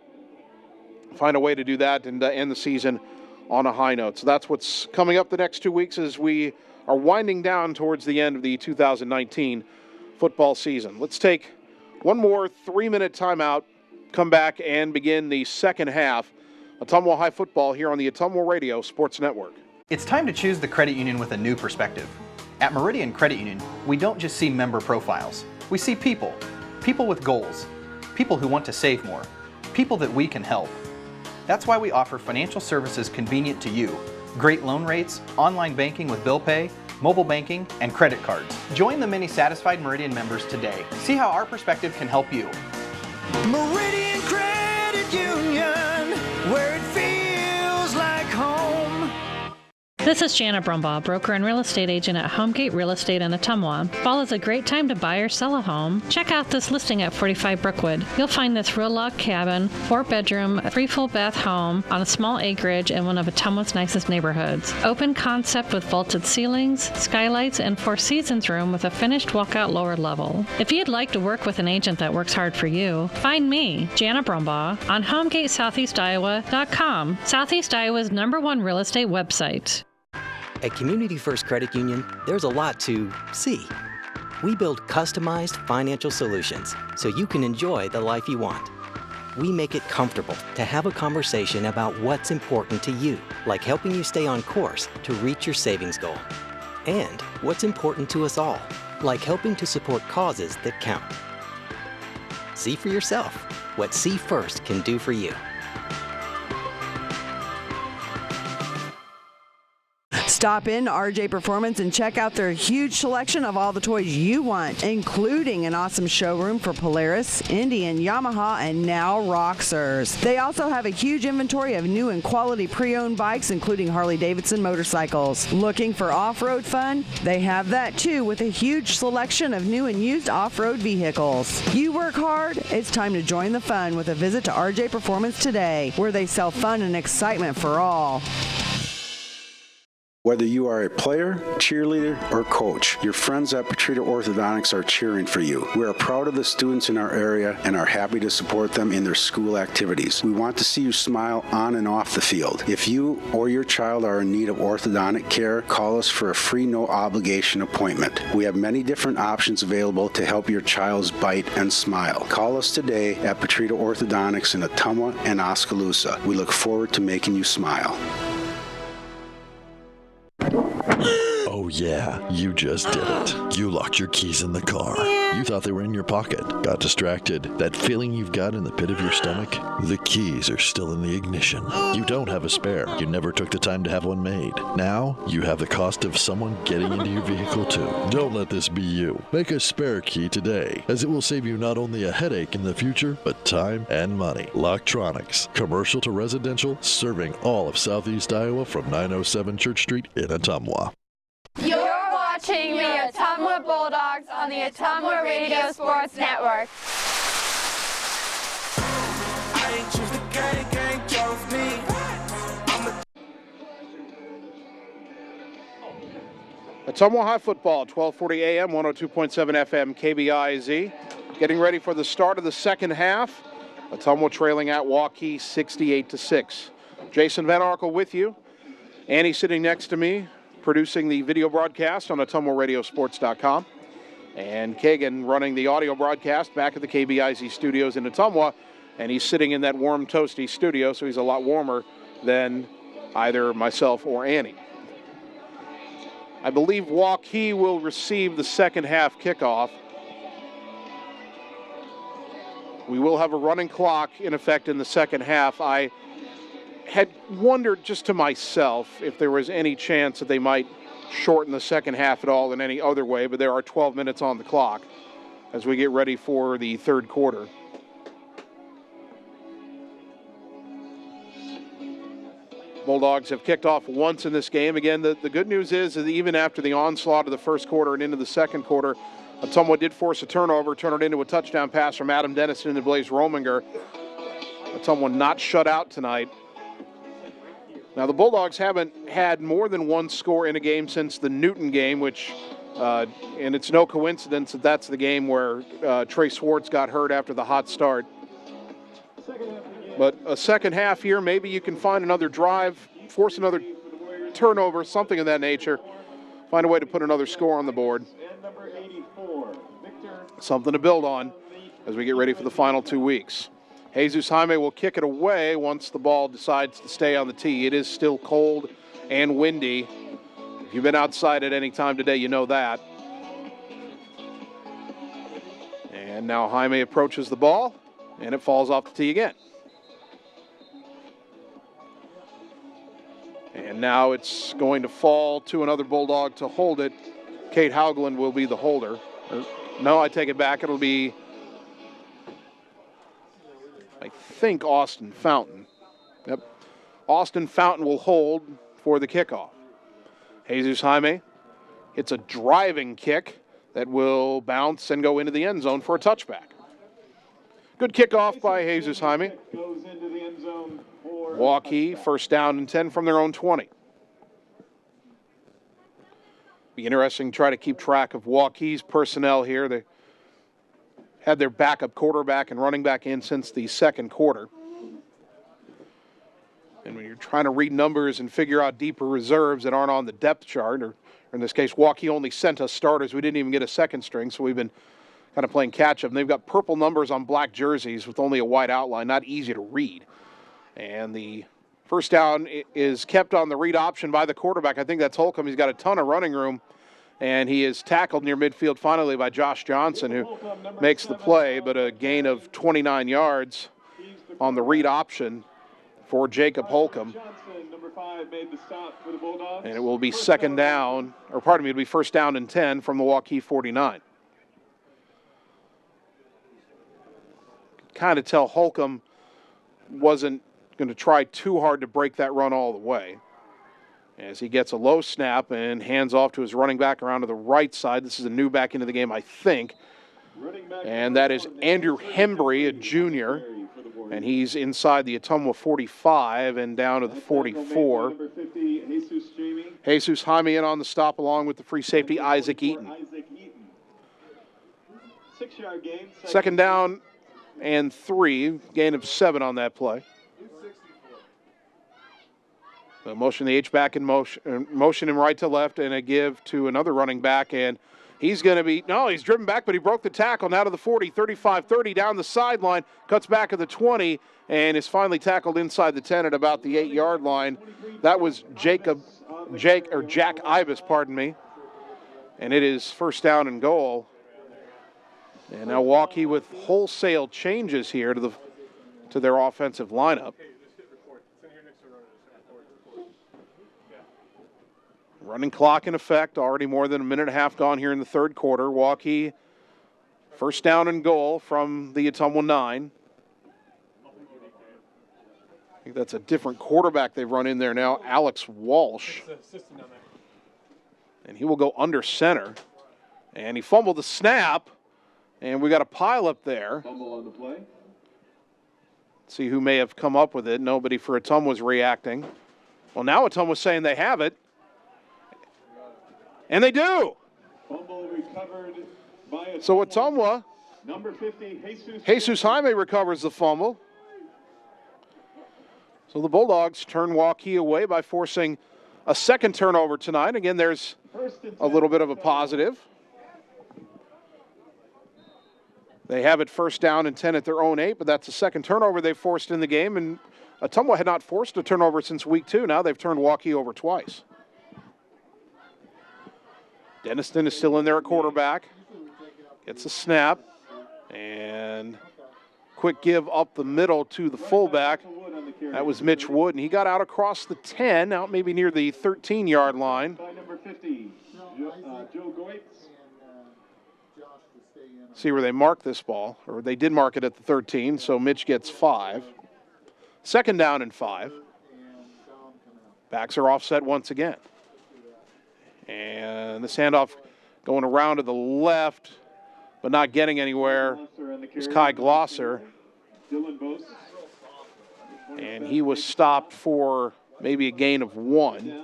Find a way to do that and end the season on a high note. So that's what's coming up the next 2 weeks as we are winding down towards the end of the 2019 football season. Let's take one more 3-minute timeout, come back and begin the second half Ottumwa High football here on the Ottumwa Radio Sports Network. It's time to choose the credit union with a new perspective. At Meridian Credit Union, we don't just see member profiles. We see people. People with goals. People who want to save more. People that we can help. That's why we offer financial services convenient to you. Great loan rates, online banking with bill pay, mobile banking, and credit cards. Join the many satisfied Meridian members today. See how our perspective can help you. Meridian Credit Union, where it feels like home. This is Jana Brumbaugh, broker and real estate agent at Homegate Real Estate in Ottumwa. Fall is a great time to buy or sell a home. Check out this listing at 45 Brookwood. You'll find this real log cabin, 4-bedroom, 3 full bath home on a small acreage in one of Ottumwa's nicest neighborhoods. Open concept with vaulted ceilings, skylights, and 4 seasons room with a finished walkout lower level. If you'd like to work with an agent that works hard for you, find me, Jana Brumbaugh, on HomegateSoutheastIowa.com, Southeast Iowa's #1 real estate website. At Community First Credit Union, there's a lot to see. We build customized financial solutions so you can enjoy the life you want. We make it comfortable to have a conversation about what's important to you, like helping you stay on course to reach your savings goal. And what's important to us all, like helping to support causes that count. See for yourself what See First can do for you. Stop in RJ Performance and check out their huge selection of all the toys you want, including an awesome showroom for Polaris, Indian, Yamaha, and now Roxers. They also have a huge inventory of new and quality pre-owned bikes, including Harley-Davidson motorcycles. Looking for off-road fun? They have that too, with a huge selection of new and used off-road vehicles. You work hard? It's time to join the fun with a visit to RJ Performance today, where they sell fun and excitement for all. Whether you are a player, cheerleader, or coach, your friends at Petrita Orthodontics are cheering for you. We are proud of the students in our area and are happy to support them in their school activities. We want to see you smile on and off the field. If you or your child are in need of orthodontic care, call us for a free no-obligation appointment. We have many different options available to help your child's bite and smile. Call us today at Petrita Orthodontics in Ottumwa and Oskaloosa. We look forward to making you smile. Oh yeah, you just did it. You locked your keys in the car. You thought they were in your pocket. Got distracted. That feeling you've got in the pit of your stomach? The keys are still in the ignition. You don't have a spare. You never took the time to have one made. Now, you have the cost of someone getting into your vehicle too. Don't let this be you. Make a spare key today, as it will save you not only a headache in the future, but time and money. Locktronics, commercial to residential, serving all of Southeast Iowa from 907 Church Street in Ottumwa. You're watching the Ottumwa Bulldogs on the Ottumwa Radio Sports Network. I ain't choose the gang chose me. Ottumwa High football, 12:40 a.m., 102.7 FM, KBIZ. Getting ready for the start of the second half. Ottumwa trailing at Waukee 68-6. Jason Van Arkel with you. Annie sitting next to me, producing the video broadcast on AttumwaRadioSports.com. And Kagan running the audio broadcast back at the KBIZ studios in Ottumwa. And he's sitting in that warm, toasty studio, so he's a lot warmer than either myself or Annie. I believe Waukee will receive the second half kickoff. We will have a running clock in effect in the second half. I had wondered just to myself if there was any chance that they might shorten the second half at all in any other way, but there are 12 minutes on the clock as we get ready for the third quarter. Bulldogs have kicked off once in this game. Again, the good news is that even after the onslaught of the first quarter and into the second quarter, Ottumwa did force a turnover, turn it into a touchdown pass from Adam Dennison to Blaze Rominger. Ottumwa not shut out tonight. Now, the Bulldogs haven't had more than one score in a game since the Newton game, which, and it's no coincidence that that's the game where Trey Swartz got hurt after the hot start. But a second half here, maybe you can find another drive, force another turnover, something of that nature. Find a way to put another score on the board. Something to build on as we get ready for the final 2 weeks. Jesus Jaime will kick it away once the ball decides to stay on the tee. It is still cold and windy. If you've been outside at any time today, you know that. And now Jaime approaches the ball, and it falls off the tee again. And now it's going to fall to another Bulldog to hold it. Kate Haugland will be the holder. No, I take it back. It'll be, I think, Austin Fountain. Yep. Austin Fountain will hold for the kickoff. Jesus Jaime hits a driving kick that will bounce and go into the end zone for a touchback. Good kickoff by Jesus Jaime. Waukee, first down and 10 from their own 20. Be interesting to try to keep track of Waukee's personnel here. They had their backup quarterback and running back in since the second quarter. And when you're trying to read numbers and figure out deeper reserves that aren't on the depth chart, or in this case, Waukee only sent us starters. We didn't even get a second string, so we've been kind of playing catch-up. And they've got purple numbers on black jerseys with only a white outline, not easy to read. And the first down is kept on the read option by the quarterback. I think that's Holcomb. He's got a ton of running room, and he is tackled near midfield finally by Josh Johnson, who makes the play, but a gain of 29 yards on the read option for Jacob Holcomb. And it will be second down, or pardon me, it'll be first down and 10 from the Waukee 49. Kind of tell Holcomb wasn't going to try too hard to break that run all the way, as he gets a low snap and hands off to his running back around to the right side. This is a new back into the game, I think. And that is Andrew Hembry, a junior. And he's inside the Ottumwa 45 and down to the 44. Jesus Jaime in on the stop along with the free safety, Isaac Eaton. 6-yard gain. Second down and 3, gain of 7 on that play. So motion the H-back in motion him right to left, and a give to another running back, and he's going to be, no, he's driven back, but he broke the tackle, now to the 40, 35-30, down the sideline, cuts back at the 20, and is finally tackled inside the 10 at about the 8-yard line. That was Jack Ibis, pardon me, and it is first down and goal. And now Waukee with wholesale changes here to their offensive lineup. Running clock in effect, already more than a minute and a half gone here in the third quarter. Waukee first down and goal from the Ottumwa 9. I think that's a different quarterback they've run in there now, Alex Walsh. And he will go under center. And he fumbled the snap, and we got a pile up there. Fumble on the play. See who may have come up with it. Nobody for Ottumwa was reacting. Well, now Ottumwa's saying they have it. And they do. Fumble recovered by So Ottumwa, number 50, Jesus Jaime recovers the fumble. So the Bulldogs turn Waukee away by forcing a second turnover tonight. Again, there's a little bit of a positive. They have it first down and 10 at their own 8, but that's the second turnover they've forced in the game. And Ottumwa had not forced a turnover since week 2. Now they've turned Waukee over twice. Denniston is still in there at quarterback. Gets a snap. And quick give up the middle to the fullback. That was Mitch Wood. And he got out across the 10, out maybe near the 13-yard line. By number 50, Joe Goitz. See where they mark this ball. Or they did mark it at the 13, so Mitch gets 5. Second down and 5. Backs are offset once again. And this handoff going around to the left, but not getting anywhere, is Kai Glosser. And he was stopped for maybe a gain of 1.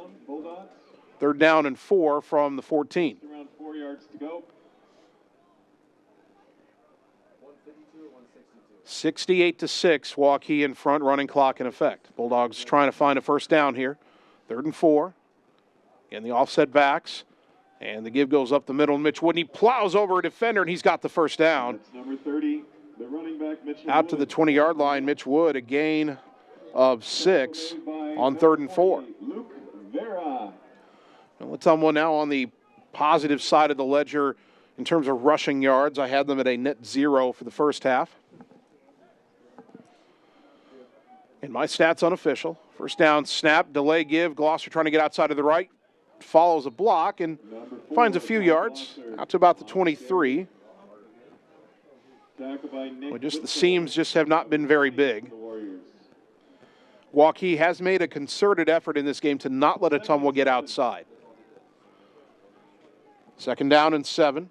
Third down and 4 from the 14. Around 4 yards to go. 68-6, Waukee in front, running clock in effect. Bulldogs trying to find a first down here. 3rd and 4. Again, the offset backs, and the give goes up the middle. Mitch Wood, he plows over a defender, and he's got the first down. That's number 30, The running back, Mitchell Out to the 20-yard line, Mitch Wood, a gain of 6 on 3rd and 4. Luke Vera. Ottumwa now on the positive side of the ledger in terms of rushing yards. I had them at a net 0 for the first half. And my stats unofficial. First down, snap, delay, give. Gloucester trying to get outside of the right. Follows a block and finds a few yards out to about the 23. Well, just the seams just have not been very big. Waukee has made a concerted effort in this game to not let Ottumwa get outside. 2nd down and 7.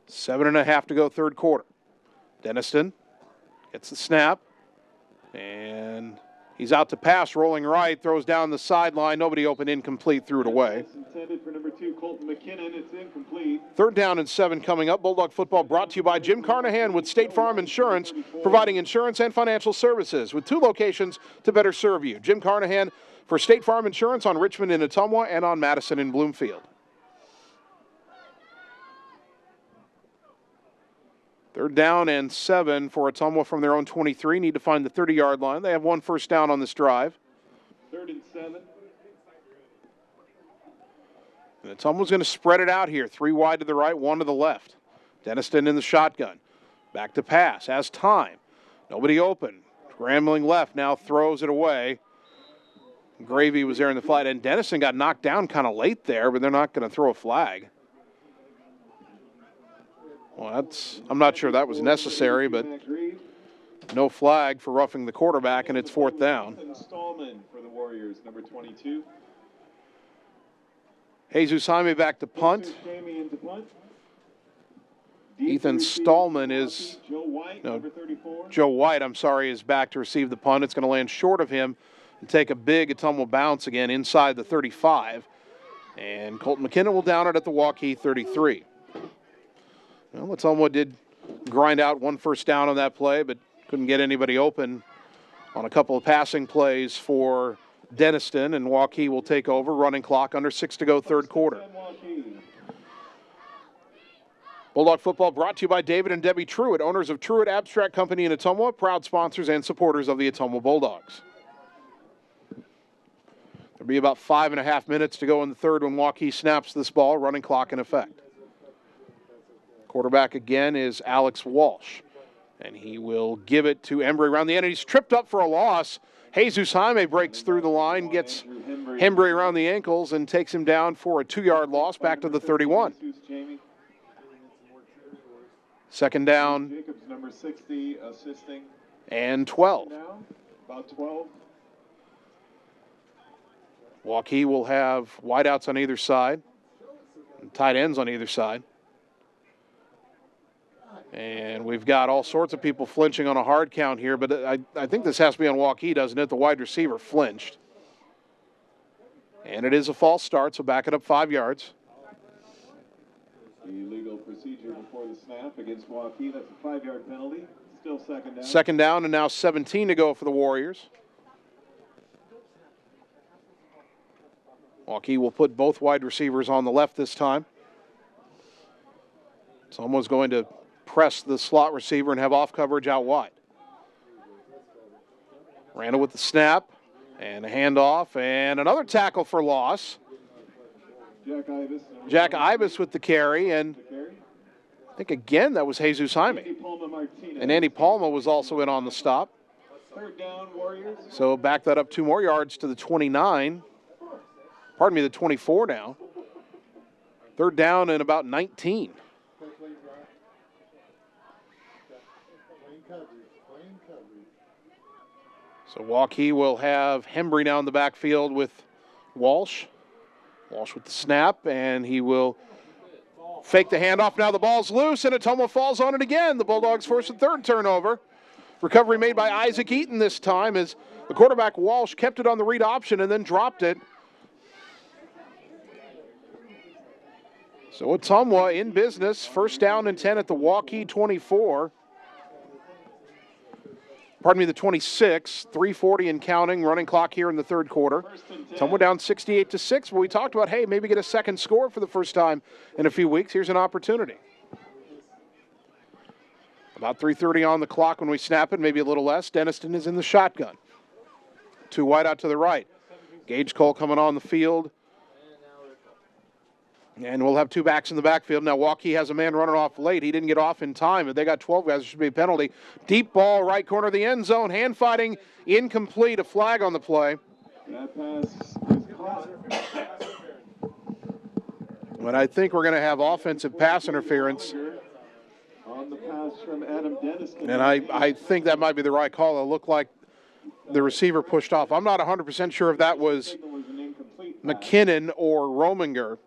7.5 to go, 3rd quarter. Denniston gets the snap, and he's out to pass, rolling right, throws down the sideline. Nobody open, incomplete, threw it away. Intended for number 2, Colton McKinnon. It's incomplete. 3rd down and 7 coming up. Bulldog football brought to you by Jim Carnahan with State Farm Insurance, providing insurance and financial services with 2 locations to better serve you. Jim Carnahan for State Farm Insurance on Richmond in Ottumwa and on Madison in Bloomfield. 3rd down and 7 for Ottumwa from their own 23. Need to find the 30-yard line. They have 1 first down on this drive. 3rd and 7. And Ottumwa's going to spread it out here. 3 wide to the right, 1 to the left. Denniston in the shotgun. Back to pass. Has time. Nobody open. Scrambling left. Now throws it away. Gravy was there in the flat. And Denniston got knocked down kind of late there, but they're not going to throw a flag. Well, I'm not sure that was necessary, but no flag for roughing the quarterback, and it's 4th down. Stallman for the Warriors, number 22. Jesus Jaime back to punt. Ethan Stallman is, Joe White, is back to receive the punt. It's going to land short of him and take a big Ottumwa bounce again inside the 35. And Colton McKinnon will down it at the Waukee 33. Well, Ottumwa did grind out 1 first down on that play, but couldn't get anybody open on a couple of passing plays for Denniston, and Waukee will take over. Running clock, under 6 to go, 3rd quarter. Bulldog football brought to you by David and Debbie Truitt, owners of Truitt Abstract Company in Ottumwa, proud sponsors and supporters of the Ottumwa Bulldogs. There'll be about 5.5 minutes to go in the 3rd when Waukee snaps this ball, running clock in effect. Quarterback again is Alex Walsh, and he will give it to Embry around the end, and he's tripped up for a loss. Jesus Jaime breaks through the line, gets Embry around the ankles, and takes him down for a 2-yard loss back to the 31. 2nd down. Jacobs, number 60, assisting. And 12. Now, about 12. Waukee will have wideouts on either side, and tight ends on either side. And we've got all sorts of people flinching on a hard count here, but I think this has to be on Waukee, doesn't it? The wide receiver flinched. And it is a false start, so back it up 5 yards. The legal procedure before the snap against Waukee. That's a 5-yard penalty. Still 2nd down. 2nd down and now 17 to go for the Warriors. Waukee will put both wide receivers on the left this time. Someone's going to press the slot receiver and have off coverage out wide. Randall with the snap and a handoff and another tackle for loss. Jack Ibis with the carry, and I think again that was Jesus Jaime. And Andy Palma was also in on the stop. 3rd down, Warriors. So back that up 2 more yards to the 29. Pardon me, the 24 now. 3rd down and about 19. So Waukee will have Hembry now in the backfield with Walsh. Walsh with the snap, and he will fake the handoff. Now the ball's loose, and Ottumwa falls on it again. The Bulldogs force a 3rd turnover. Recovery made by Isaac Eaton this time as the quarterback Walsh kept it on the read option and then dropped it. So Ottumwa in business. 1st down and 10 at the Waukee 24. Pardon me, the 26, 3:40 and counting, running clock here in the 3rd quarter. Ottumwa down 68-6, but we talked about, hey, maybe get a second score for the first time in a few weeks. Here's an opportunity. About 3:30 on the clock when we snap it, maybe a little less. Denniston is in the shotgun. 2 wide out to the right. Gage Cole coming on the field. And we'll have 2 backs in the backfield. Now, Waukee has a man running off late. He didn't get off in time. If they got 12 guys, there should be a penalty. Deep ball, right corner of the end zone. Hand fighting, incomplete. A flag on the play. That pass is caught. But I think we're going to have offensive pass interference. On the pass from Adam Denniston. And I think that might be the right call. It looked like the receiver pushed off. I'm not 100% sure if that was McKinnon or Rominger.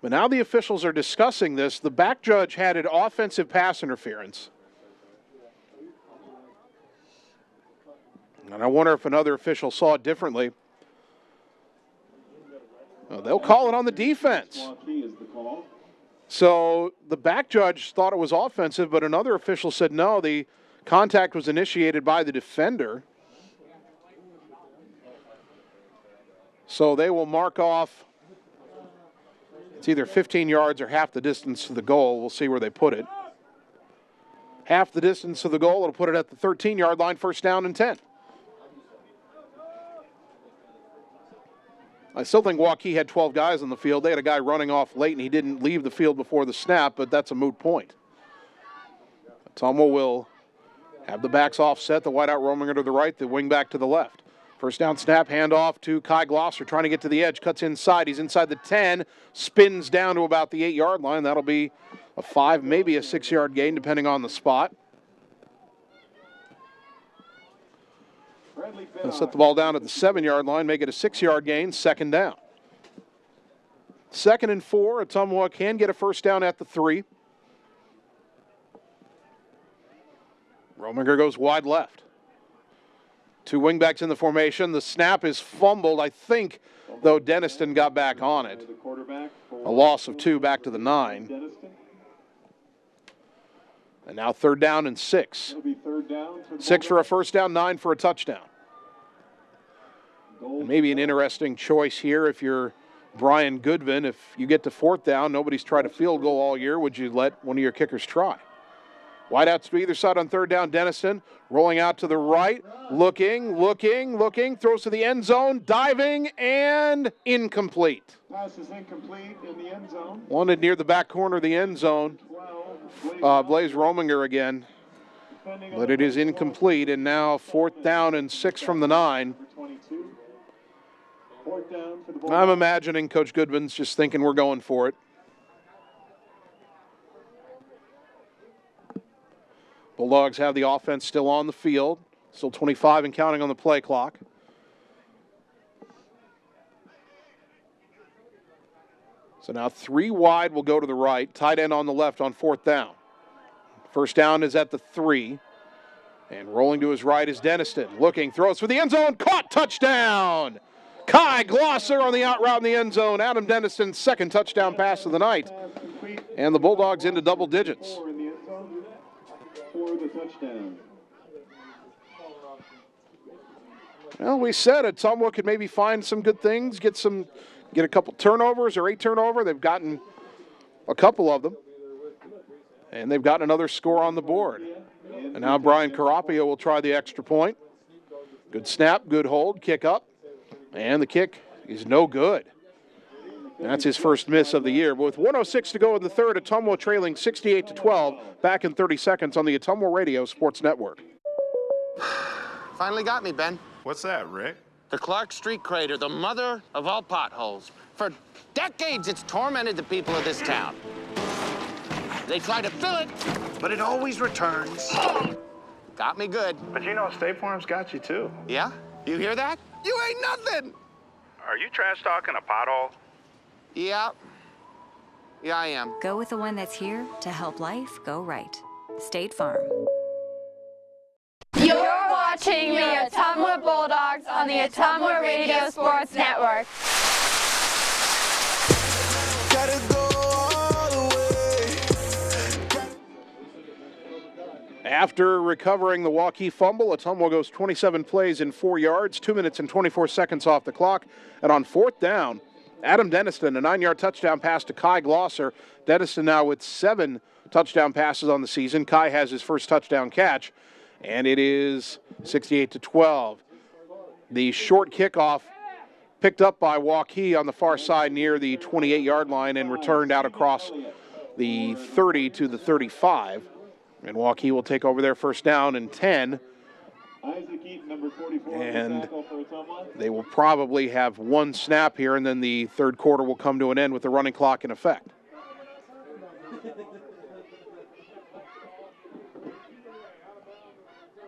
But now the officials are discussing this. The back judge had an offensive pass interference. And I wonder if another official saw it differently. Well, they'll call it on the defense. So the back judge thought it was offensive, but another official said no, the contact was initiated by the defender. So they will mark off. It's either 15 yards or half the distance to the goal. We'll see where they put it. Half the distance to the goal, it'll put it at the 13-yard line, 1st down and 10. I still think Waukee had 12 guys on the field. They had a guy running off late, and he didn't leave the field before the snap, but that's a moot point. Ottumwa will have the backs offset, the wideout Rominger to the right, the wing back to the left. 1st down snap, handoff to Kai Glosser, trying to get to the edge, cuts inside. He's inside the 10, spins down to about the 8-yard line. That'll be a 5, maybe a 6-yard gain, depending on the spot. They'll set the ball down at the 7-yard line, make it a 6-yard gain, 2nd down. 2nd and 4, Ottumwa can get a 1st down at the 3. Rominger goes wide left. 2 wingbacks in the formation. The snap is fumbled, I think, though Denniston got back on it. A loss of 2 back to the 9. And now 3rd down and 6. 6 for a 1st down, 9 for a touchdown. And maybe an interesting choice here if you're Brian Goodvin. If you get to 4th down, nobody's tried a field goal all year, would you let one of your kickers try? Wide outs to either side on 3rd down. Denniston rolling out to the right, looking, throws to the end zone, diving, and incomplete. Pass is incomplete in the end zone. Wanted near the back corner of the end zone. Blaze Rominger again. But it is incomplete, and now 4th down and 6 from the 9. I'm imagining Coach Goodwin's just thinking we're going for it. Bulldogs have the offense still on the field. Still 25 and counting on the play clock. So now 3 wide will go to the right. Tight end on the left on 4th down. 1st down is at the 3. And rolling to his right is Denniston. Looking, throws for the end zone. Caught, touchdown! Kai Glosser on the out route in the end zone. Adam Denniston's 2nd touchdown pass of the night. And the Bulldogs into double digits. For the touchdown. Well, we said Ottumwa could maybe find some good things, get a couple turnovers or 8 turnover. They've gotten a couple of them. And they've gotten another score on the board. And now Brian Carapio will try the extra point. Good snap, good hold, kick up. And the kick is no good. That's his first miss of the year. But with 1:06 to go in the 3rd, Ottumwa trailing 68-12. Back in 30 seconds on the Ottumwa Radio Sports Network. Finally got me, Ben. What's that, Rick? The Clark Street crater, the mother of all potholes. For decades, it's tormented the people of this town. They try to fill it, but it always returns. Got me good. But you know State Farm's got you, too. Yeah? You hear that? You ain't nothing! Are you trash talking a pothole? Yeah. Yeah, I am. Go with the one that's here to help life go right. State Farm. You're watching the Ottumwa Bulldogs on the Ottumwa Radio Sports Network. After recovering the Waukee fumble, Ottumwa goes 27 plays in 4 yards, 2 minutes and 24 seconds off the clock. And on 4th down, Adam Denniston, a 9-yard touchdown pass to Kai Glosser. Denniston now with 7 touchdown passes on the season. Kai has his first touchdown catch, and it is 68-12. The short kickoff picked up by Waukee on the far side near the 28-yard line and returned out across the 30 to the 35. And Waukee will take over their first down and 10. And they will probably have one snap here, and then the third quarter will come to an end with the running clock in effect.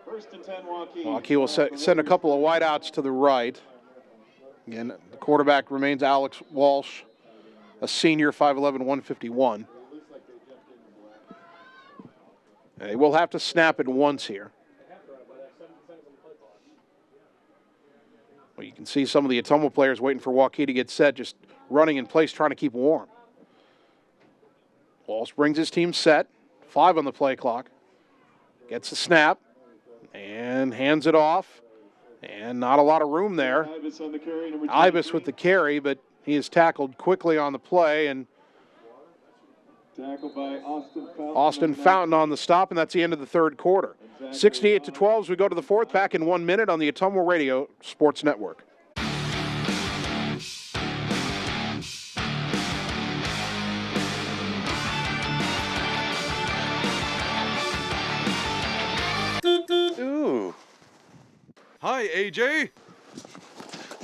First and 10, Waukee. Waukee will send a couple of wideouts to the right. Again, the quarterback remains Alex Walsh, a senior, 5'11", 151. They will have to snap it once here. Well, you can see some of the Ottumwa players waiting for Waukee to get set, just running in place, trying to keep warm. Walsh brings his team set, 5 on the play clock, gets the snap, and hands it off, and not a lot of room there. Ibis with the carry, but he is tackled quickly on the play, and tackled by Austin Fountain on the stop, and that's the end of the third quarter. 68-12 as we go to the fourth, back in 1 minute on the Ottumwa Radio Sports Network. Ooh. Hi, AJ.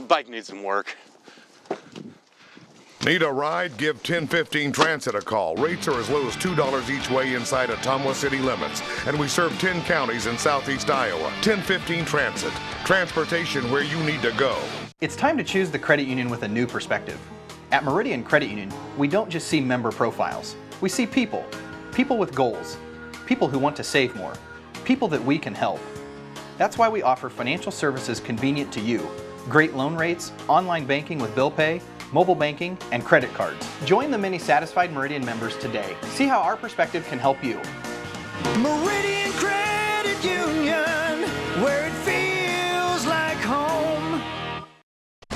Bike needs some work. Need a ride? Give 1015 Transit a call. Rates are as low as $2 each way inside Ottumwa city limits. And we serve 10 counties in southeast Iowa. 1015 Transit. Transportation where you need to go. It's time to choose the credit union with a new perspective. At Meridian Credit Union, we don't just see member profiles. We see people. People with goals. People who want to save more. People that we can help. That's why we offer financial services convenient to you. Great loan rates, online banking with bill pay, mobile banking, and credit cards. Join the many satisfied Meridian members today. See how our perspective can help you. Meridian Credit Union, where it feels like home.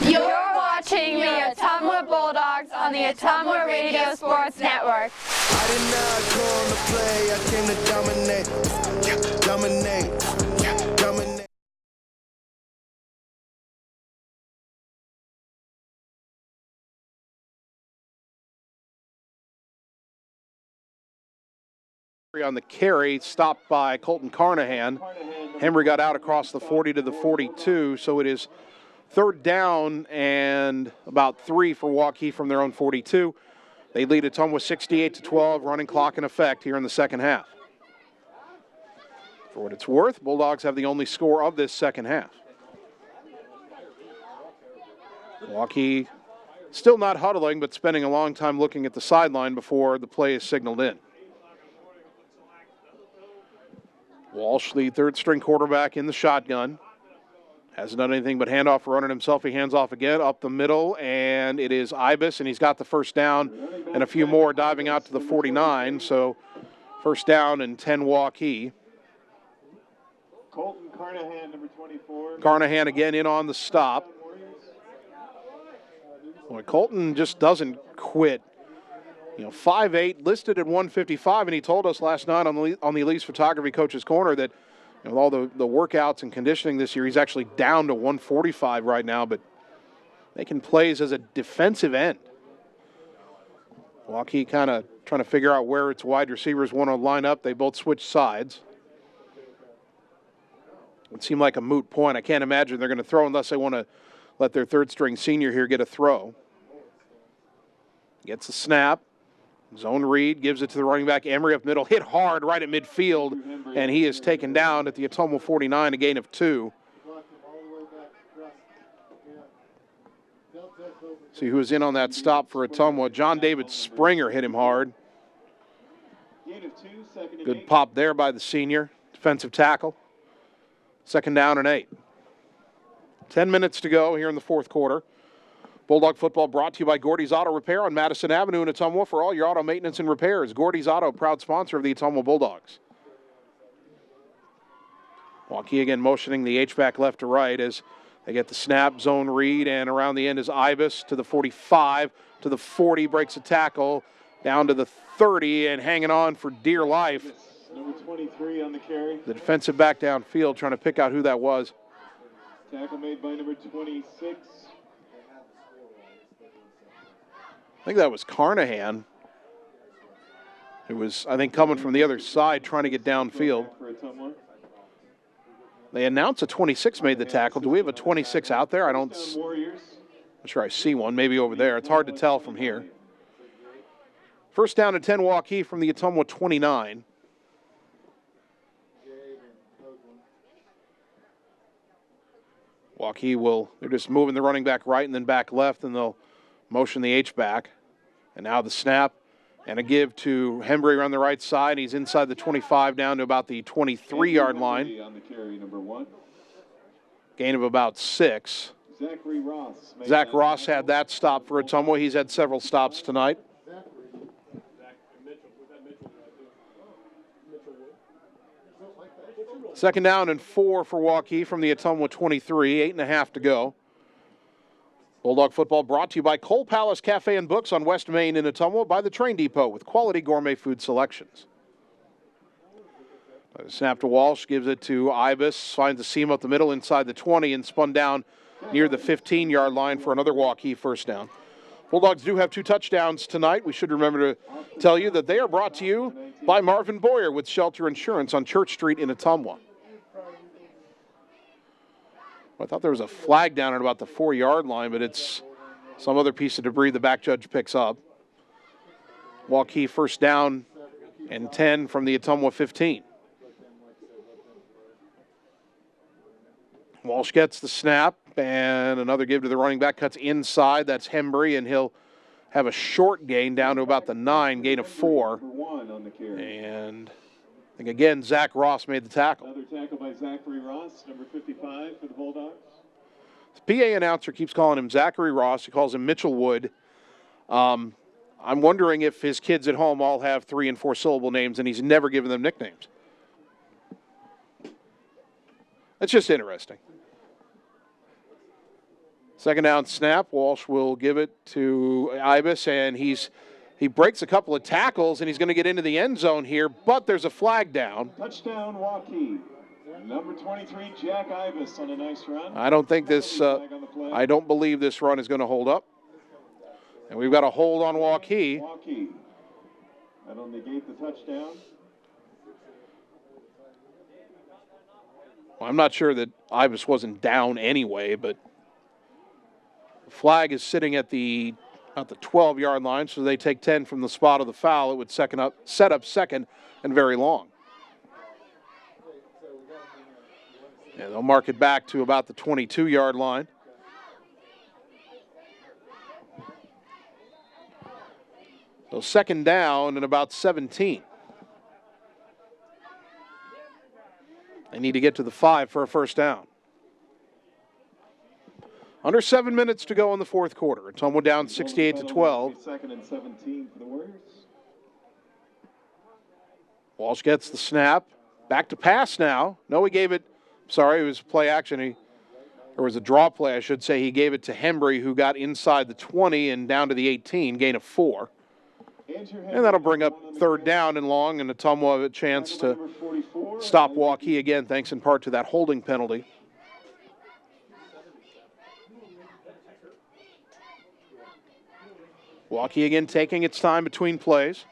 You're watching the Ottumwa Bulldogs on the Ottumwa Radio Sports Network. I did not come to play, I came to dominate. Dominate. Dominate. On the carry, stopped by Colton Carnahan. Henry got out across the 40 to the 42, so it is third down and about 3 for Waukee from their own 42. They lead Ottumwa 68-12, running clock in effect here in the second half. For what it's worth, Bulldogs have the only score of this second half. Waukee still not huddling, but spending a long time looking at the sideline before the play is signaled in. Walsh, the third-string quarterback in the shotgun. Hasn't done anything but hand off running himself. He hands off again up the middle, and it is Ibis, and he's got the first down and a few more diving out to the 49. So first down and 10 Waukee. Colton Carnahan, number 24. Carnahan again in on the stop. Boy, Colton just doesn't quit. 5'8", listed at 155, and he told us last night on the Elise Photography Coach's Corner that with all the workouts and conditioning this year, he's actually down to 145 right now, but making plays as a defensive end. Waukee kind of trying to figure out where its wide receivers want to line up. They both switch sides. It seemed like a moot point. I can't imagine they're going to throw unless they want to let their third-string senior here get a throw. Gets the snap. Zone read, gives it to the running back, Emery up middle, hit hard right at midfield, and he is taken down at the Ottumwa 49, a gain of 2. See who was in on that stop for Ottumwa. John David Springer hit him hard. Good pop there by the senior, defensive tackle. Second down and 8. 10 minutes to go here in the fourth quarter. Bulldog football brought to you by Gordy's Auto Repair on Madison Avenue in Ottumwa for all your auto maintenance and repairs. Gordy's Auto, proud sponsor of the Ottumwa Bulldogs. Waukee again motioning the H-back left to right as they get the snap, zone read, and around the end is Ibis to the 45, to the 40, breaks a tackle, down to the 30 and hanging on for dear life. Number 23 on the carry. The defensive back downfield trying to pick out who that was. Tackle made by number 26. I think that was Carnahan, who was, I think, coming from the other side trying to get downfield. They announced a 26 made the tackle. Do we have a 26 out there? I'm sure I see one, maybe over there. It's hard to tell from here. First down and 10 Waukee from the Ottumwa 29. Waukee they're just moving the running back right and then back left, and they'll motion the H back. And now the snap and a give to Hembry on the right side. He's inside the 25 down to about the 23-yard line. On the carry, number 1. Gain of about 6. Zach Ross had that stop for Ottumwa. He's had several stops tonight. Second down and 4 for Waukee from the Ottumwa 23, 8.5 to go. Bulldog football brought to you by Cole Palace Cafe and Books on West Main in Ottumwa, by the Train Depot with quality gourmet food selections. Snap to Walsh, gives it to Ibis, finds a seam up the middle inside the 20 and spun down near the 15-yard line for another Waukee first down. Bulldogs do have 2 touchdowns tonight. We should remember to tell you that they are brought to you by Marvin Boyer with Shelter Insurance on Church Street in Ottumwa. I thought there was a flag down at about the 4-yard line, but it's some other piece of debris the back judge picks up. Waukee first down and 10 from the Ottumwa 15. Walsh gets the snap, and another give to the running back, cuts inside. That's Hembry, and he'll have a short gain down to about the 9, gain of 4. And I think, again, Zach Ross made the tackle. Another tackle by Zachary Ross, number 55 for the Bulldogs. The PA announcer keeps calling him Zachary Ross. He calls him Mitchell Wood. I'm wondering if his kids at home all have 3- and 4-syllable names, and he's never given them nicknames. That's just interesting. Second down snap. Walsh will give it to Ibis, and he breaks a couple of tackles, and he's going to get into the end zone here, but there's a flag down. Touchdown, Waukee. Number 23, Jack Ibis on a nice run. I don't believe this run is going to hold up. And we've got a hold on Waukee. That'll negate the touchdown. Well, I'm not sure that Ibis wasn't down anyway, but the flag is sitting at the 12-yard line, so they take 10 from the spot of the foul. It would set up second and very long. And they'll mark it back to about the 22-yard line. So second down and about 17. They need to get to the 5 for a first down. Under 7 minutes to go in the fourth quarter. Ottumwa down 68-12. Second and 17 for the Warriors. Walsh gets the snap. Back to pass now. No, he gave it. Sorry, it was play action. Or was a draw play, I should say. He gave it to Hembry, who got inside the 20 and down to the 18, gain of 4. And that'll bring up third down and long, and Ottumwa a chance to stop Waukee again, thanks in part to that holding penalty. Waukee again taking its time between plays.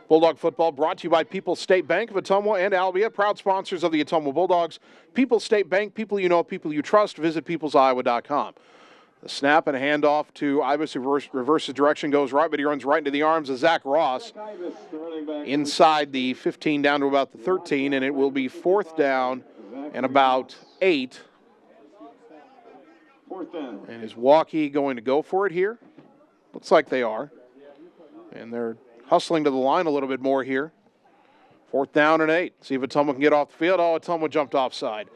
Bulldog football brought to you by People's State Bank of Ottumwa and Albia, proud sponsors of the Ottumwa Bulldogs. People's State Bank, people you know, people you trust. Visit peoplesioiowa.com. The snap and a handoff to Ibis, who reverses direction, goes right, but he runs right into the arms of Zach Ross. Inside the 15 down to about the 13, and it will be fourth down and about 8. And is Waukee going to go for it here? Looks like they are. And they're hustling to the line a little bit more here. Fourth down and 8. See if Ottumwa can get off the field. Oh, Ottumwa jumped offside.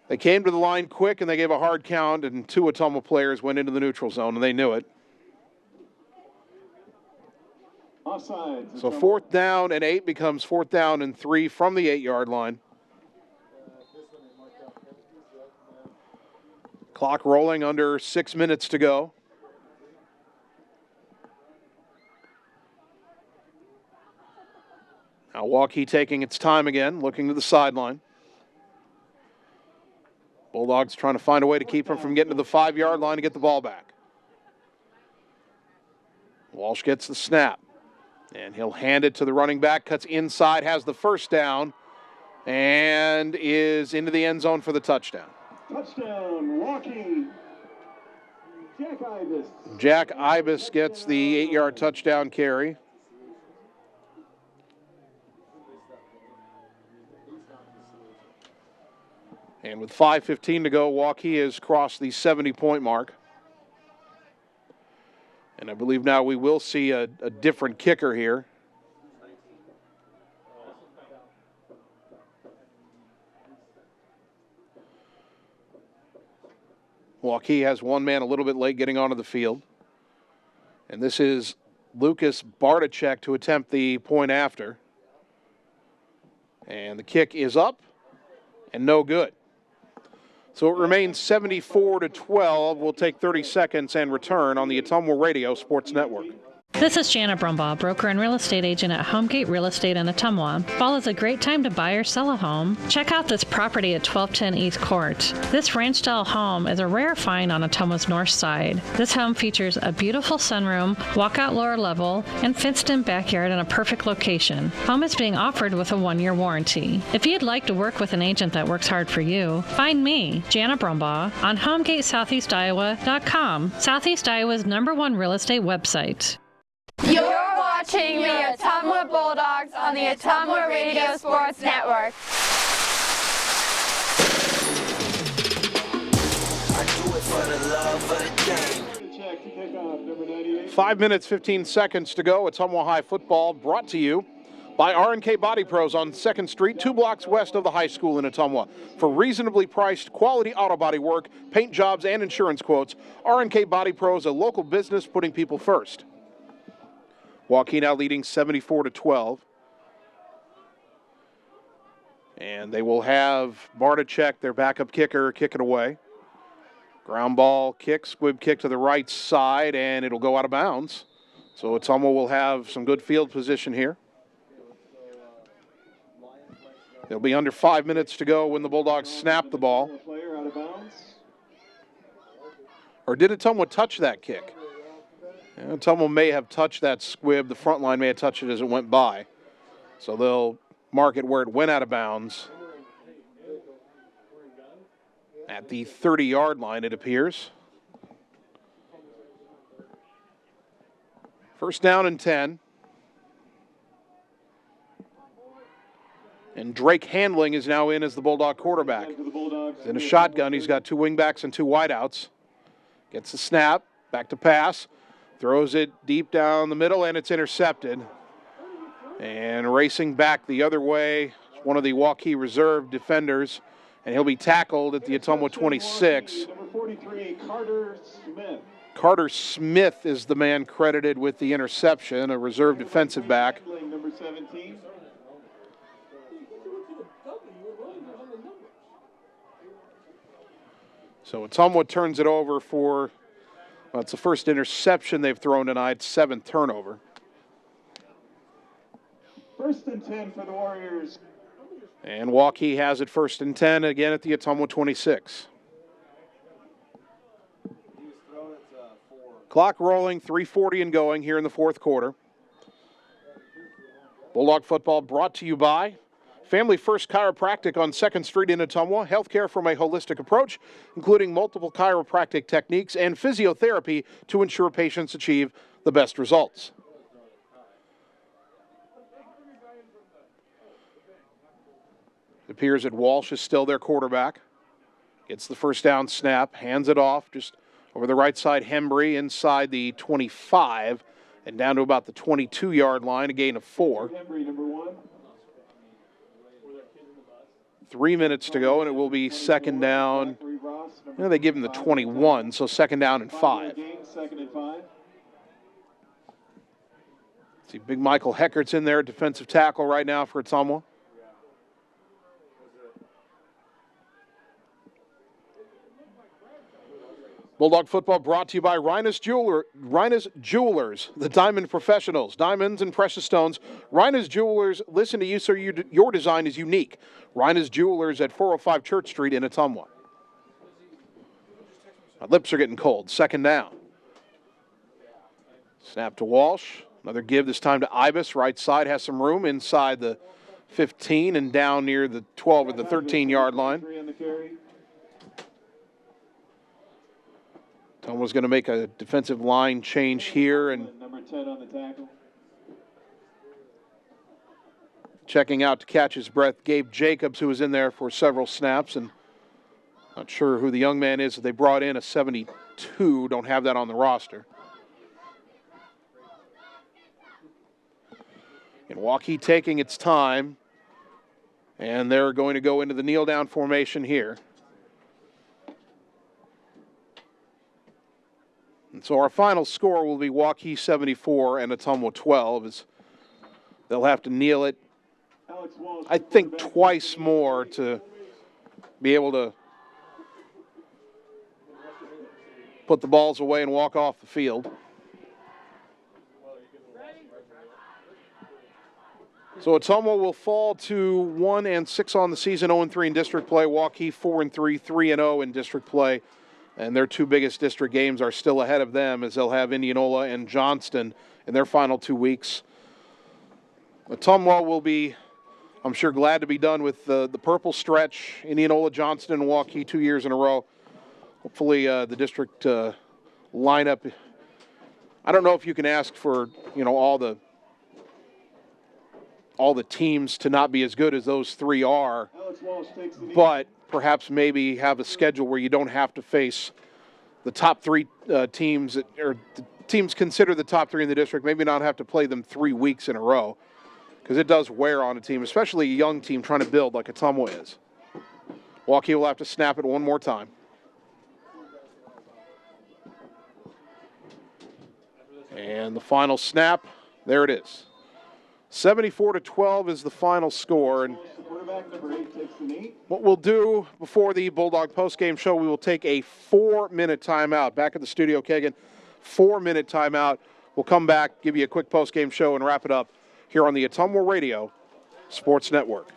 They came to the line quick, and they gave a hard count, and 2 Ottumwa players went into the neutral zone, and they knew it. Offside. So fourth down and 8 becomes fourth down and 3 from the 8-yard line. Clock rolling, under 6 minutes to go. Now Waukee taking its time again, looking to the sideline. Bulldogs trying to find a way to keep him from getting to the 5-yard line to get the ball back. Walsh gets the snap, and he'll hand it to the running back, cuts inside, has the first down, and is into the end zone for the touchdown. Touchdown, Waukee. Jack Ibis gets the 8-yard touchdown carry. And with 5:15 to go, Waukee has crossed the 70-point mark. And I believe now we will see a different kicker here. Waukee has one man a little bit late getting onto the field. And this is Lucas Bartachek to attempt the point after. And the kick is up and no good. So it remains 74-12. We'll take 30 seconds and return on the Ottumwa Radio Sports Network. This is Janet Brumbaugh, broker and real estate agent at Homegate Real Estate in Ottumwa. Fall is a great time to buy or sell a home. Check out this property at 1210 East Court. This ranch-style home is a rare find on Ottumwa's north side. This home features a beautiful sunroom, walkout lower level, and fenced-in backyard in a perfect location. Home is being offered with a 1-year warranty. If you'd like to work with an agent that works hard for you, find me, Janet Brumbaugh, on HomegateSoutheastIowa.com, Southeast Iowa's #1 real estate website. You're watching the Ottumwa Bulldogs on the Ottumwa Radio Sports Network. I do it for the love of the game. 5 minutes, 15 seconds to go. Ottumwa High football brought to you by R&K Body Pros on 2nd Street, 2 blocks west of the high school in Ottumwa. For reasonably priced, quality auto body work, paint jobs, and insurance quotes, R&K Body Pros, a local business putting people first. Waukee now leading 74-12. And they will have Bartachek, their backup kicker, kick it away. Ground ball kick, squib kick to the right side, and it'll go out of bounds. So Ottumwa will have some good field position here. It'll be under 5 minutes to go when the Bulldogs snap the ball. Or did Ottumwa touch that kick? Yeah, Ottumwa may have touched that squib. The front line may have touched it as it went by. So they'll mark it where it went out of bounds. At the 30-yard line, it appears. First down and 10. And Drake Handling is now in as the Bulldog quarterback. He's in a shotgun. He's got 2 wingbacks and 2 wideouts. Gets the snap, back to pass. Throws it deep down the middle, and it's intercepted. And racing back the other way is one of the Waukee reserve defenders, and he'll be tackled at the Ottumwa 26. Number 43, Carter Smith. Carter Smith is the man credited with the interception, a reserve defensive back. Number 17. So Ottumwa turns it over for, well, it's the first interception they've thrown tonight, 7th turnover. 1st and 10 for the Warriors. And Waukee has it 1st and 10 again at the Ottumwa 26. Clock rolling, 3:40 and going here in the 4th quarter. Bulldog football brought to you by Family First Chiropractic on 2nd Street in Ottumwa. Healthcare from a holistic approach, including multiple chiropractic techniques and physiotherapy to ensure patients achieve the best results. It appears that Walsh is still their quarterback. Gets the first down snap, hands it off just over the right side. Hembry inside the 25 and down to about the 22-yard line, a gain of 4. Hembry, number 1. 3 minutes to go, and it will be 2nd down. They give him the 21, so 2nd down and 5. 2nd and 5. See, big Michael Heckert's in there, defensive tackle right now for Ottumwa. Bulldog football brought to you by Rhinus Jewelers, the diamond professionals, diamonds and precious stones. Rhinus Jewelers, listen to you so your design is unique. Rhinus Jewelers at 405 Church Street in Ottumwa. My lips are getting cold. Second down. Snap to Walsh. Another give, this time to Ibis. Right side has some room inside the 15 and down near the 12 or the 13-yard line. Ottumwa's going to make a defensive line change here, and Number 10 on the tackle. checking out to catch his breath, Gabe Jacobs, who was in there for several snaps, and not sure who the young man is that they brought in, a 72. Don't have that on the roster. And Waukee taking its time, and they're going to go into the kneel-down formation here. And so our final score will be Waukee 74 and Ottumwa 12, as they'll have to kneel it, I think, twice more to be able to put the balls away and walk off the field. So Ottumwa will fall to 1-6 on the season, 0-3 in district play. Waukee 4-3, 3-0 in district play. And their two biggest district games are still ahead of them, as they'll have Indianola and Johnston in their final 2 weeks. Ottumwa will be, I'm sure, glad to be done with the purple stretch. Indianola, Johnston, and Waukee 2 years in a row. Hopefully the district lineup, I don't know if you can ask for, all the teams to not be as good as those three are, but perhaps maybe have a schedule where you don't have to face the top three teams, or the teams considered the top three in the district, maybe not have to play them 3 weeks in a row, because it does wear on a team, especially a young team trying to build like Ottumwa is. Waukee will have to snap it one more time. And the final snap, there it is. 74-12 is the final score. And what we'll do before the Bulldog postgame show, we will take a 4-minute timeout. Back at the studio, Kagan, 4-minute timeout. We'll come back, give you a quick postgame show, and wrap it up here on the Ottumwa Radio Sports Network.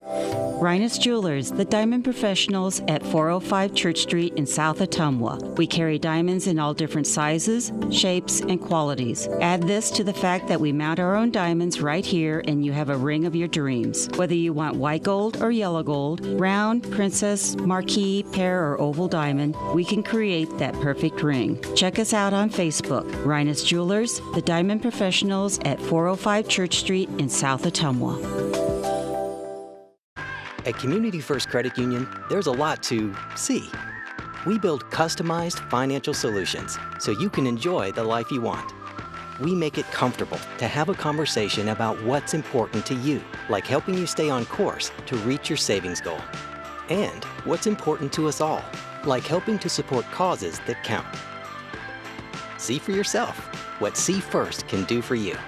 Rhinus Jewelers, the diamond professionals at 405 Church Street in South Ottumwa. We carry diamonds in all different sizes, shapes, and qualities. Add this to the fact that we mount our own diamonds right here, and you have a ring of your dreams. Whether you want white gold or yellow gold, round, princess, marquee, pear, or oval diamond, we can create that perfect ring. Check us out on Facebook. Rhinus Jewelers, the diamond professionals at 405 Church Street in South Ottumwa. At Community First Credit Union, there's a lot to see. We build customized financial solutions so you can enjoy the life you want. We make it comfortable to have a conversation about what's important to you, like helping you stay on course to reach your savings goal. And what's important to us all, like helping to support causes that count. See for yourself what See First can do for you.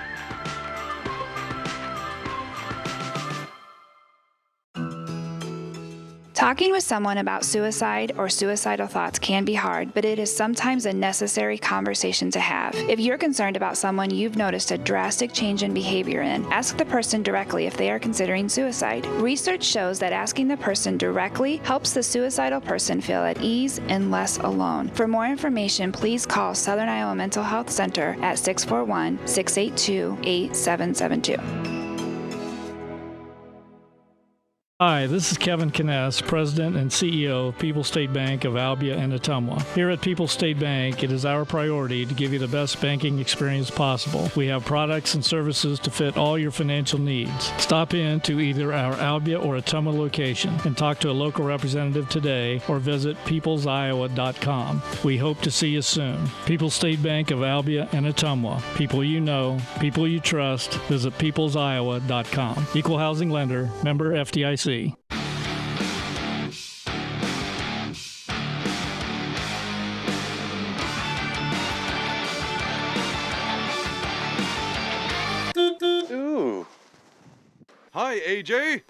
Talking with someone about suicide or suicidal thoughts can be hard, but it is sometimes a necessary conversation to have. If you're concerned about someone you've noticed a drastic change in behavior in, ask the person directly if they are considering suicide. Research shows that asking the person directly helps the suicidal person feel at ease and less alone. For more information, please call Southern Iowa Mental Health Center at 641-682-8772. Hi, this is Kevin Kness, President and CEO of People's State Bank of Albia and Ottumwa. Here at People's State Bank, it is our priority to give you the best banking experience possible. We have products and services to fit all your financial needs. Stop in to either our Albia or Ottumwa location and talk to a local representative today, or visit peoplesiowa.com. We hope to see you soon. People's State Bank of Albia and Ottumwa. People you know, people you trust. Visit peoplesiowa.com. Equal housing lender, member FDIC. Ooh. Hi, AJ.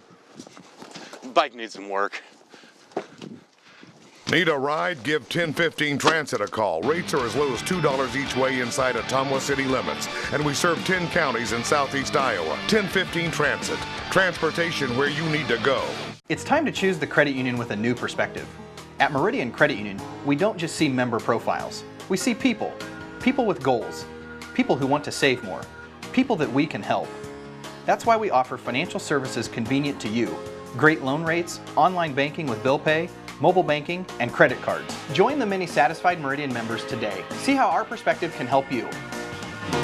Bike needs some work. Need a ride? Give 1015 Transit a call. Rates are as low as $2 each way inside Ottumwa city limits. And we serve 10 counties in southeast Iowa. 1015 Transit. Transportation where you need to go. It's time to choose the credit union with a new perspective. At Meridian Credit Union, we don't just see member profiles. We see people. People with goals. People who want to save more. People that we can help. That's why we offer financial services convenient to you. Great loan rates, online banking with bill pay, mobile banking, and credit cards. Join the many satisfied Meridian members today. See how our perspective can help you.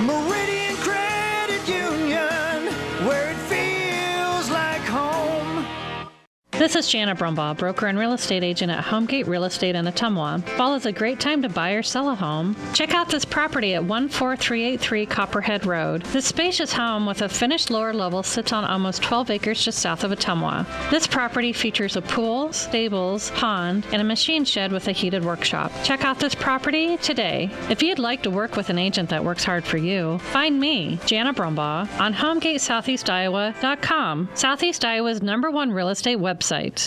Meridian Credit Union, where it feels like home. This is Jana Brumbaugh, broker and real estate agent at Homegate Real Estate in Ottumwa. Fall is a great time to buy or sell a home. Check out this property at 14383 Copperhead Road. This spacious home with a finished lower level sits on almost 12 acres just south of Ottumwa. This property features a pool, stables, pond, and a machine shed with a heated workshop. Check out this property today. If you'd like to work with an agent that works hard for you, find me, Jana Brumbaugh, on HomegateSoutheastIowa.com, Southeast Iowa's #1 real estate website. At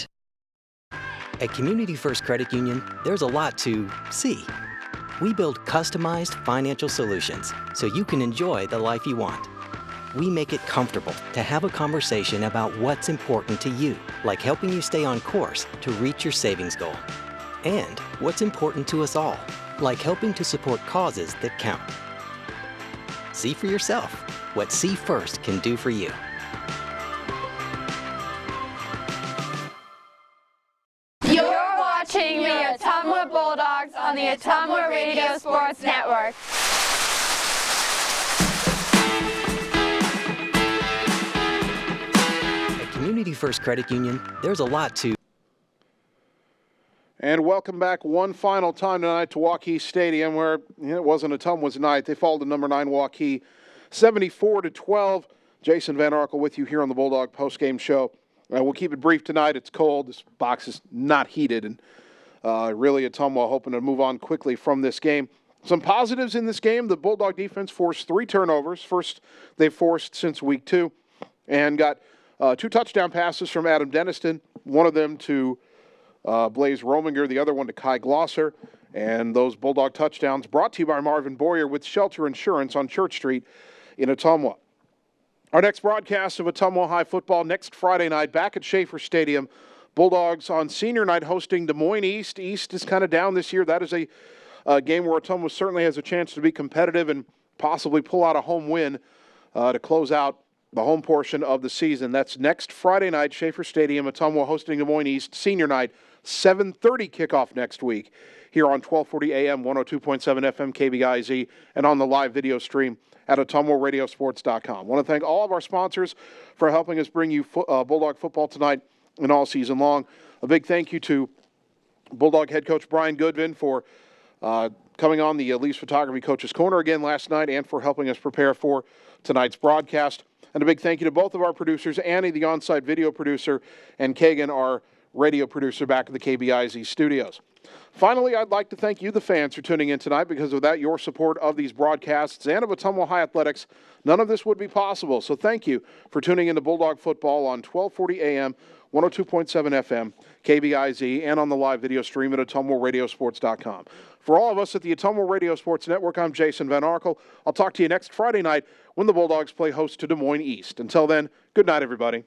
Community First Credit Union, there's a lot to see. We build customized financial solutions so you can enjoy the life you want. We make it comfortable to have a conversation about what's important to you, like helping you stay on course to reach your savings goal. And what's important to us all, like helping to support causes that count. See for yourself what See First can do for you. You're watching the Ottumwa Bulldogs on the Ottumwa Radio Sports Network. At Community First Credit Union, there's a lot to. And welcome back one final time tonight to Waukee Stadium, where it wasn't Ottumwa's night. They fall to number 9 Waukee, 74-12. Jason Van Arkel with you here on the Bulldog postgame show. We'll keep it brief tonight. It's cold. This box is not heated, and really Ottumwa hoping to move on quickly from this game. Some positives in this game. The Bulldog defense forced 3 turnovers. First they've forced since week 2, and got 2 touchdown passes from Adam Denniston, one of them to Blaze Rominger, the other one to Kai Glosser. And those Bulldog touchdowns brought to you by Marvin Boyer with Shelter Insurance on Church Street in Ottumwa. Our next broadcast of Ottumwa High football next Friday night back at Schaefer Stadium. Bulldogs on senior night hosting Des Moines East. East is kind of down this year. That is a game where Ottumwa certainly has a chance to be competitive and possibly pull out a home win to close out the home portion of the season. That's next Friday night, Schaefer Stadium. Ottumwa hosting Des Moines East senior night, 7:30 kickoff next week here on 1240 AM, 102.7 FM KBIZ, and on the live video stream at OttumwaRadioSports.com. I want to thank all of our sponsors for helping us bring you Bulldog football tonight and all season long. A big thank you to Bulldog head coach Brian Goodvin for coming on the Leafs Photography Coach's Corner again last night and for helping us prepare for tonight's broadcast. And a big thank you to both of our producers, Annie, the on-site video producer, and Kagan, our radio producer back at the KBIZ studios. Finally, I'd like to thank you, the fans, for tuning in tonight, because without your support of these broadcasts and of Ottumwa High Athletics, none of this would be possible. So thank you for tuning into Bulldog football on 1240 AM, 102.7 FM, KBIZ, and on the live video stream at OttumwaRadioSports.com. For all of us at the Ottumwa Radio Sports Network, I'm Jason Van Arkel. I'll talk to you next Friday night when the Bulldogs play host to Des Moines East. Until then, good night, everybody.